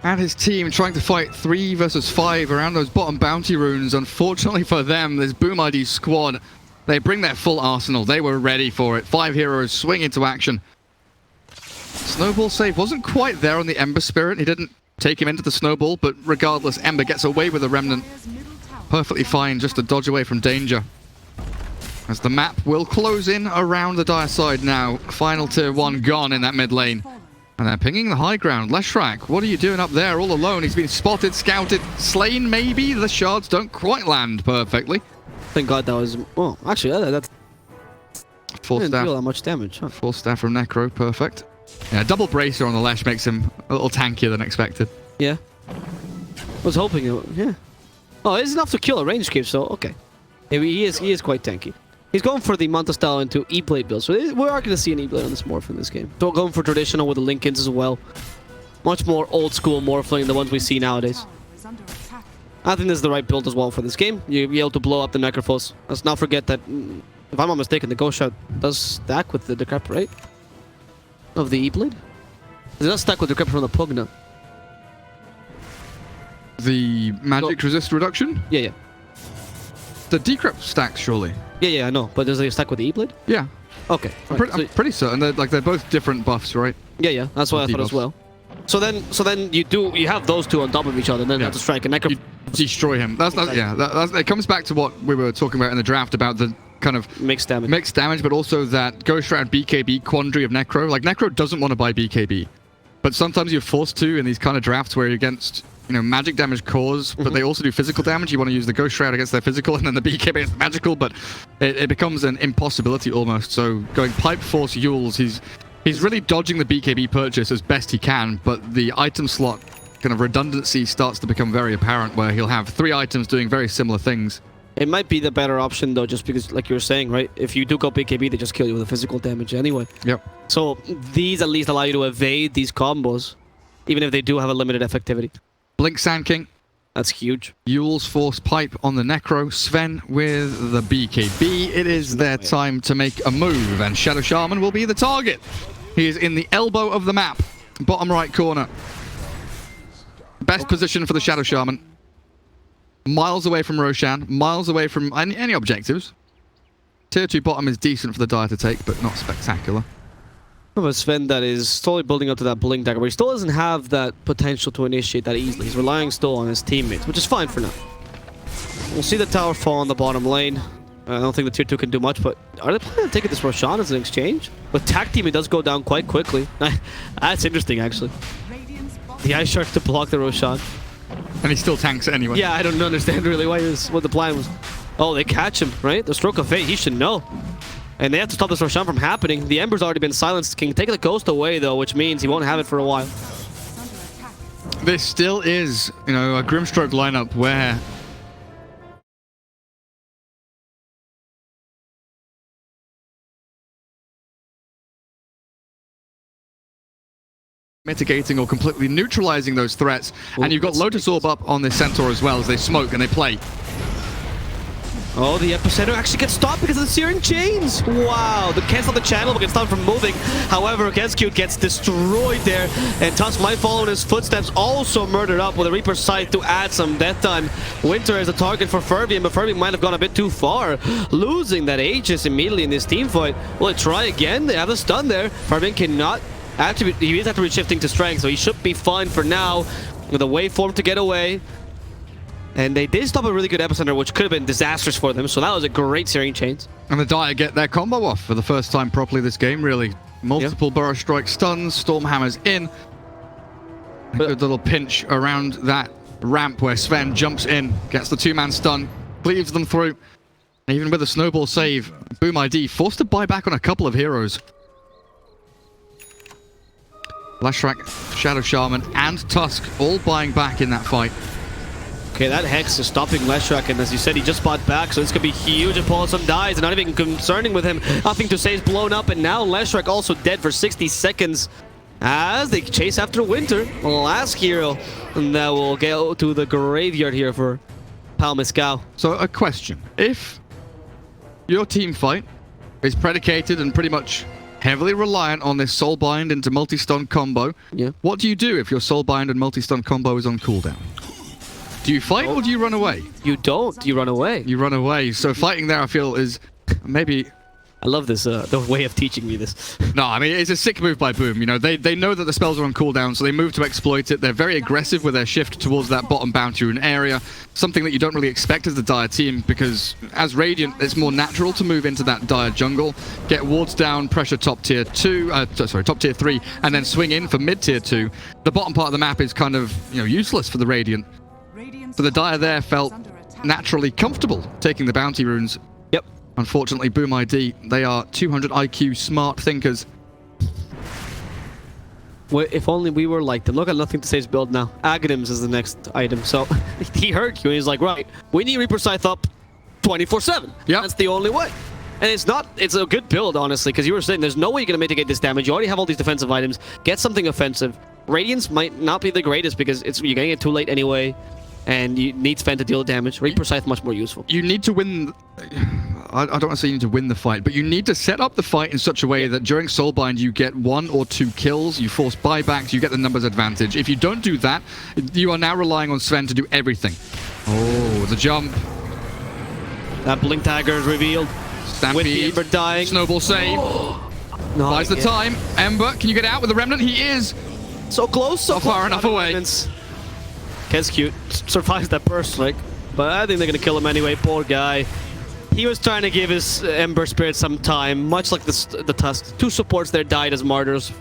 D: and his team trying to fight 3 versus 5 around those bottom bounty runes. Unfortunately for them, this Boom ID squad, they bring their full arsenal. They were ready for it. 5 heroes swing into action. Snowball save wasn't quite there on the Ember Spirit. He didn't take him into the Snowball, but regardless, Ember gets away with the Remnant. Perfectly fine just to dodge away from danger. As the map will close in around the dire side now. Final tier 1 gone in that mid lane. And they're pinging the high ground. Leshrac, what are you doing up there all alone? He's been spotted, scouted, slain maybe. The shards don't quite land perfectly.
C: Thank God that was... Oh, actually, that's...
D: Full
C: didn't
D: staff.
C: deal that much damage, huh?
D: Full staff from Necro, perfect. Yeah, double bracer on the Lesh makes him a little tankier than expected.
C: Yeah. I was hoping it would, yeah. Oh, it's enough to kill a range creep, so okay. He is quite tanky. He's going for the Manta style into E-Blade build, so we are going to see an E-Blade on this Morph in this game. So going for traditional with the Linkins as well. Much more old school Morphling than the ones we see nowadays. I think this is the right build as well for this game. You'll be able to blow up the Necrophos. Let's not forget that, if I'm not mistaken, the Ghost Shot does stack with the Decrepit, right? Of the E-Blade? It does stack with the Decrepit from the Pugna.
D: The magic resist reduction?
C: Yeah, yeah.
D: The Decrep stacks, surely.
C: Yeah, I know. But does it stack with the E-Blade?
D: Yeah.
C: Okay.
D: I'm pretty certain. They're both different buffs, right?
C: Yeah. That's what I thought as well. So then you have those two on top of each other, and then you have to strike a Necro.
D: You destroy him. It comes back to what we were talking about in the draft about the kind of
C: mixed damage, but
D: also that Ghost Shroud BKB quandary of Necro. Like, Necro doesn't want to buy BKB, but sometimes you're forced to in these kind of drafts where you're against, you know, magic damage cores, but they also do physical damage. You want to use the Ghost Shroud against their physical, and then the BKB is magical, but it becomes an impossibility almost. So going Pipe Force Yules, he's really dodging the BKB purchase as best he can, but the item slot kind of redundancy starts to become very apparent, where he'll have 3 items doing very similar things.
C: It might be the better option though, just because, like you were saying, right? If you do go BKB, they just kill you with the physical damage anyway.
D: Yep.
C: So these at least allow you to evade these combos, even if they do have a limited effectivity.
D: Blink Sand King.
C: That's huge.
D: Yule's Force Pipe on the Necro. Sven with the BKB. It is their time to make a move, and Shadow Shaman will be the target. He is in the elbow of the map, bottom right corner. Best position for the Shadow Shaman. Miles away from Roshan, miles away from any objectives. Tier 2 bottom is decent for the Dire to take, but not spectacular.
C: We have a Sven that is slowly building up to that Blink Dagger, but he still doesn't have that potential to initiate that easily. He's relying still on his teammates, which is fine for now. We'll see the tower fall on the bottom lane. I don't think the tier 2 can do much, but are they planning on taking this Roshan as an exchange? With tag team, it does go down quite quickly. That's interesting, actually. The Ice Shark to block the Roshan.
D: And he still tanks it anyway.
C: Yeah, I don't understand really what the plan was. Oh, they catch him, right? The Stroke of Fate, he should know. And they have to stop this Roshan from happening. The Ember's already been silenced. Can take the Ghost away, though, which means he won't have it for a while.
D: This still is, you know, a Grimstroke lineup where mitigating or completely neutralizing those threats. Ooh, and you've got Lotus Orb up on this Centaur as well as they smoke and they play.
C: Oh, the Epicenter actually gets stopped because of the Searing Chains. Wow, the cancel the channel but gets stopped from moving. However, Kescute gets destroyed there, and Tusk might follow in his footsteps, also murdered up with a Reaper's Scythe to add some death time. Winter is a target for Furby, but Furby might have gone a bit too far, losing that Aegis immediately in this team fight. Will it try again? They have the stun there. Furby cannot activate. He is actually shifting to strength, so he should be fine for now with a waveform to get away. And they did stop a really good Epicenter, which could have been disastrous for them. So that was a great Searing Chains.
D: And the Dire get their combo off for the first time properly this game, really. Multiple Burrow Strike stuns, Stormhammer's in. A good little pinch around that ramp where Sven jumps in, gets the two-man stun, cleaves them through. And even with a snowball save, Boom ID forced to buy back on a couple of heroes. Lashrak, Shadow Shaman, and Tusk all buying back in that fight.
C: Okay, that Hex is stopping Leshrak, and as you said, he just bought back, so this could be huge if Paulson dies, and not even concerning with him. Nothing to say is blown up, and now Leshrak also dead for 60 seconds as they chase after Winter, the last hero, and that will go to the graveyard here for Palmescow.
D: So a question, if your team fight is predicated and pretty much heavily reliant on this Soulbind into multi-stun combo, what do you do if your Soulbind and multi-stun combo is on cooldown? Do you fight or do you run away?
C: You don't. You run away.
D: You run away. So fighting there, I feel, is maybe...
C: I love this, the way of teaching me this.
D: No, I mean, it's a sick move by Boom. You know, they know that the spells are on cooldown, so they move to exploit it. They're very aggressive with their shift towards that bottom bounty rune area. Something that you don't really expect as the Dire team, because as Radiant, it's more natural to move into that Dire jungle, get wards down, pressure top tier 3, and then swing in for mid tier 2. The bottom part of the map is kind of, you know, useless for the Radiant. So the Dire there felt naturally comfortable taking the bounty runes.
C: Yep.
D: Unfortunately, Boom ID, they are 200 IQ smart thinkers.
C: Well, if only we were like them. Look at Nothing to Say's build now. Aghanims is the next item. So he heard you and he's like, right, we need Reaper Scythe up 24/7.
D: Yeah.
C: That's the only way. And it's a good build, honestly, because you were saying there's no way you're going to mitigate this damage. You already have all these defensive items. Get something offensive. Radiance might not be the greatest because you're getting it too late anyway. And you need Sven to deal damage. Reaper Scythe much more useful.
D: You need to win... I don't want to say you need to win the fight, but you need to set up the fight in such a way that during Soulbind you get 1 or 2 kills, you force buybacks, you get the numbers advantage. If you don't do that, you are now relying on Sven to do everything. Oh, the jump.
C: That Blink Dagger is revealed.
D: Stampede.
C: With the Ember dying.
D: Snowball save.
C: No,
D: Buys the time. Ember, can you get out with the Remnant? He is.
C: So close, so
D: not far enough away.
C: Kescute survives that burst, like, but I think they're gonna kill him anyway. Poor guy. He was trying to give his Ember Spirit some time, much like the Tusk. 2 supports there died as martyrs,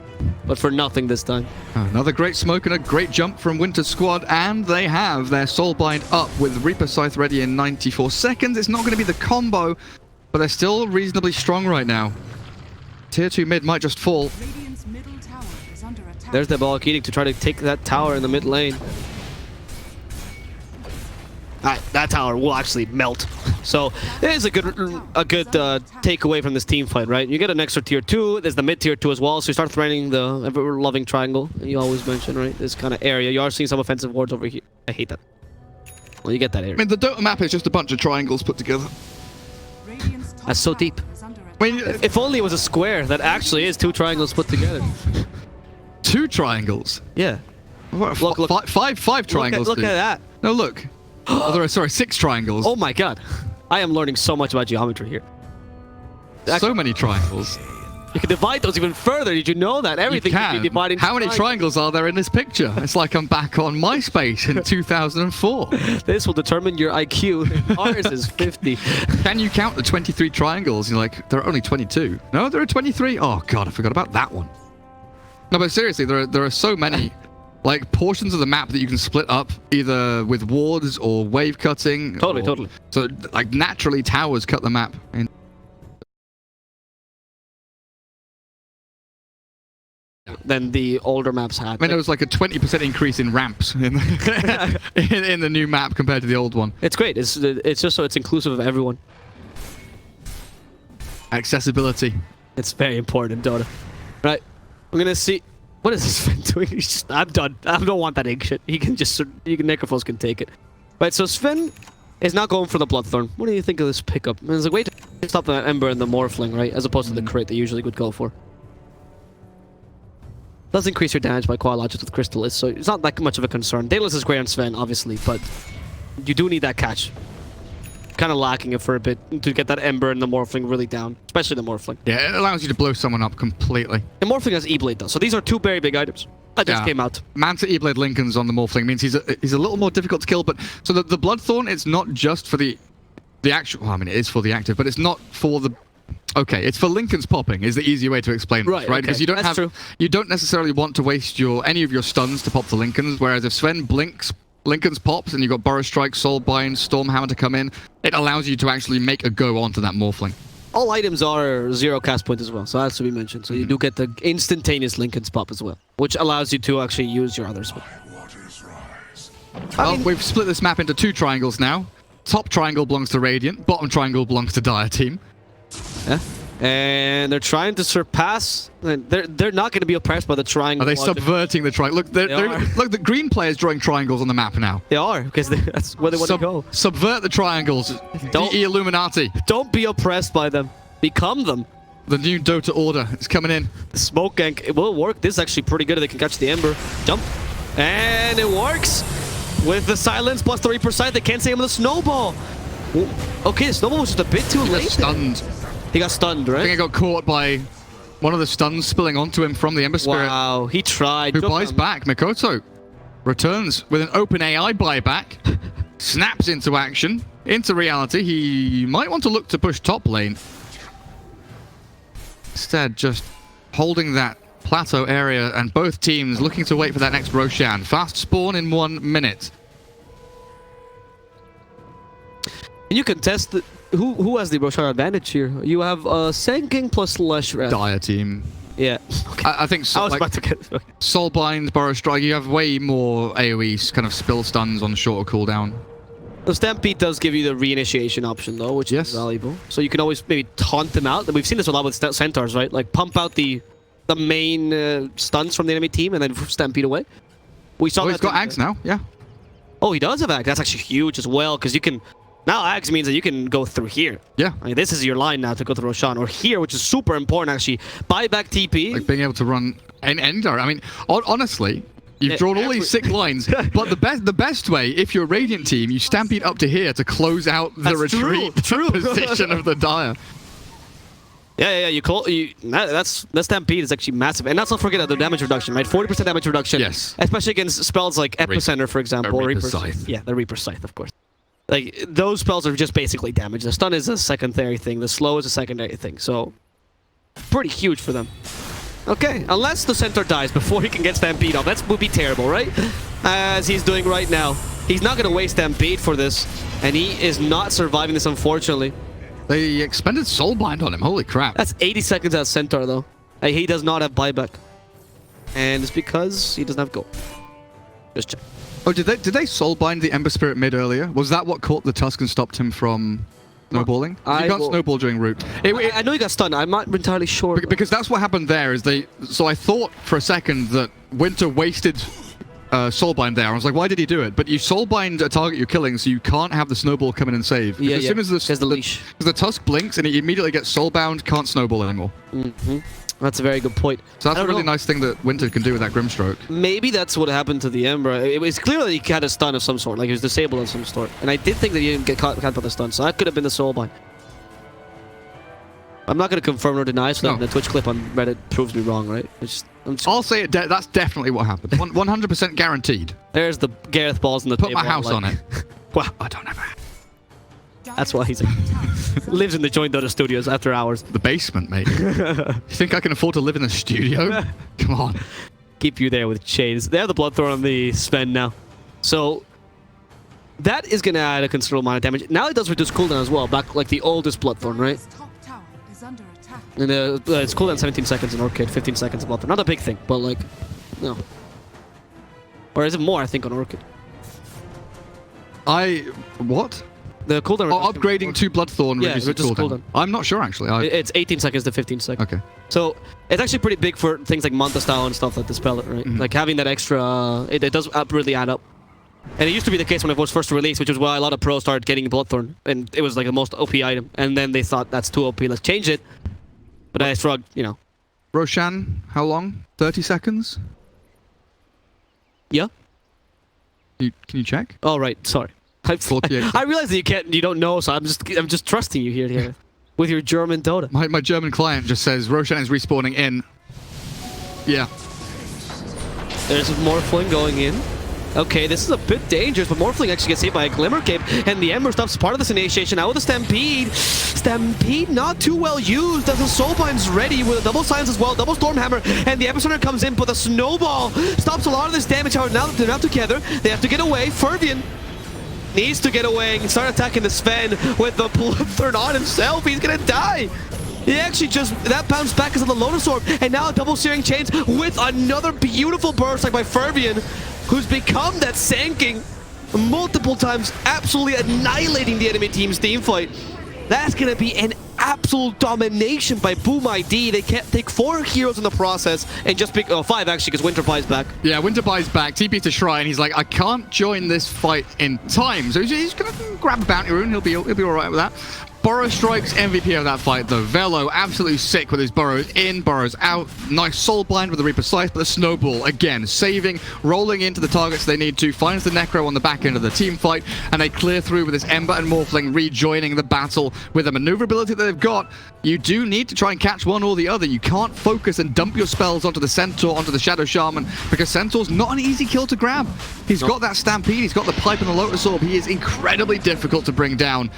C: but for nothing this time.
D: Another great smoke and a great jump from Winter's squad, and they have their Soulbind up with Reaper Scythe ready in 94 seconds. It's not going to be the combo, but they're still reasonably strong right now. Tier 2 mid might just fall.
A: Radiant's middle tower is under attack.
C: There's the ball eating to try to take that tower in the mid lane. That tower will actually melt. So it is a good takeaway from this team fight, right? You get an extra tier 2. There's the mid tier 2 as well. So you start threatening the ever-loving triangle you always mention, right? This kind of area. You are seeing some offensive wards over here. I hate that. Well, you get that area.
D: I mean, the Dota map is just a bunch of triangles put together.
C: That's so deep.
D: I mean,
C: if only it was a square that actually is 2 triangles put together.
D: 2 triangles?
C: Yeah.
D: What,
C: Look.
D: Five triangles.
C: Look at that.
D: No, look. Oh, there are, sorry, 6 triangles.
C: Oh my god. I am learning so much about geometry here.
D: So many triangles.
C: You can divide those even further. Did you know that? Everything can be divided.
D: How many triangles are there in this picture? It's like I'm back on MySpace in 2004.
C: This will determine your IQ. Ours is 50.
D: Can you count the 23 triangles? You're like, there are only 22. No, there are 23. Oh god, I forgot about that one. No, but seriously, there are so many like portions of the map that you can split up either with wards or wave cutting.
C: Totally.
D: So like naturally towers cut the map.
C: Than the older maps had.
D: I mean, there was like a 20% increase in ramps in the new map compared to the old one.
C: It's great. It's just so it's inclusive of everyone.
D: Accessibility.
C: It's very important in Dota. Right. I'm gonna see. What is this Sven doing? He's just, I'm done. I don't want that egg shit. Necrophos can take it. Right, so Sven is not going for the Bloodthorn. What do you think of this pickup? I mean, it's a way to stop the Ember and the Morphling, right? As opposed to the crit they usually would go for. Does increase your damage by quite a lot just with Crystallis, so it's not that much of a concern. Daedalus is great on Sven, obviously, but you do need that catch. Kind of lacking it for a bit to get that Ember and the Morphling really down, especially the Morphling.
D: Yeah, it allows you to blow someone up completely.
C: And Morphling has E-Blade though, so these are two very big items that just came out.
D: Manta E-Blade Lincolns on the Morphling means he's a little more difficult to kill, but so the Bloodthorn, it's not just for the actual, well, I mean it is for the active, but it's not for the, okay, it's for Lincoln's popping is the easier way to explain this, right? Because you don't you don't necessarily want to waste any of your stuns to pop the Lincolns, whereas if Sven blinks, Lincoln's pops, and you've got Burrow Strike, Soulbind, Stormhammer to come in, it allows you to actually make a go onto that Morphling.
C: All items are 0 cast point as well, so that's to be mentioned. So you do get the instantaneous Lincoln's pop as well, which allows you to actually use your other spell.
D: Well, we've split this map into 2 triangles now. Top triangle belongs to Radiant, bottom triangle belongs to Dire Team.
C: Yeah. And they're trying to surpass. They're not going to be oppressed by the triangle.
D: Are they subverting the triangle? Look, look, the green player's drawing triangles on the map now.
C: They are, because that's where they want to go.
D: Subvert the triangles. The Illuminati.
C: Don't be oppressed by them. Become them.
D: The new Dota order is coming in.
C: The smoke gank, it will work. This is actually pretty good if they can catch the Ember. Jump. And it works. With the silence plus the Reaper sight, they can't see him with a snowball. Okay, the snowball was just a bit too late.
D: He got stunned.
C: He got stunned, right?
D: I think he got caught by one of the stuns spilling onto him from the Ember Spirit.
C: Wow, he tried.
D: Who buys back? Mikoto returns with an open AI buyback. Snaps into action, into reality. He might want to look to push top lane. Instead, just holding that plateau area, and both teams looking to wait for that next Roshan. Fast spawn in 1 minute.
C: And you can test the, who has the Roshan advantage here. You have Senking plus Leshrath.
D: Dire Team.
C: Yeah. Okay.
D: I think so.
C: I was about to get. Okay.
D: Soulbind, Burrow Strike. You have way more AoE kind of spill stuns on shorter cooldown.
C: The Stampede does give you the reinitiation option though, which is valuable. So you can always maybe taunt them out. We've seen this a lot with Centaurs, right? Like pump out the main stuns from the enemy team and then Stampede away. We saw that.
D: He's got Ags now, yeah.
C: Oh, he does have Ags. That's actually huge as well, because you can... Now Ags means that you can go through here.
D: Yeah.
C: I mean, this is your line now to go through Roshan. Or here, which is super important actually. Buyback TP.
D: Like being able to run any direct. I mean, honestly, you've drawn all these sick lines, but the best way, if you're a Radiant team, you Stampede up to here to close out the retreat position of the Dire.
C: Yeah. That Stampede is actually massive, and let's not forget the damage reduction, right? 40% damage reduction.
D: Yes.
C: Especially against spells like Epicenter, for example, or
D: Reaper Scythe.
C: Yeah, the Reaper Scythe, of course. Like those spells are just basically damage. The stun is a secondary thing. The slow is a secondary thing. So pretty huge for them. Okay, unless the center dies before he can get Stampede off, that would be terrible, right? As he's doing right now. He's not going to waste Stampede for this, and he is not surviving this, unfortunately.
D: They expended Soulbind on him, holy crap.
C: That's 80 seconds at Centaur, though. He does not have buyback. And it's because he doesn't have gold. Just check.
D: Oh, did they Soulbind the Ember Spirit mid earlier? Was that what caught the Tusk and stopped him from snowballing? You can't snowball during route.
C: I know he got stunned. I'm not entirely sure.
D: Because that's what happened there, is they... So I thought for a second that Winter wasted Soulbind there. I was like, why did he do it? But you Soulbind a target you're killing, so you can't have the snowball come in and save.
C: Yeah,
D: as soon as
C: the leash.
D: The Tusk blinks and he immediately gets Soulbound, can't snowball anymore.
C: Mm-hmm. That's a very good point.
D: So that's a really nice thing that Winter can do with that Grimstroke.
C: Maybe that's what happened to the Ember. It was clear that he had a stun of some sort, like he was disabled of some sort. And I did think that he didn't get caught by the stun, so that could have been the Soulbind. I'm not going to confirm or deny, so that the Twitch clip on Reddit proves me wrong, right?
D: I'll say it. That's definitely what happened. 100% guaranteed.
C: There's the Gareth balls in the
D: Put
C: table.
D: my house on it.
C: Wow.
D: I don't have a house.
C: That's why he's lives in the joint Dota studios after hours.
D: The basement, mate. You think I can afford to live in a studio? Come on.
C: Keep you there with chains. They have the Bloodthorn on the Sven now. So that is going to add a considerable amount of damage. Now it does reduce cooldown as well, back like the oldest Bloodthorn, right? And it's cooldown 17 seconds in Orchid, 15 seconds in Bloodthorn. Not a big thing, but like, no. Or is it more, I think, on Orchid?
D: What?
C: The cooldown...
D: upgrading to Bloodthorn reduces cooldown. I'm not sure, actually.
C: It's 18 seconds to 15 seconds.
D: Okay.
C: So, it's actually pretty big for things like Manta style and stuff that dispel it, right? Mm-hmm. Like, having that extra... It does really add up. And it used to be the case when it was first released, which is why a lot of pros started getting Bloodthorn. And it was like the most OP item. And then they thought, that's too OP, let's change it. But I shrugged, you know.
D: Roshan, how long? 30 seconds?
C: Yeah?
D: Can you check?
C: Oh, right, sorry.
D: 48.
C: I realize that you don't know, so I'm just trusting you here with your German Dota.
D: My German client just says Roshan is respawning in. Yeah.
C: There's Morphling going in. Okay, this is a bit dangerous, but Morphling actually gets saved by a Glimmer Cape, and the Ember stops part of this initiation. Now with the Stampede. Stampede not too well used, as the Soulbind's ready with a double silence as well, double Stormhammer, and the Epicenter comes in, but the Snowball stops a lot of this damage. However, now that they're not together, they have to get away. Fervian needs to get away and start attacking the Sven with the Bloodthorn on himself. He's gonna die. He actually that bounced back as of the Lotus Orb, and now a double Searing Chains with another beautiful burst like by Fervian, who's become that Sanking multiple times, absolutely annihilating the enemy team's team fight. That's gonna be an absolute domination by BoomID. They can't take 4 heroes in the process and just pick 5 actually, because Winterpie's back.
D: Yeah, Winterpie's back. TP to Shrine. He's like, I can't join this fight in time, so he's gonna grab a bounty rune. He'll be all right with that. Burrow strikes MVP of that fight though. Velo absolutely sick with his burrows in, burrows out. Nice Soulbind with the Reaper Scythe, but the Snowball again saving, rolling into the targets they need to, finds the Necro on the back end of the team fight, and they clear through with this Ember and Morphling rejoining the battle. With the maneuverability that they've got, you do need to try and catch one or the other. You can't focus and dump your spells onto the Centaur, onto the Shadow Shaman, because Centaur's not an easy kill to grab. He's got that Stampede, he's got the Pipe and the Lotus Orb. He is incredibly difficult to bring down.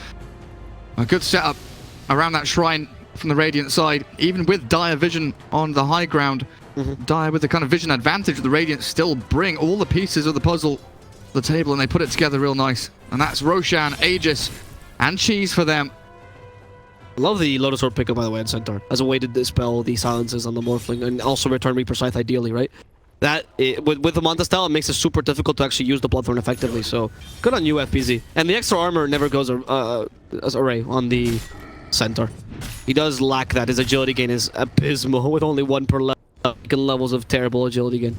D: A good setup around that Shrine from the Radiant side, even with Dire Vision on the high ground. Dire with the kind of vision advantage of the Radiant still bring all the pieces of the puzzle to the table, and they put it together real nice. And that's Roshan, Aegis, and Cheese for them.
C: I love the Lotus Orb pickup, by the way, on Centaur, as a way to dispel the silences on the Morphling, and also return Reaper Scythe ideally, right? With the Manta style, it makes it super difficult to actually use the Bloodthorn effectively, so good on you, FPZ. And the extra armor never goes as array on the Centaur. He does lack that. His agility gain is abysmal, with only 1 per levels of terrible agility gain.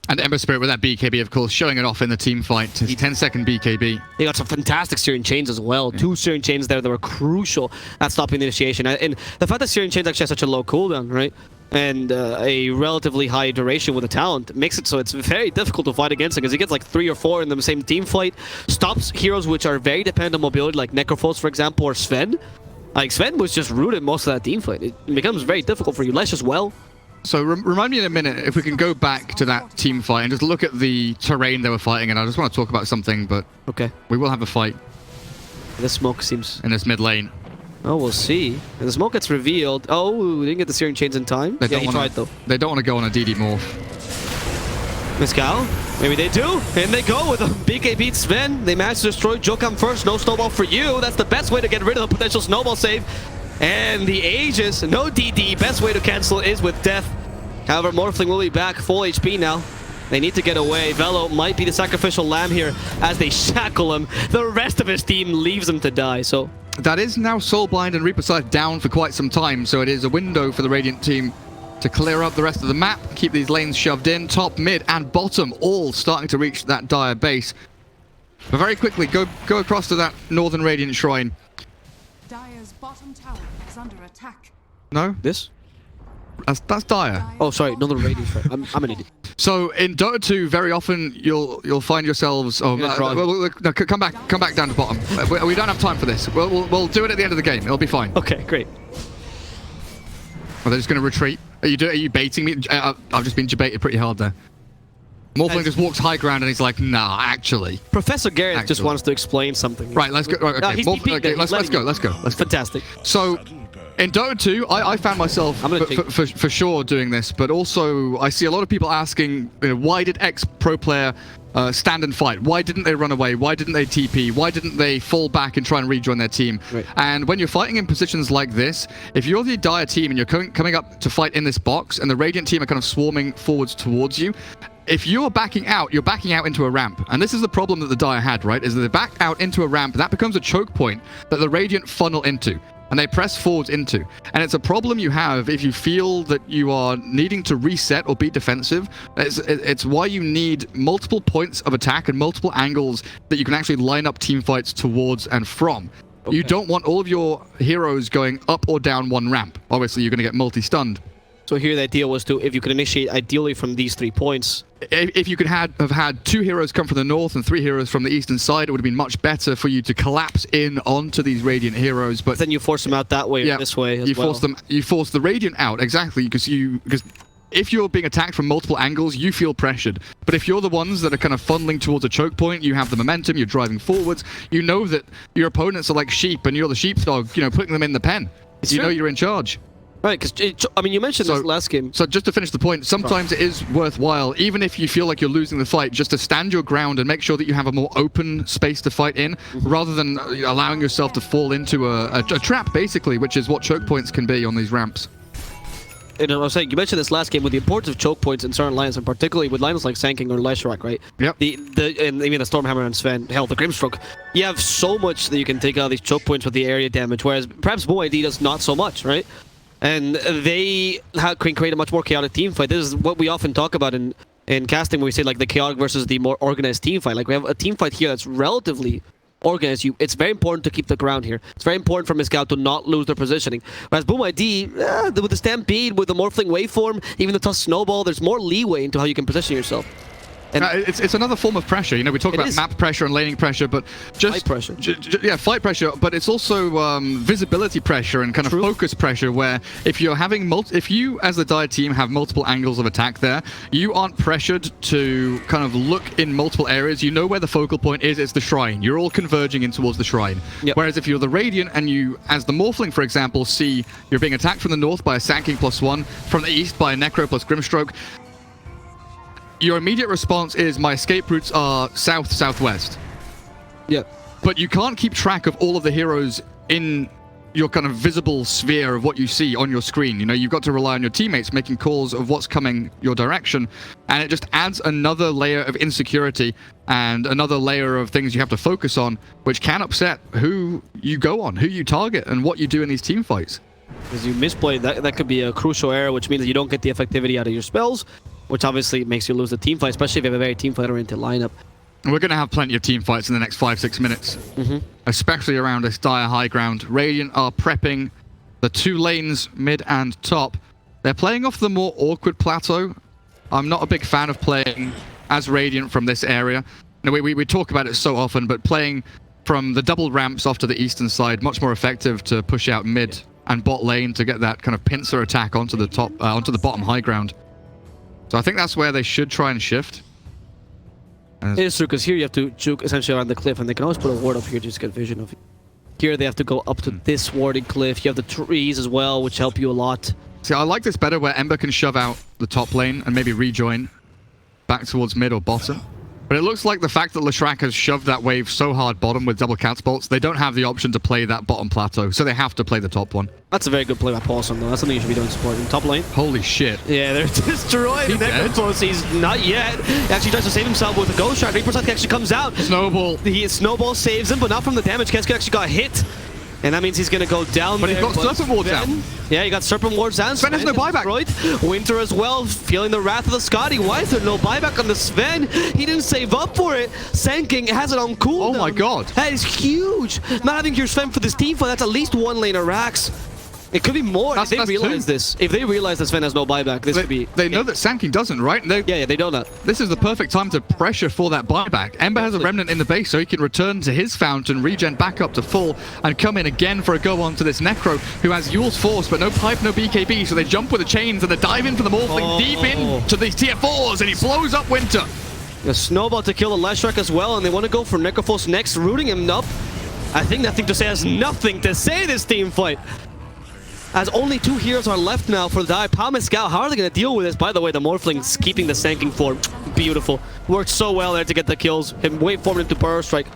D: And Ember Spirit with that BKB, of course, showing it off in the team fight. His 10-second BKB.
C: He got some fantastic Searing Chains as well. Yeah. 2 Searing Chains there that were crucial at stopping the initiation. And the fact that Searing Chains actually has such a low cooldown, right? And a relatively high duration with the talent makes it so it's very difficult to fight against him, because he gets like 3 or 4 in the same team fight. Stops heroes which are very dependent on mobility, like Necrophos, for example, or Sven. Like, Sven was just rooted most of that team fight. It becomes very difficult for Ulesh as well.
D: So remind me in a minute if we can go back to that team fight and just look at the terrain they were fighting in. I just want to talk about something, but
C: okay,
D: we will have a fight.
C: The smoke seems
D: in this mid lane.
C: Oh, we'll see. And the smoke gets revealed. Oh, we didn't get the Searing Chains in time.
D: He tried though. They don't want to go on a DD morph.
C: MYSG+AU? Maybe they do. And they go with a BKB Sven. They manage to destroy Jokam first. No snowball for you. That's the best way to get rid of the potential snowball save. And the Aegis, no DD. Best way to cancel is with death. However, Morphling will be back full HP now. They need to get away. Velo might be the sacrificial lamb here as they shackle him. The rest of his team leaves him to die, so...
D: That is now Soulbind and Reaper Scythe down for quite some time, so it is a window for the Radiant team to clear up the rest of the map, keep these lanes shoved in. Top, mid, and bottom all starting to reach that Dire base. But very quickly, go across to that Northern Radiant Shrine.
A: Dire's bottom tower is under attack.
D: No?
C: This?
D: That's Dire.
C: Oh, sorry, Northern Radiant Shrine. I'm an idiot.
D: So in Dota 2, very often you'll find yourselves. Oh, no, come back down to bottom. We don't have time for this. We'll do it at the end of the game. It'll be fine.
C: Okay, great.
D: Are they just going to retreat? Are you baiting me? I've just been baited pretty hard there. Morphling just walks high ground and he's like, nah, actually.
C: Professor Garrett just wants to explain something.
D: Right, let's go. Right, okay, let's go.
C: Fantastic.
D: So. In Dota 2, I found myself for sure doing this, but also I see a lot of people asking, why did X pro player stand and fight? Why didn't they run away? Why didn't they TP? Why didn't they fall back and try and rejoin their team? Right. And when you're fighting in positions like this, if you're the Dire team and you're coming up to fight in this box, and the Radiant team are kind of swarming forwards towards you, if you're backing out into a ramp. And this is the problem that the Dire had, right? Is that they back out into a ramp, that becomes a choke point that the Radiant funnel into. and they press forwards into. And it's a problem you have if you feel that you are needing to reset or be defensive. It's why you need multiple points of attack and multiple angles that you can actually line up team fights towards and from. Okay. You don't want all of your heroes going up or down one ramp. Obviously, you're going to get multi-stunned.
C: So here the idea was to, if you could initiate ideally from these 3 points.
D: If you could have had 2 heroes come from the north and 3 heroes from the eastern side, it would have been much better for you to collapse in onto these Radiant heroes. But
C: then you force them out that way or this way as well.
D: You force the Radiant out, exactly, because if you're being attacked from multiple angles, you feel pressured. But if you're the ones that are kind of funneling towards a choke point, you have the momentum, you're driving forwards, you know that your opponents are like sheep and you're the sheepdog, you know, putting them in the pen. You know you're in charge.
C: Right, because, I mean, you mentioned this last game.
D: So just to finish the point, sometimes it is worthwhile, even if you feel like you're losing the fight, just to stand your ground and make sure that you have a more open space to fight in, rather than allowing yourself to fall into a trap, basically, which is what choke points can be on these ramps.
C: And I was saying, you mentioned this last game with the importance of choke points in certain lines, and particularly with lines like Sanking or Leshrac, right?
D: Yep.
C: And even the Stormhammer and Sven, hell, the Grimstroke. You have so much that you can take out of these choke points with the area damage, whereas perhaps MYSG does not so much, right? And they can create a much more chaotic team fight. This is what we often talk about in casting, where we say like the chaotic versus the more organized team fight. Like we have a team fight here that's relatively organized. It's very important to keep the ground here. It's very important for MYSG to not lose their positioning. Whereas MYSG, with the Stampede, with the Morphling waveform, even the Tusk Snowball, there's more leeway into how you can position yourself.
D: And it's another form of pressure. You know, we talk about map pressure and laning pressure, but just
C: fight pressure.
D: Yeah, fight pressure. But it's also visibility pressure and kind of focus pressure. Where if you're having if you as the Dire team have multiple angles of attack, there you aren't pressured to kind of look in multiple areas. You know where the focal point is. It's the shrine. You're all converging in towards the shrine. Yep. Whereas if you're the Radiant and you, as the Morphling, for example, see you're being attacked from the north by a Sanking +1, from the east by a Necro plus Grimstroke, your immediate response is, my escape routes are south-southwest.
C: Yeah.
D: But you can't keep track of all of the heroes in your kind of visible sphere of what you see on your screen. You know, you've got to rely on your teammates making calls of what's coming your direction, and it just adds another layer of insecurity and another layer of things you have to focus on, which can upset who you go on, who you target, and what you do in these team fights.
C: Because you misplay, that could be a crucial error, which means that you don't get the effectivity out of your spells, which obviously makes you lose the team fight, especially if you have a very team fighter-oriented lineup.
D: We're going to have plenty of team fights in the next 5-6 minutes, especially around this Dire high ground. Radiant are prepping the 2 lanes, mid and top. They're playing off the more awkward plateau. I'm not a big fan of playing as Radiant from this area. You know, we talk about it so often, but playing from the double ramps off to the eastern side, much more effective to push out mid and bot lane to get that kind of pincer attack onto the top, onto the bottom high ground. So I think that's where they should try and shift.
C: It is true, because here you have to juke essentially around the cliff, and they can always put a ward up here to just get vision of you. Here they have to go up to this warding cliff. You have the trees as well, which help you a lot.
D: See, I like this better where Ember can shove out the top lane and maybe rejoin back towards mid or bottom. But it looks like the fact that Leshrac has shoved that wave so hard bottom with double Cat's bolts, they don't have the option to play that bottom plateau, so they have to play the top one.
C: That's a very good play by Paulson, though. That's something you should be doing supporting. Top lane.
D: Holy shit.
C: Yeah, they're destroyed.
D: He's dead?
C: He's not yet. He actually tries to save himself with a Ghost Shot. Reaper Sight actually comes out.
D: Snowball.
C: Snowball saves him, but not from the damage. Keska actually got hit. And that means he's going to go down
D: But he's got Serpent Wards out.
C: Yeah, he got Serpent Wards down.
D: Sven has no buyback.
C: Destroyed. Winter as well, feeling the wrath of the Scotty. Why is there no buyback on the Sven? He didn't save up for it. Sanking has it on cooldown.
D: Oh my god.
C: That is huge. Not having your Sven for this team fight, that's at least 1 lane of Rax. It could be more if they realize this. If they realize that Sven has no buyback, this could be...
D: They know that Sanking doesn't, right?
C: Yeah, they know that.
D: This is the perfect time to pressure for that buyback. Ember has a Remnant in the base, so he can return to his fountain, regen back up to full, and come in again for a go on to this Necro, who has Yule's Force, but no pipe, no BKB, so they jump with the chains, and they dive in for the Morphling deep in to these tier 4s, and he blows up Winter.
C: A Snowball to kill the Leshrac as well, and they want to go for Necrophos next, rooting him up. I think that thing to say has nothing to say this team fight. As only 2 heroes are left now for the Dire. MYSG, how are they going to deal with this? By the way, the Morphling's keeping the Sanking form. Beautiful. Worked so well there to get the kills. Him waveformed into Burrow Strike.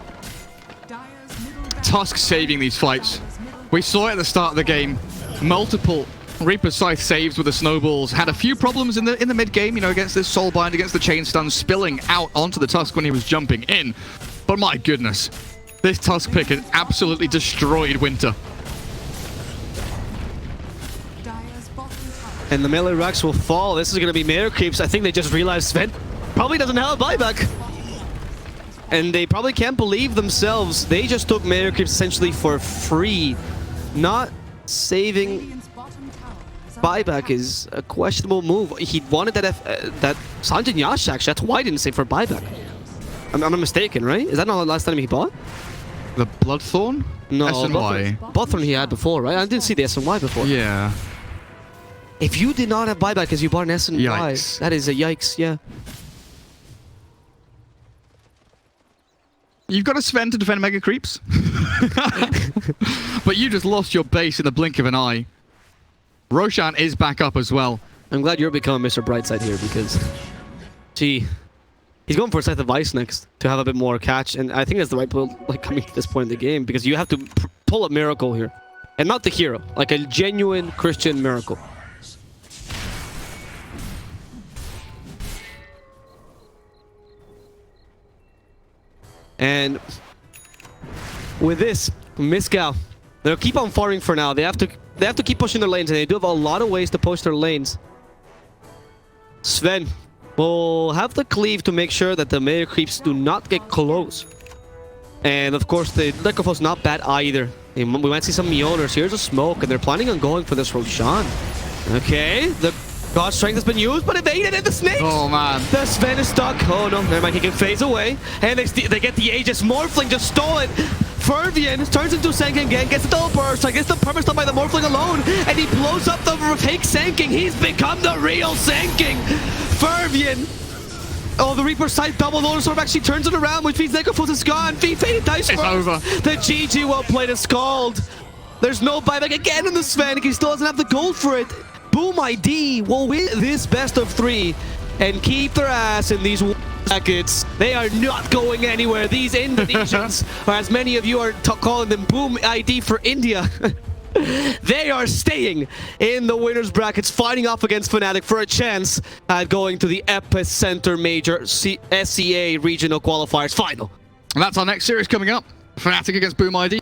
D: Tusk saving these fights. We saw it at the start of the game. Multiple Reaper Scythe saves with the snowballs. Had a few problems in the mid game, you know, against this Soulbind, against the chain stun, spilling out onto the Tusk when he was jumping in. But my goodness, this Tusk pick has absolutely destroyed Winter.
C: And the melee racks will fall. This is going to be Mayor Creeps. I think they just realized Sven probably doesn't have a buyback. And they probably can't believe themselves. They just took Mayor Creeps essentially for free. Not saving
A: Radiant's bottom tower is under
C: buyback
A: attack.
C: is a questionable move. He wanted that that Sanjin Yash actually. That's why I didn't save for buyback. I'm not mistaken, right? Is that not the last time he bought?
D: The Bloodthorn?
C: No,
D: SNY.
C: Bloodthorn he had before, right? I didn't see the SNY before.
D: Yeah.
C: If you did not have buyback because you bought an SNY,
D: Yikes.
C: that is a yikes, yeah.
D: You've got a Sven to defend Mega Creeps. But you just lost your base in the blink of an eye. Roshan is back up as well.
C: I'm glad you're becoming Mr. Brightside here because, gee, he's going for a Scythe of Ice next to have a bit more catch, and I think that's the right build, like coming to this point in the game, because you have to pull a miracle here, and not the hero, like a genuine Christian miracle. And with this, MYSG+AU, they'll keep on farming for now. They have to keep pushing their lanes, and they do have a lot of ways to push their lanes. Sven will have the cleave to make sure that the Mayor Creeps do not get close. And of course, the Necropho's not bad either. We might see some Mjolnirs. Here's a smoke, and they're planning on going for this Roshan. Okay, the God Strength has been used, but evaded, and the snakes!
D: Oh, man.
C: The Sven is stuck. Oh no, never mind, he can phase away. And they get the Aegis. Morphling just stole it. Fervian turns into Senking again, gets the double burst, gets the perma stun by the Morphling alone, and he blows up the fake Senking. He's become the real Senking. Fervian. Oh, the Reaper side double loader sort of actually turns it around, which means Necrophos is gone. Faded Dice
D: It's
C: Rolls.
D: over.
C: The GG well played is called. There's no buyback again in the Sven. He still doesn't have the gold for it. Boom ID will win this best of 3 and keep their ass in these brackets. They are not going anywhere. These Indonesians, or as many of you are calling them, Boom ID for India. They are staying in the winners brackets, fighting off against Fnatic for a chance at going to the Epicenter Major SCA Regional Qualifiers final.
D: And that's our next series coming up. Fnatic against Boom ID.